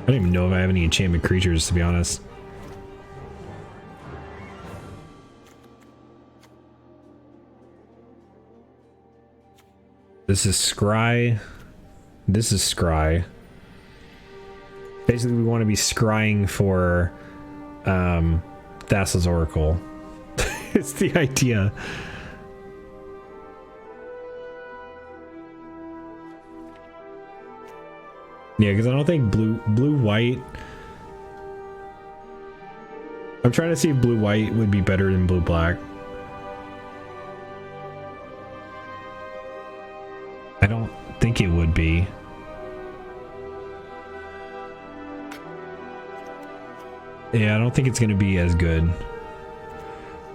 I don't even know if I have any enchantment creatures, to be honest. This is Scry. This is Scry. Basically, we want to be scrying for Thassa's Oracle. It's the idea. Yeah, because I don't think blue white. I'm trying to see if blue white would be better than blue black. I don't think it would be. Yeah, I don't think it's going to be as good.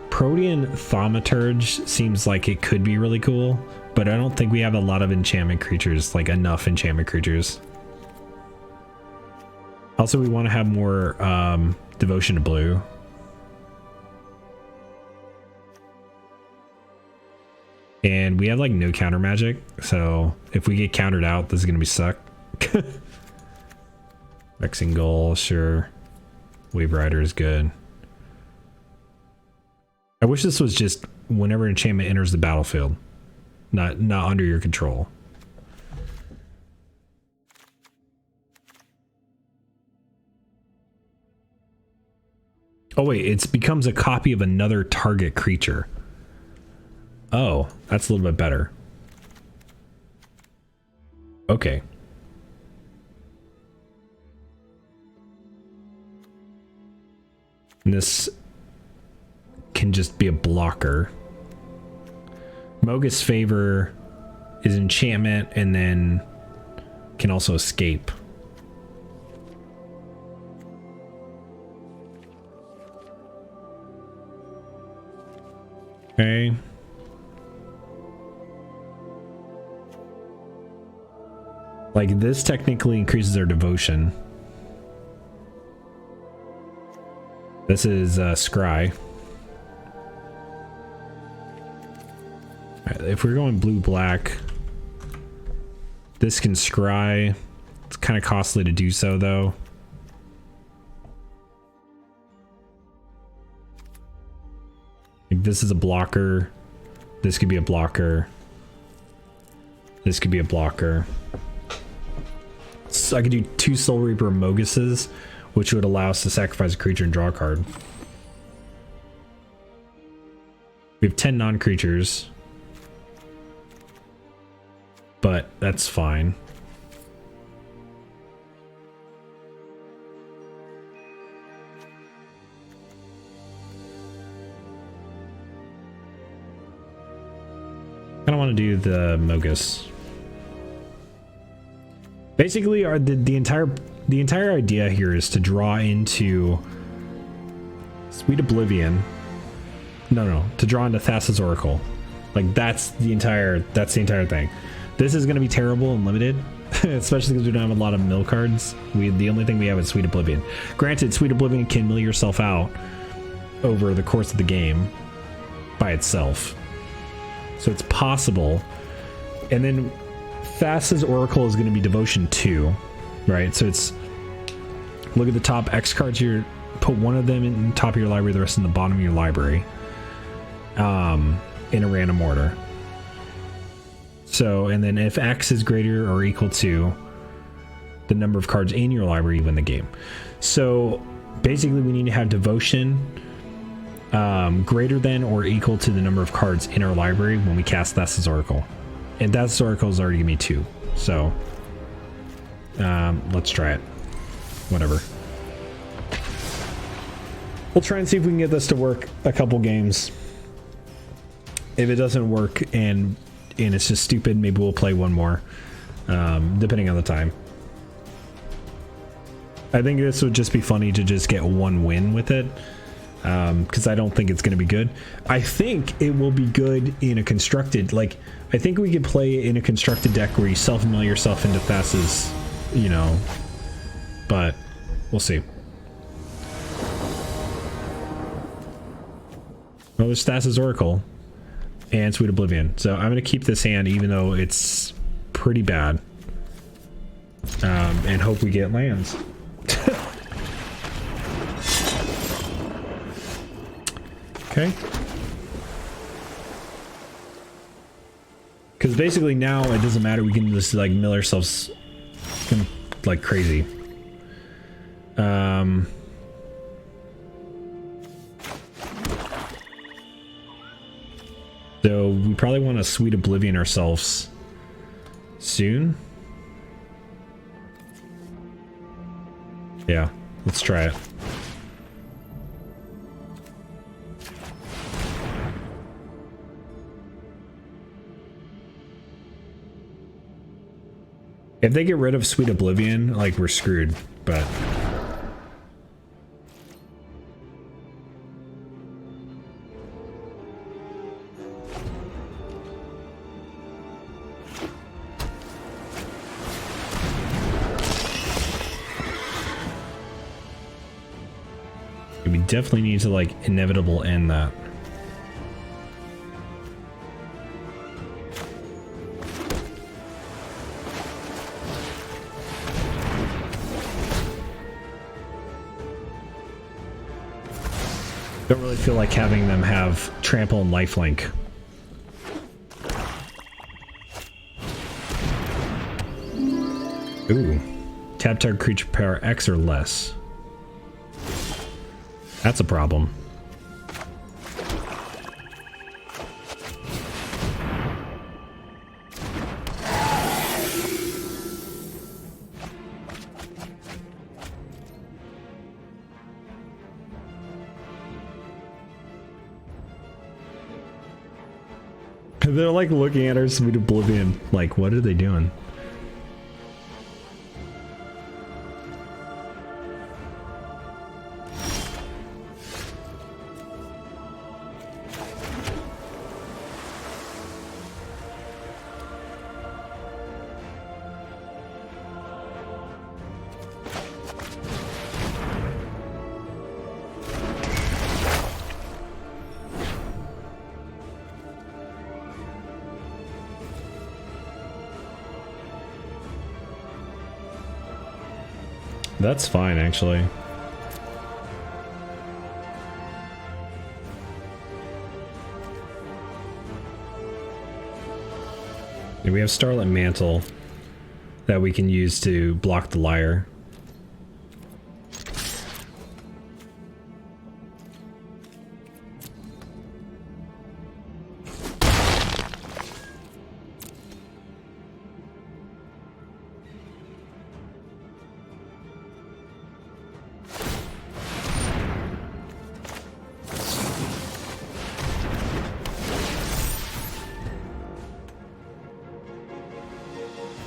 Protean Thaumaturge seems like it could be really cool, but I don't think we have a lot of enchantment creatures, like enough enchantment creatures. Also, we want to have more devotion to blue. And we have like no counter magic, so if we get countered out, this is gonna be suck. Vexing Gull, sure. Wave Rider is good. I wish this was just whenever enchantment enters the battlefield, not under your control. Oh wait, it becomes a copy of another target creature. Oh, that's a little bit better. Okay. And this can just be a blocker. Mogis Favor is enchantment and then can also escape. Okay. Like this technically increases their devotion. This is Scry. Right, if we're going blue black, this can Scry. It's kind of costly to do so though. Like this is a blocker. This could be a blocker. This could be a blocker. So I could do 2 Soul Reaper Moguses, which would allow us to sacrifice a creature and draw a card. We have 10 non-creatures, but that's fine. I don't want to do the Mogus. Basically, the entire idea here is to draw into Sweet Oblivion. No, to draw into Thassa's Oracle. Like that's the entire thing. This is going to be terrible and limited, especially because we don't have a lot of mill cards. The only thing we have is Sweet Oblivion. Granted, Sweet Oblivion can mill yourself out over the course of the game by itself, so it's possible. And then Thassa's Oracle is going to be Devotion 2, right? So it's, look at the top X cards here, put one of them in the top of your library, the rest in the bottom of your library, in a random order. So, and then if X is greater or equal to the number of cards in your library, you win the game. So basically we need to have Devotion greater than or equal to the number of cards in our library when we cast Thassa's Oracle. And Thassa's Oracle is already giving me 2. So let's try it. Whatever. We'll try and see if we can get this to work a couple games. If it doesn't work and it's just stupid, maybe we'll play one more, depending on the time. I think this would just be funny to just get one win with it, because I don't think it's going to be good. I think it will be good in a constructed, like, I think we could play in a constructed deck where you self-mill yourself into Thassa's, you know, but we'll see. Well, there's Thassa's Oracle and Sweet Oblivion. So I'm going to keep this hand even though it's pretty bad, and hope we get lands. Okay. Because basically now it doesn't matter. We can just like mill ourselves like crazy. So we probably want to Sweet Oblivion ourselves soon. Yeah, let's try it. If they get rid of Sweet Oblivion, like, we're screwed, but... we definitely need to, like, inevitable end that. Don't really feel like having them have trample and lifelink. Ooh. Tap target creature power X or less. That's a problem. They're like looking at our Sweet Oblivion, like, what are they doing? That's fine, actually. And we have Starlit Mantle that we can use to block the Lyre.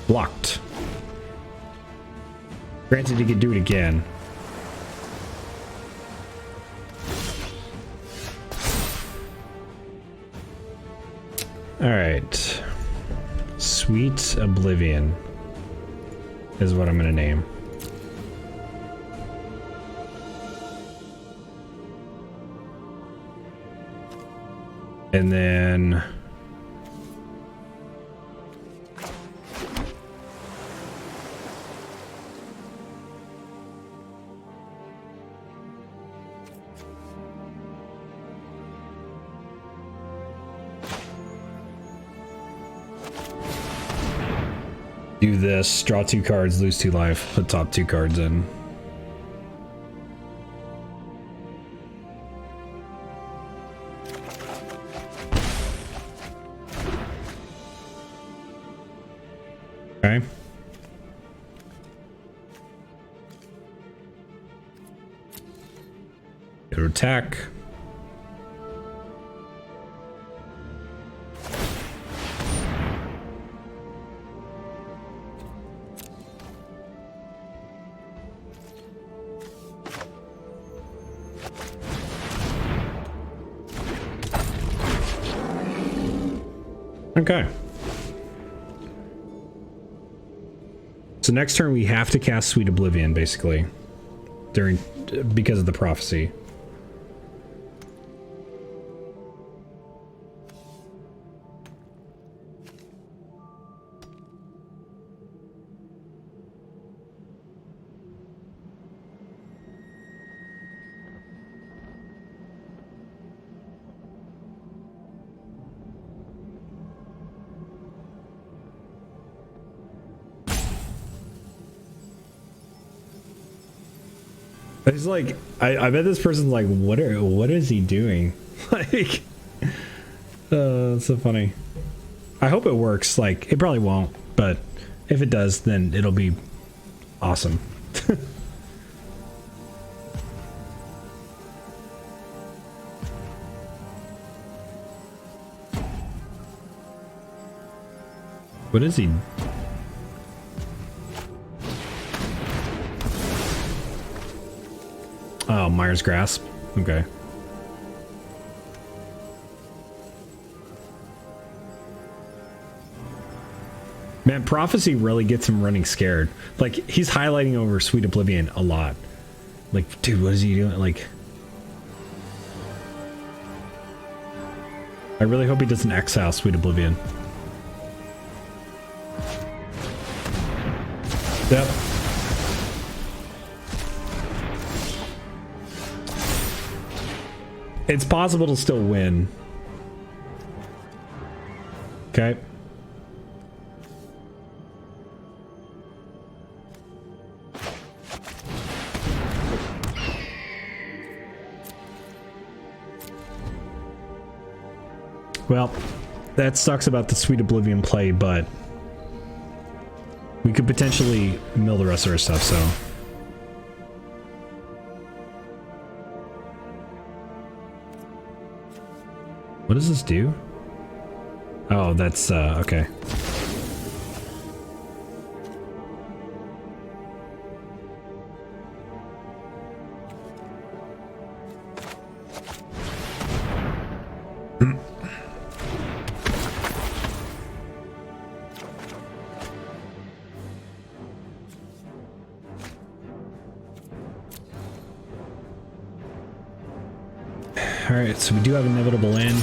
Blocked. Granted, he could do it again. Alright. Sweet Oblivion is what I'm gonna name. And then... do this, draw 2 cards, lose 2 life, put top 2 cards in. Okay. Go to attack. Okay. So next turn we have to cast Sweet Oblivion, basically, because of the prophecy. It's like, I bet this person's like, what is he doing? Like, That's so funny. I hope it works. Like, it probably won't, but if it does, then it'll be awesome. What is he? Oh, Myers Grasp. Okay. Man, Prophecy really gets him running scared. Like, he's highlighting over Sweet Oblivion a lot. Like, dude, what is he doing? Like, I really hope he doesn't exile Sweet Oblivion. Yep. It's possible to still win. Okay. Well, that sucks about the Sweet Oblivion play, but we could potentially mill the rest of our stuff, so. What does this do? Oh, that's, okay. Alright, so we do have Inevitable End.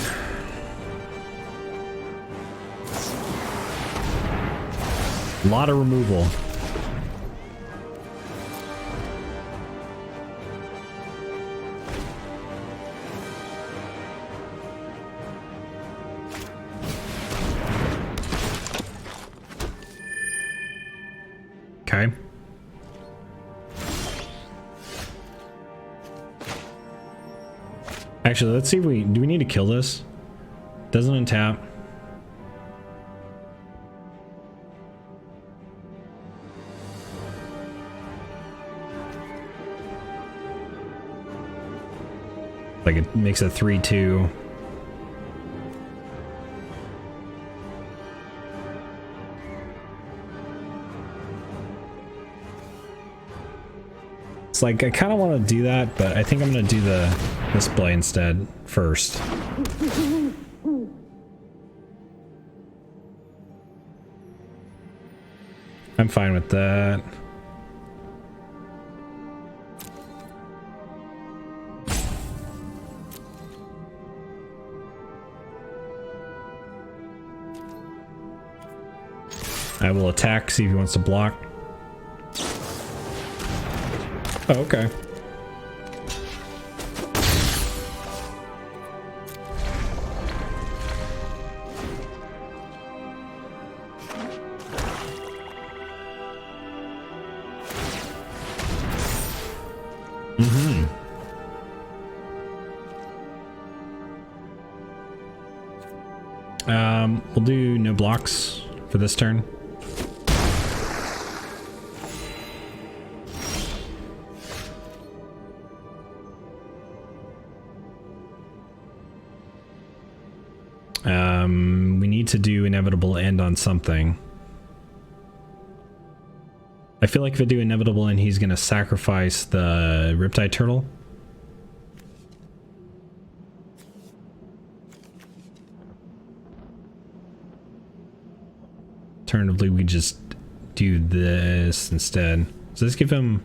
A lot of removal. Okay. Actually, let's see if we need to kill this. Doesn't untap. Like, it makes a 3/2. It's like, I kind of want to do that, but I think I'm going to do this play instead first. I'm fine with that. I will attack, see if he wants to block. Oh, okay. We'll do no blocks for this turn. We need to do Inevitable End on something. I feel like if I do Inevitable End, he's gonna sacrifice the Riptide Turtle. Alternatively, we just do this instead. Does this give him...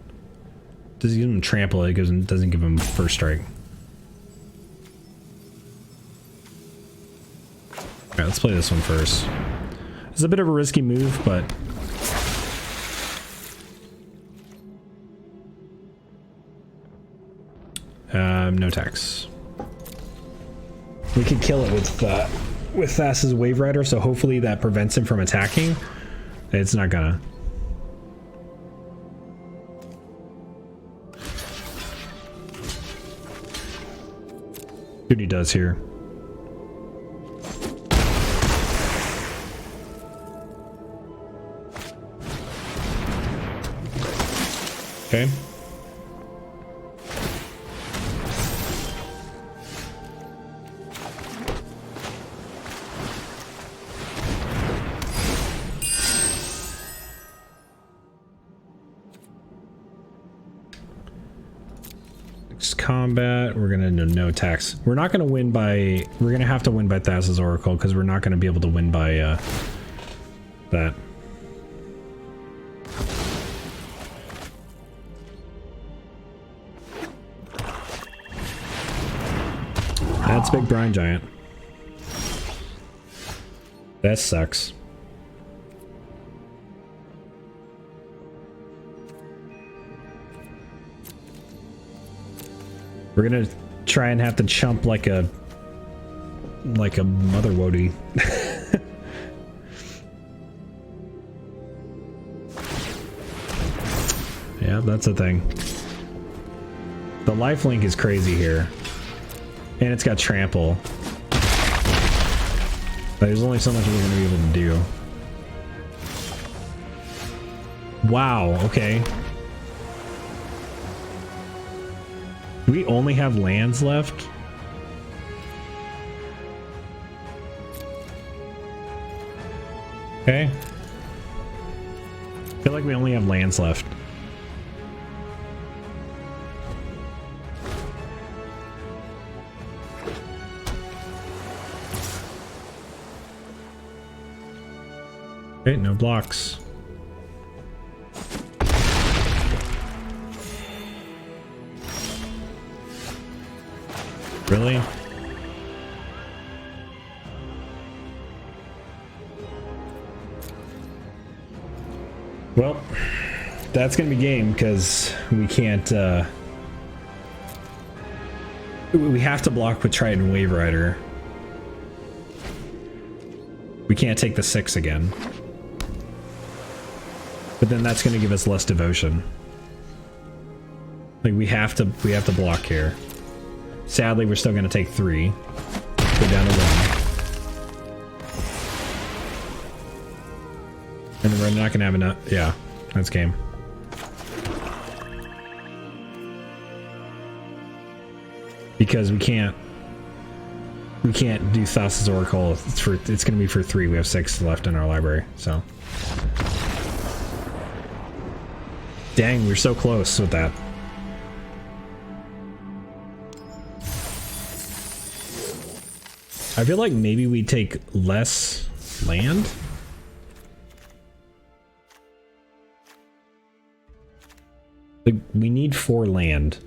Does it give him trample? It doesn't give him first strike. Alright, let's play this one first. It's a bit of a risky move, but... no tax. We could kill it with Thassa's Wave Rider, so hopefully that prevents him from attacking. It's not gonna. See what he does here. Okay. Combat, we're gonna do no attacks. We're not gonna win by, we're gonna have to win by Thassa's Oracle because we're not gonna be able to win by that. That's Big Brine Giant. That sucks. We're gonna try and have to chump like a mother woody. Yeah, that's a thing. The lifelink is crazy here. And it's got trample. There's only so much we're gonna be able to do. Wow, okay. We only have lands left? Okay. I feel like we only have lands left. Okay, no blocks. Really? Well, that's gonna be game because we can't we have to block with Triton Wave Rider. We can't take the 6 again. But then that's gonna give us less devotion. Like we have to block here. Sadly, we're still going to take 3. Go down to 1. And we're not going to have enough. Yeah, that's game. Because we can't do Thassa's Oracle. It's going to be for 3. We have 6 left in our library, so. Dang, we're so close with that. I feel like maybe we take less land. Like we need 4 land.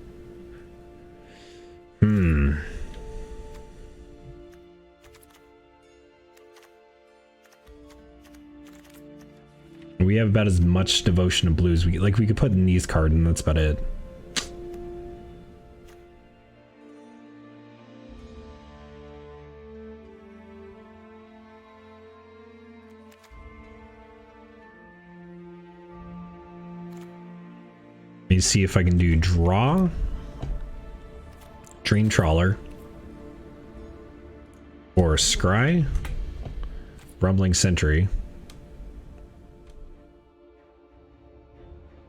We have about as much devotion to blues we could put in these cards and that's about it. Let me see if I can do draw, Dream Trawler, or Scry, Rumbling Sentry.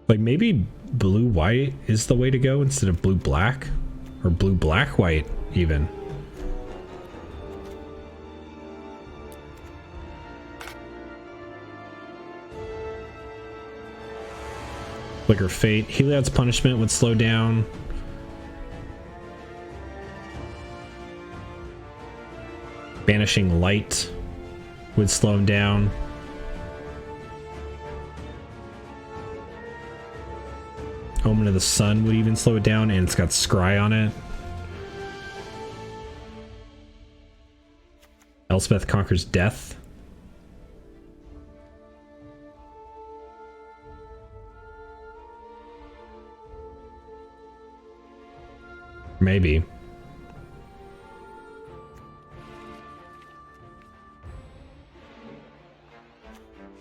Like maybe blue white is the way to go instead of blue black, or blue black white even. Flicker Fate. Heliod's Punishment would slow down. Banishing Light would slow him down. Omen of the Sun would even slow it down, and it's got Scry on it. Elspeth Conquers Death. Maybe.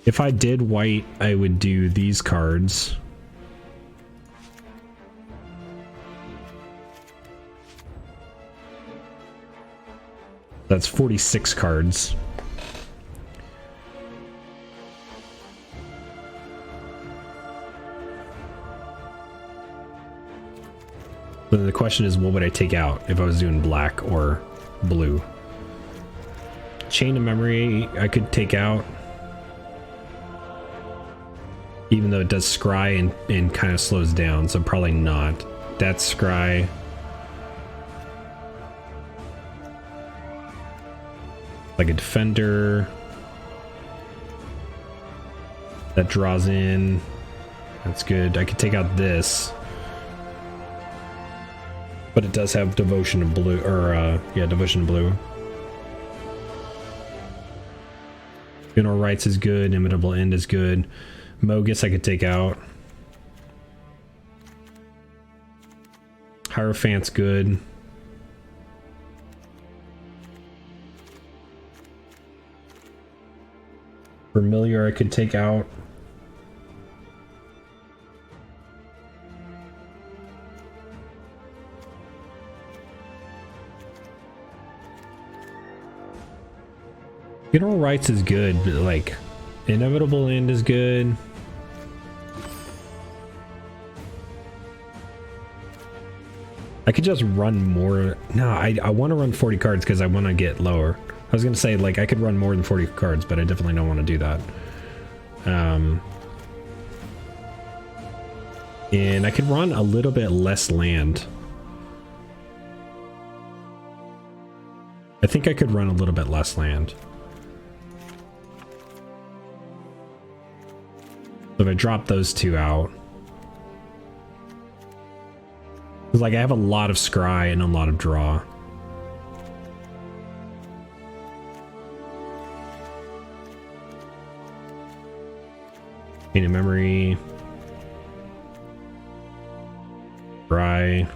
If I did white, I would do these cards. That's 46 cards. question is, what would I take out if I was doing black or blue? Chain of Memory I could take out, even though it does scry and kind of slows down, so probably not. That's scry. Like a defender that draws in. That's good. I could take out this, but it does have Devotion of Blue, or yeah, Devotion of Blue. Funeral Rites is good. Imitable End is good. Mogus I could take out. Hierophant's good. Familiar I could take out. Funeral Rites is good, but like Inevitable End is good. I could just run more. No, I want to run 40 cards because I want to get lower. I was going to say, like, I could run more than 40 cards, but I definitely don't want to do that. And I could run a little bit less land. I think I could run a little bit less land. So if I drop those two out. Like, I have a lot of scry and a lot of draw. Chain of Memory. Scry.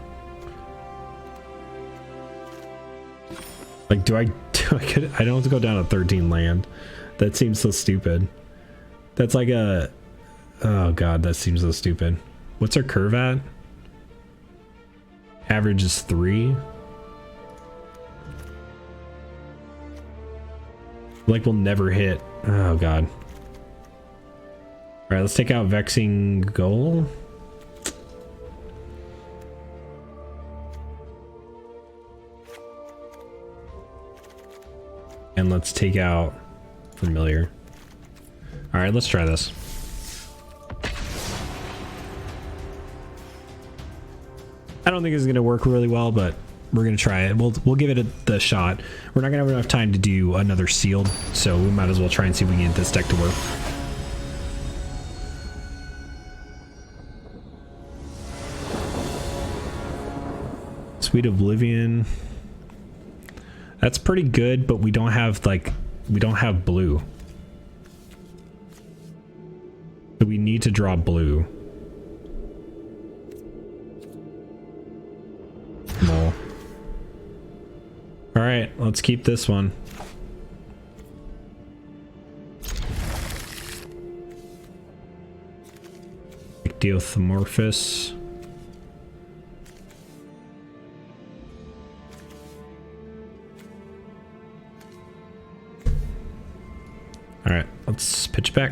Like, I don't have to go down to 13 land. That seems so stupid. That's like a... Oh god, that seems so stupid. What's our curve at? Average is 3. Like, we'll never hit. Oh god. Alright, let's take out Vexing Goal. And let's take out Familiar. Alright, let's try this. I don't think this is going to work really well, but we're going to try it. We'll give it the shot. We're not going to have enough time to do another sealed, so we might as well try and see if we can get this deck to work. Sweet Oblivion. That's pretty good, but we don't have, like, we don't have blue. So we need to draw blue. No. All right, let's keep this one. Ichthyomorphous. All right, let's pitch back.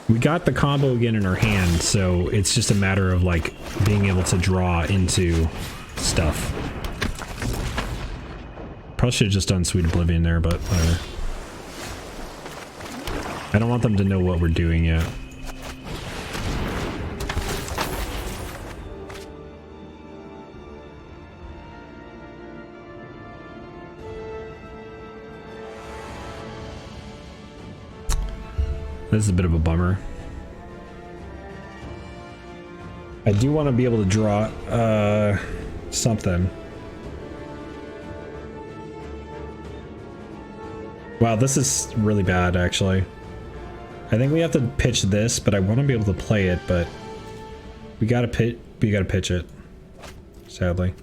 We got the combo again in our hand, so it's just a matter of, like, being able to draw into stuff. Probably should have just done Sweet Oblivion there, but whatever. I don't want them to know what we're doing yet. This is a bit of a bummer. I do want to be able to draw something. Wow, this is really bad, actually. I think we have to pitch this, but I want to be able to play it, but we gotta pitch it, sadly.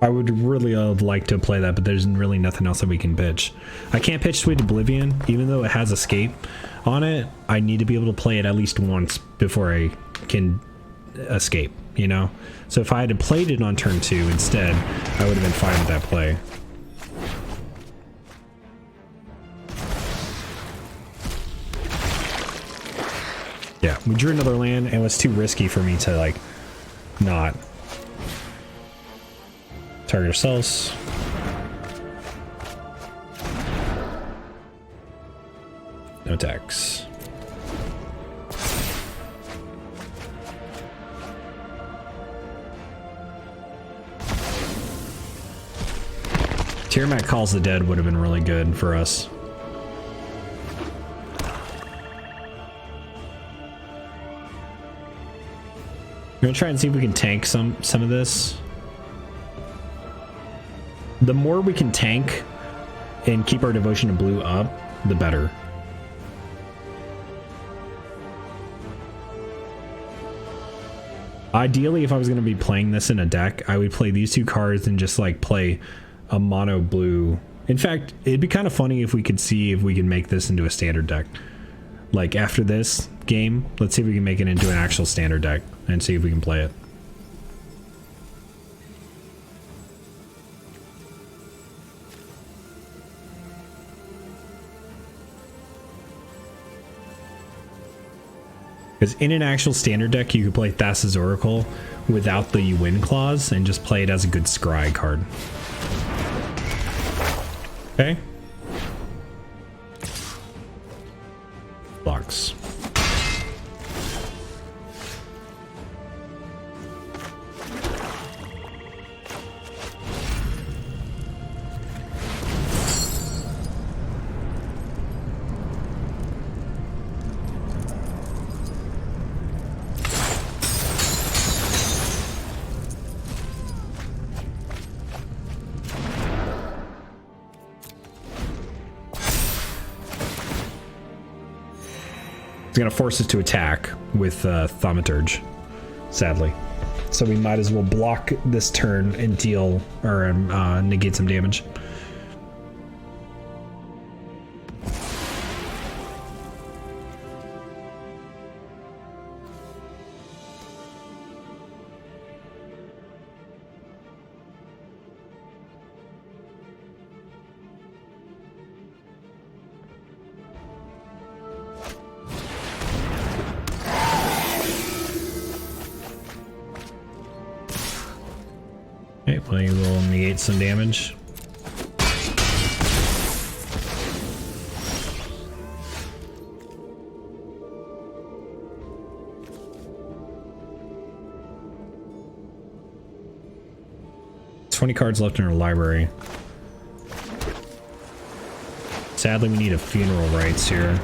I would really have liked to play that, but there's really nothing else that we can pitch. I can't pitch Sweet Oblivion, even though it has Escape on it. I need to be able to play it at least once before I can escape, you know? So if I had played it on turn 2 instead, I would have been fine with that play. Yeah, we drew another land and it was too risky for me to like not target ourselves. No attacks. Tiamat Calls the Dead would have been really good for us. I'm gonna try and see if we can tank some of this. The more we can tank and keep our devotion to blue up, the better. Ideally, if I was going to be playing this in a deck, I would play these two cards and just like play a mono blue. In fact, it'd be kind of funny if we could see if we can make this into a standard deck. Like after this game, let's see if we can make it into an actual standard deck and see if we can play it. Because in an actual standard deck, you could play Thassa's Oracle without the win clause and just play it as a good scry card. Okay. Blocks. It's going to force us to attack with Thaumaturge, sadly. So we might as well block this turn and deal or negate some damage. Okay, we will negate some damage. There's 20 cards left in our library. Sadly, we need a funeral rites here.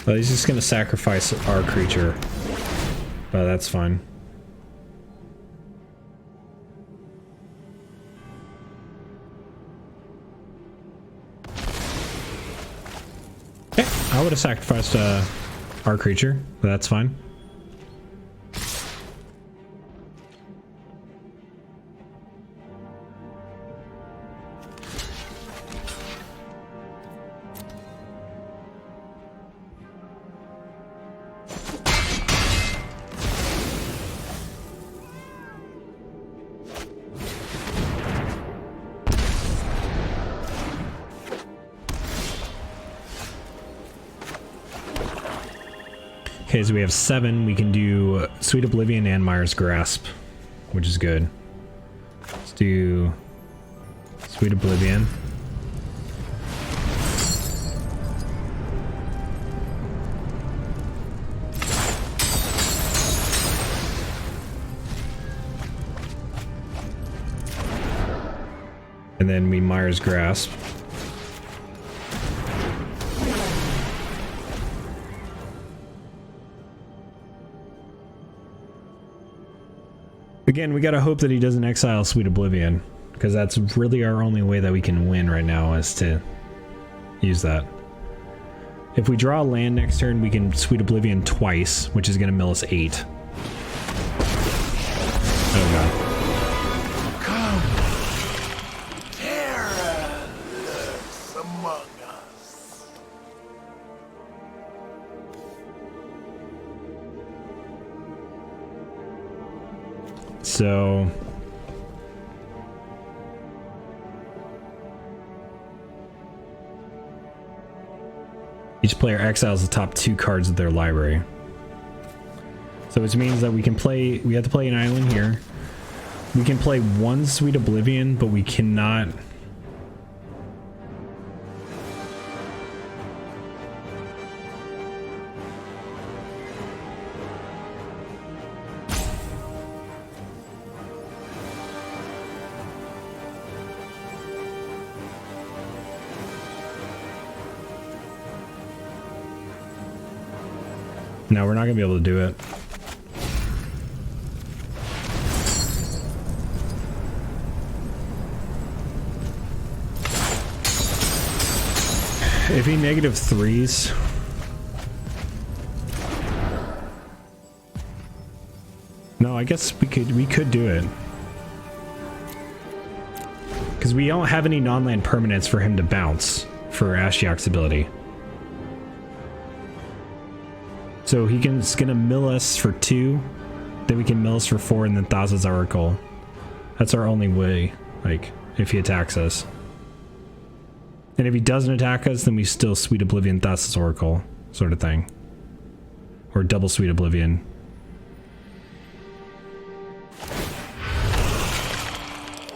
Well, he's just gonna sacrifice our creature. But that's fine. Okay, I would have sacrificed our creature, but that's fine. Okay, so we have 7. We can do Sweet Oblivion and Mire's Grasp, which is good. Let's do Sweet Oblivion. And then we Mire's Grasp. Again, we gotta hope that he doesn't exile Sweet Oblivion, because that's really our only way that we can win right now, is to use that. If we draw a land next turn, we can Sweet Oblivion twice, which is gonna mill us 8. Oh god. So each player exiles the top 2 cards of their library. So which means that we have to play an island here. We can play 1 Sweet Oblivion, but we cannot. No, we're not gonna be able to do it. If he -3s, no, I guess we could do it because we don't have any non-land permanents for him to bounce for Ashiok's ability. So he's gonna mill us for 2, then we can mill us for 4, and then Thassa's Oracle. That's our only way, like, if he attacks us. And if he doesn't attack us, then we still Sweet Oblivion Thassa's Oracle, sort of thing. Or double Sweet Oblivion.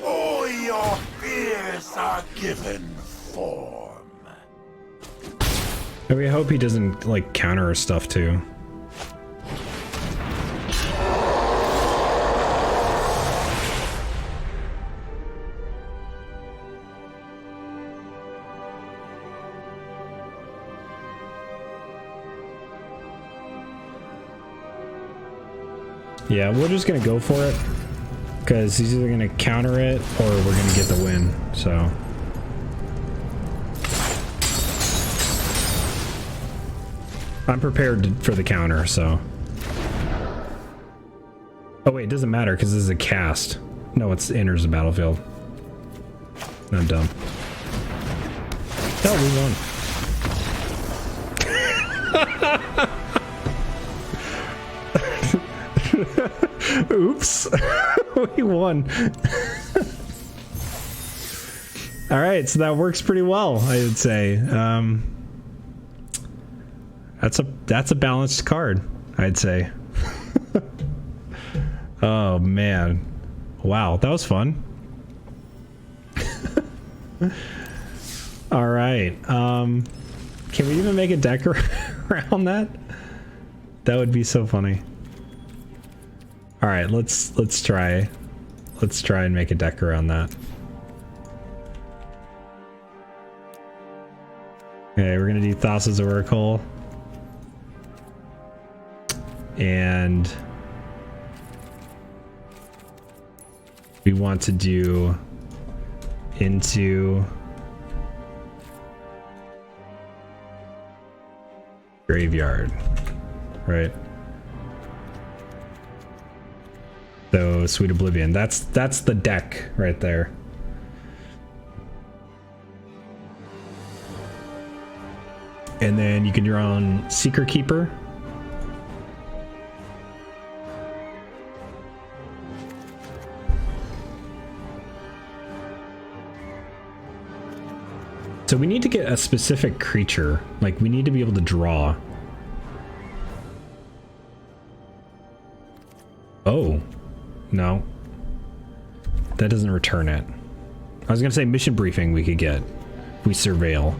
All your fears are given form.
And we hope he doesn't, like, counter our stuff, too. Yeah, we're just gonna go for it, because he's either gonna counter it or we're gonna get the win, so. I'm prepared for the counter, so. Oh wait, it doesn't matter because this is a cast. No, it enters the battlefield. I'm dumb. No, we won. Oops. We won. All right, so that works pretty well, I would say. That's a balanced card, I'd say. Oh man. Wow, that was fun. All right. Can we even make a deck around that? That would be so funny. All right, let's try. Let's try and make a deck around that. Okay, we're gonna do Thassa's Oracle. And we want to do into graveyard, right? So Sweet Oblivion, that's the deck right there. And then you can draw on Seeker Keeper. So we need to get a specific creature. Like, we need to be able to draw. Oh. No. That doesn't return it. I was gonna say mission briefing we could get. If we surveil.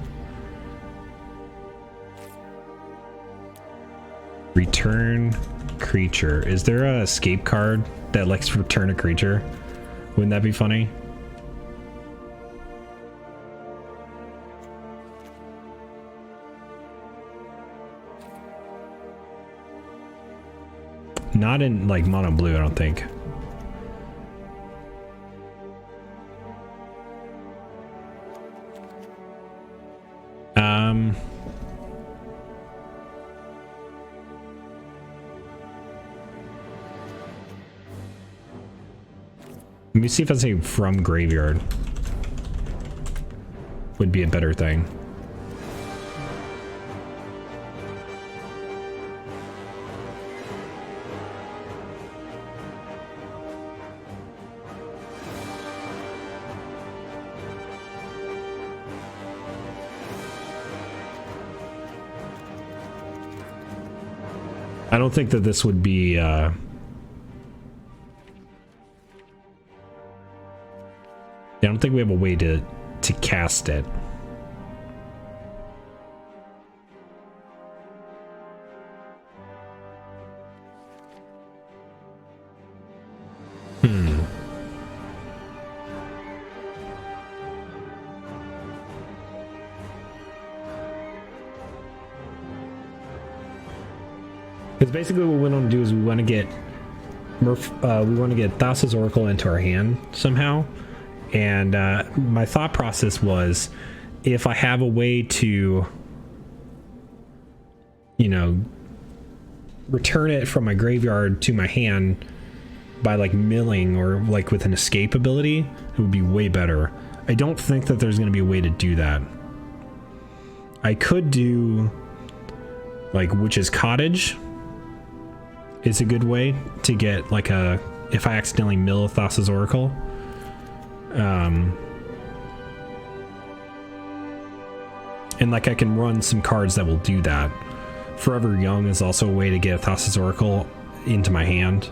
Return creature. Is there a escape card that likes to return a creature? Wouldn't that be funny? Not in, like, mono blue, I don't think. Let me see if I say from graveyard. Would be a better thing. I don't think that this would be yeah, I don't think we have a way to cast it. Because basically what we want to do is we want to get Thassa's Oracle into our hand somehow. And my thought process was, if I have a way to, you know, return it from my graveyard to my hand by like milling or like with an escape ability, it would be way better. I don't think that there's going to be a way to do that. I could do like Witch's Cottage is a good way to get like a, if I accidentally mill Thassa's Oracle. And like I can run some cards that will do that. Forever Young is also a way to get Thassa's Oracle into my hand.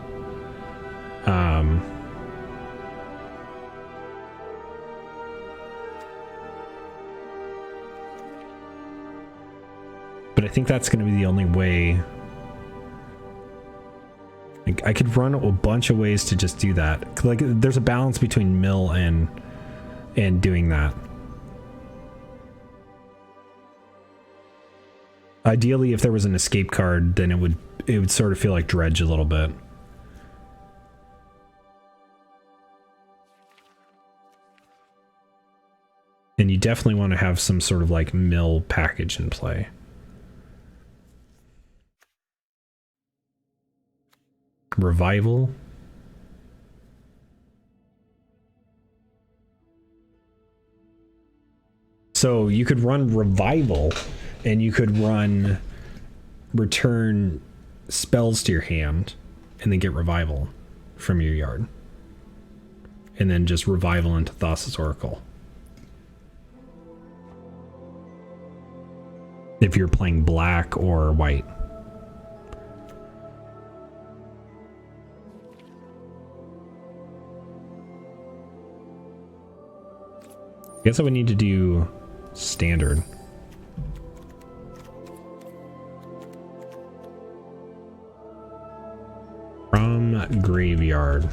But I think that's going to be the only way. I could run a bunch of ways to just do that. Like there's a balance between mill and doing that. Ideally, if there was an escape card, then it would sort of feel like Dredge a little bit. And you definitely want to have some sort of like mill package in play. Revival. So you could run Revival, and you could run return spells to your hand, and then get Revival from your yard. And then just Revival into Thassa's Oracle. If you're playing black or white. I guess I would need to do standard. From graveyard.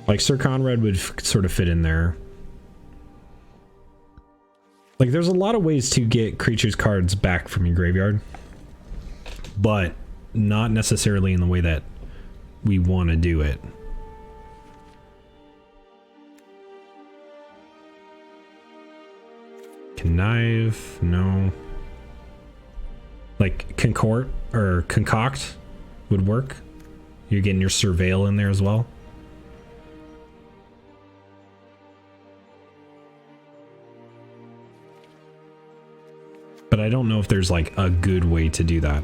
Like Sir Conrad would sort of fit in there. Like there's a lot of ways to get creatures cards back from your graveyard, but not necessarily in the way that we want to do it. Connive, no. Like Concoct or Concoct would work. You're getting your Surveil in there as well. But I don't know if there's like a good way to do that.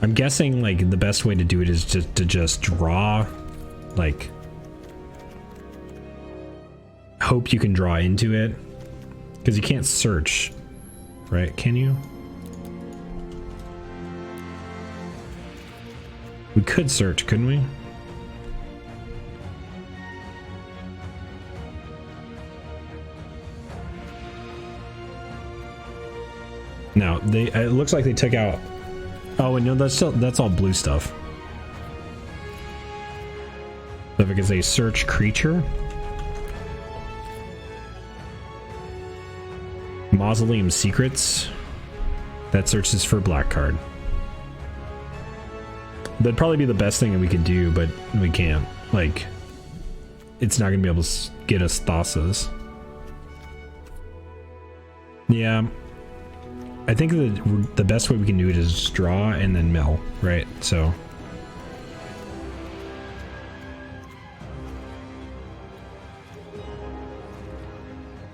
I'm guessing like the best way to do it is just to draw, like hope you can draw into it, because you can't search, right? Can you? We could search, couldn't we? No, it looks like they took out. Oh, and no, that's all blue stuff. So if it is a search creature, Mausoleum Secrets, that searches for black card. That'd probably be the best thing that we could do, but we can't. Like, it's not gonna be able to get us Thassas. Yeah. I think the best way we can do it is just draw and then mill, right? So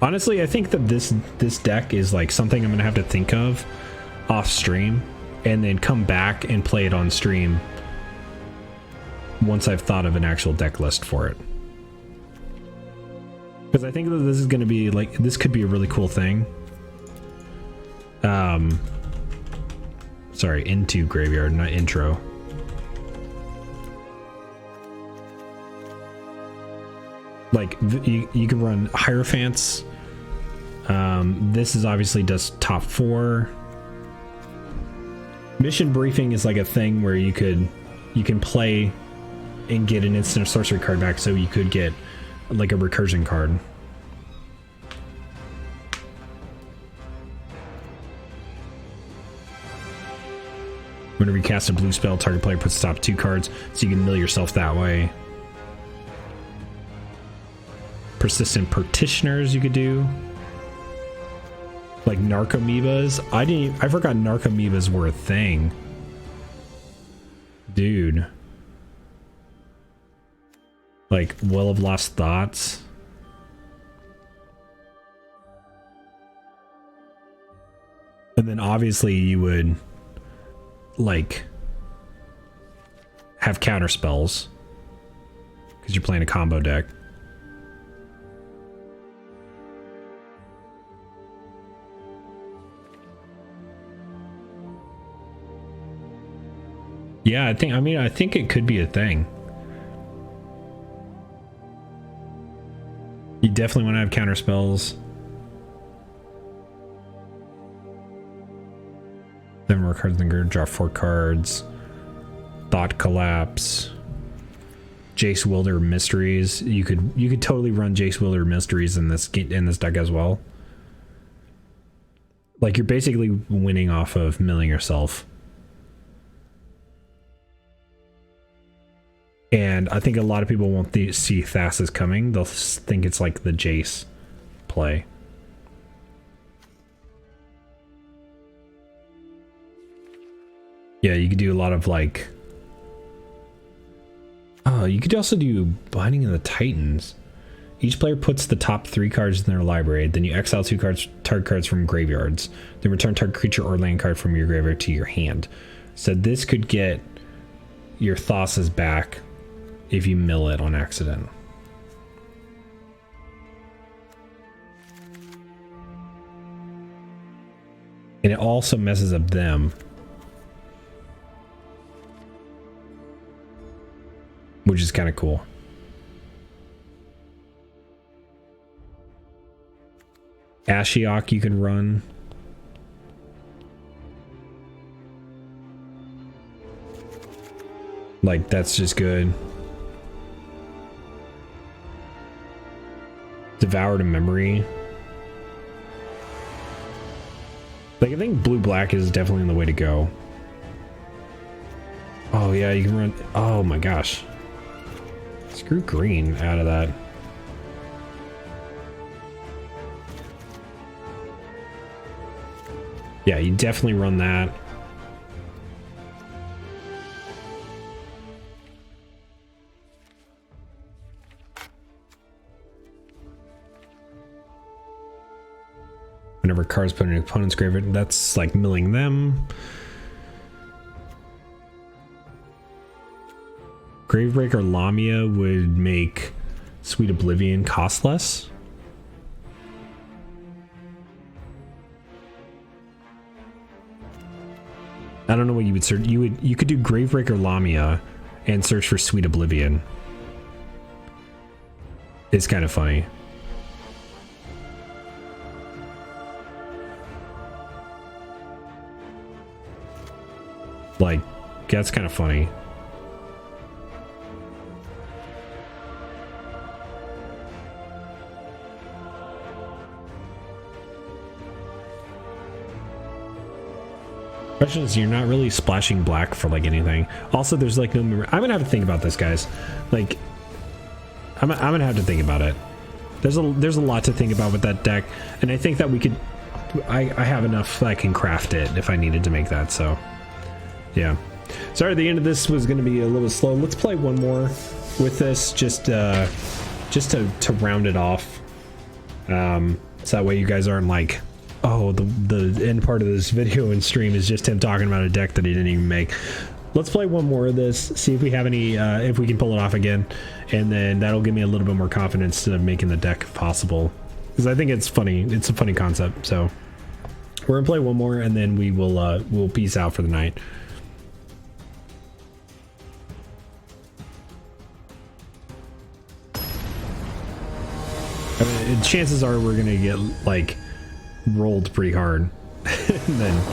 honestly, I think that this deck is like something I'm gonna have to think of off stream and then come back and play it on stream once I've thought of an actual deck list for it. Because I think that this is going to be like, this could be a really cool thing. Sorry, into graveyard, not intro. Like you can run Hierophants. This is obviously does top 4. Mission briefing is like a thing where you can play and get an instant sorcery card back, so you could get like a recursion card. Whenever you cast a blue spell, target player puts the top 2 cards, so you can mill yourself that way. Persistent Petitioners you could do. Like Narcomoebas. I forgot Narcomoebas were a thing. Dude. Like Well of Lost Thoughts. And then obviously you would like have counter spells because you're playing a combo deck. Yeah, I think it could be a thing. You definitely want to have counter spells. 7 more cards in the grid, draw 4 cards. Thought Collapse. Jace Wilder Mysteries. You could totally run Jace Wilder Mysteries in this deck as well. Like you're basically winning off of milling yourself. And I think a lot of people won't see Thassa's coming. They'll think it's like the Jace play. Yeah, you could do a lot of like... Oh, you could also do Binding of the Titans. Each player puts the top 3 cards in their library. Then you exile 2 target cards from graveyards. Then return target creature or land card from your graveyard to your hand. So this could get your Thassa's back if you mill it on accident. And it also messes up them, which is kind of cool. Ashiok you can run. Like, that's just good. Devoured a Memory. Like, I think blue-black is definitely the way to go. Oh, yeah, you can run... Oh, my gosh. Screw green out of that. Yeah, you definitely run that. Whenever cards put in an opponent's graveyard, that's like milling them. Gravebreaker Lamia would make Sweet Oblivion cost less. I don't know what you would search. You could do Gravebreaker Lamia and search for Sweet Oblivion. It's kind of funny. Like, that's kind of funny. Question is, you're not really splashing black for like anything. Also, there's like no memory. I'm gonna have to think about this, guys. Like, I'm gonna have to think about it. There's a lot to think about with that deck, and I think that we could. I have enough that I can craft it if I needed to make that. So, yeah. Sorry, the end of this was gonna be a little slow. Let's play one more with this, just to round it off. So that way you guys aren't like, oh, the end part of this video and stream is just him talking about a deck that he didn't even make. let's play one more of this, see if we have any, if we can pull it off again, and then that'll give me a little bit more confidence to making the deck if possible, because I think it's funny. It's a funny concept. So we're gonna play one more, and then we will we'll peace out for the night. I mean, chances are we're gonna get like rolled pretty hard, and then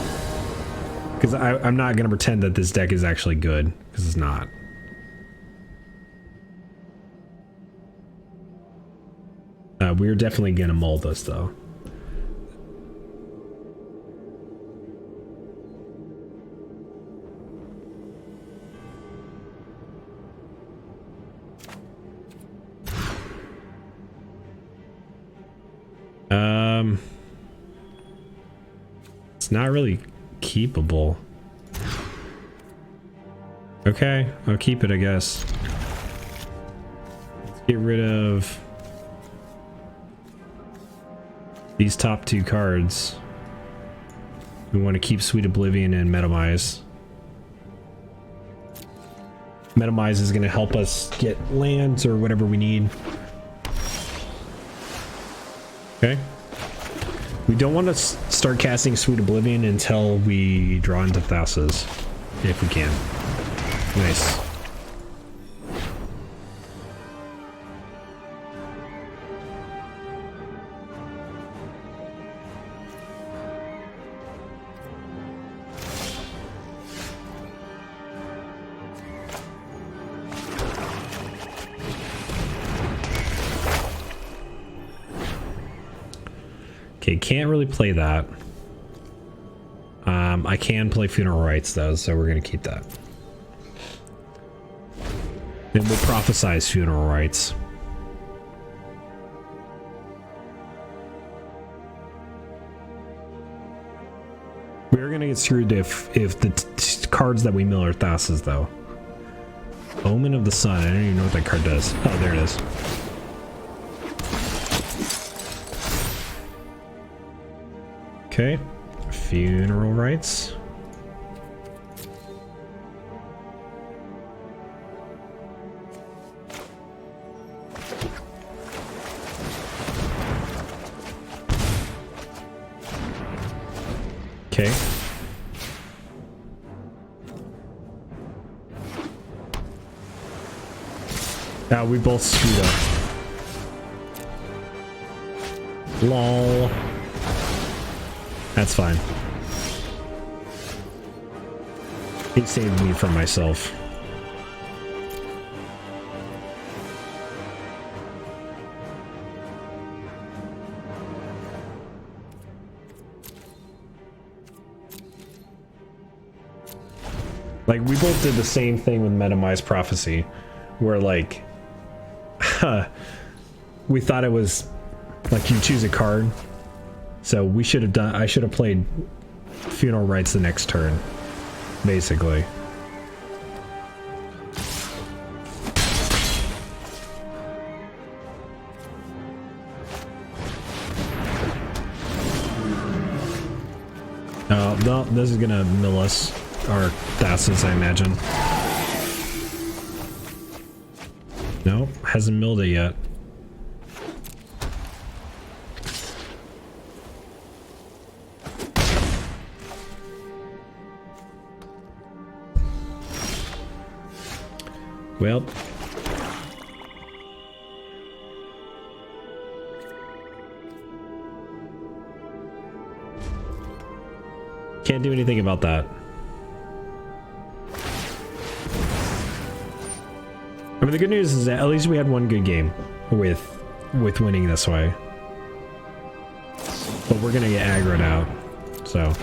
because I'm not gonna pretend that this deck is actually good, because it's not. We're definitely gonna mull this though. It's not really keepable. Okay, I'll keep it, I guess. Let's get rid of these top two cards. We want to keep Sweet Oblivion and Metamize. Metamize is going to help us get lands or whatever we need. Okay. We don't want to start casting Sweet Oblivion until we draw into Thassa's, if we can. Nice. Okay, can't really play that. I can play Funeral Rites though, so we're gonna keep that. And we'll prophesize Funeral Rites. We're gonna get screwed if the cards that we mill are Thassa's though. Omen of the Sun. I don't even know what that card does. Oh, there it is. Okay, Funeral Rites. Okay. Now we both screwed up. Lol. That's fine. He saved me from myself. Like, we both did the same thing with Metamize Prophecy, where like, we thought it was like you choose a card. So we should have done, I should have played Funeral Rites the next turn, basically. No, this is gonna mill us, or Thassa's, I imagine. No, hasn't milled it yet. Well, can't do anything about that. I mean, the good news is that at least we had one good game with winning this way. But we're gonna get aggroed out, so.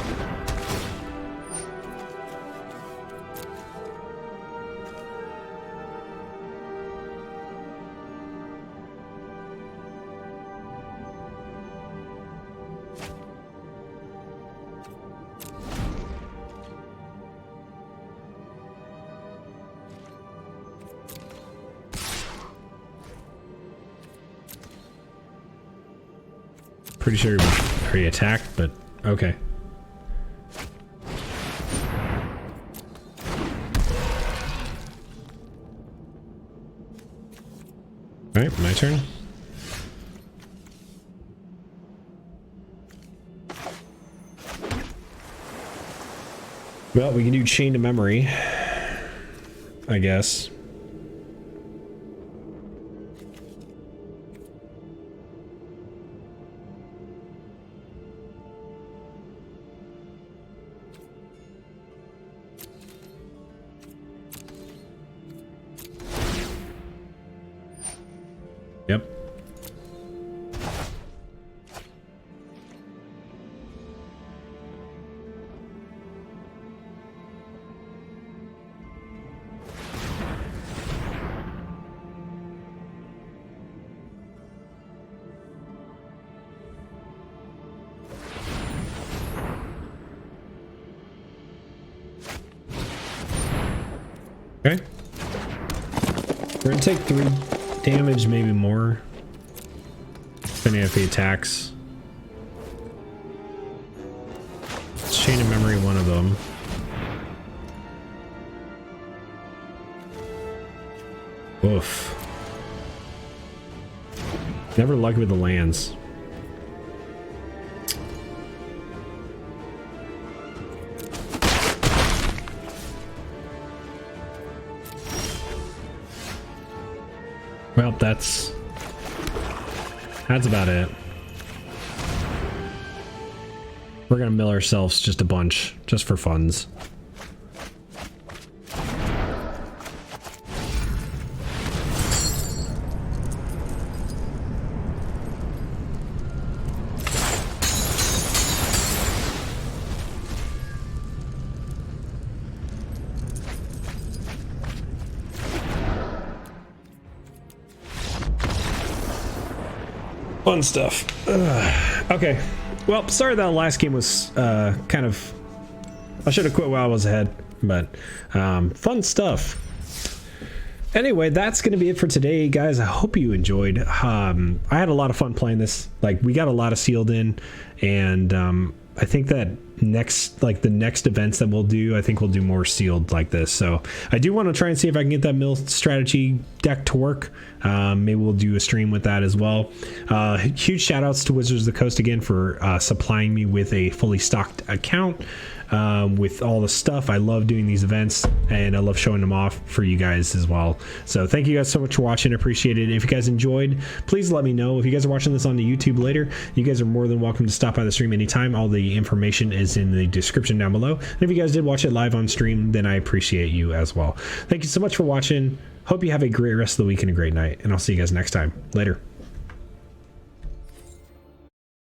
Pretty sure we already attacked, but okay. turn. Well, we can do chain to memory, I guess. Yep. Okay. We're gonna take 3 damage, maybe more, depending if he attacks. Chain of memory, one of them. Oof. Never lucky with the lands. Well, that's about it. We're gonna mill ourselves just a bunch, just for funds. Fun stuff. Ugh. Okay. Well, sorry that last game was kind of... I should have quit while I was ahead, but fun stuff. Anyway, that's going to be it for today, guys. I hope you enjoyed. I had a lot of fun playing this. Like, we got a lot of sealed in, and I think that the next events that we'll do, I think we'll do more sealed like this. So I do want to try and see if I can get that mill strategy deck to work. Maybe we'll do a stream with that as well. Huge shout outs to Wizards of the Coast again for supplying me with a fully stocked account with all the stuff. I love doing these events, and I love showing them off for you guys as well. So thank you guys so much for watching. I appreciate it. If you guys enjoyed, please let me know. If you guys are watching this on the YouTube later, you guys are more than welcome to stop by the stream anytime. All the information is in the description down below. And if you guys did watch it live on stream, then I appreciate you as well. Thank you so much for watching. Hope you have a great rest of the week and a great night, and I'll see you guys next time. Later.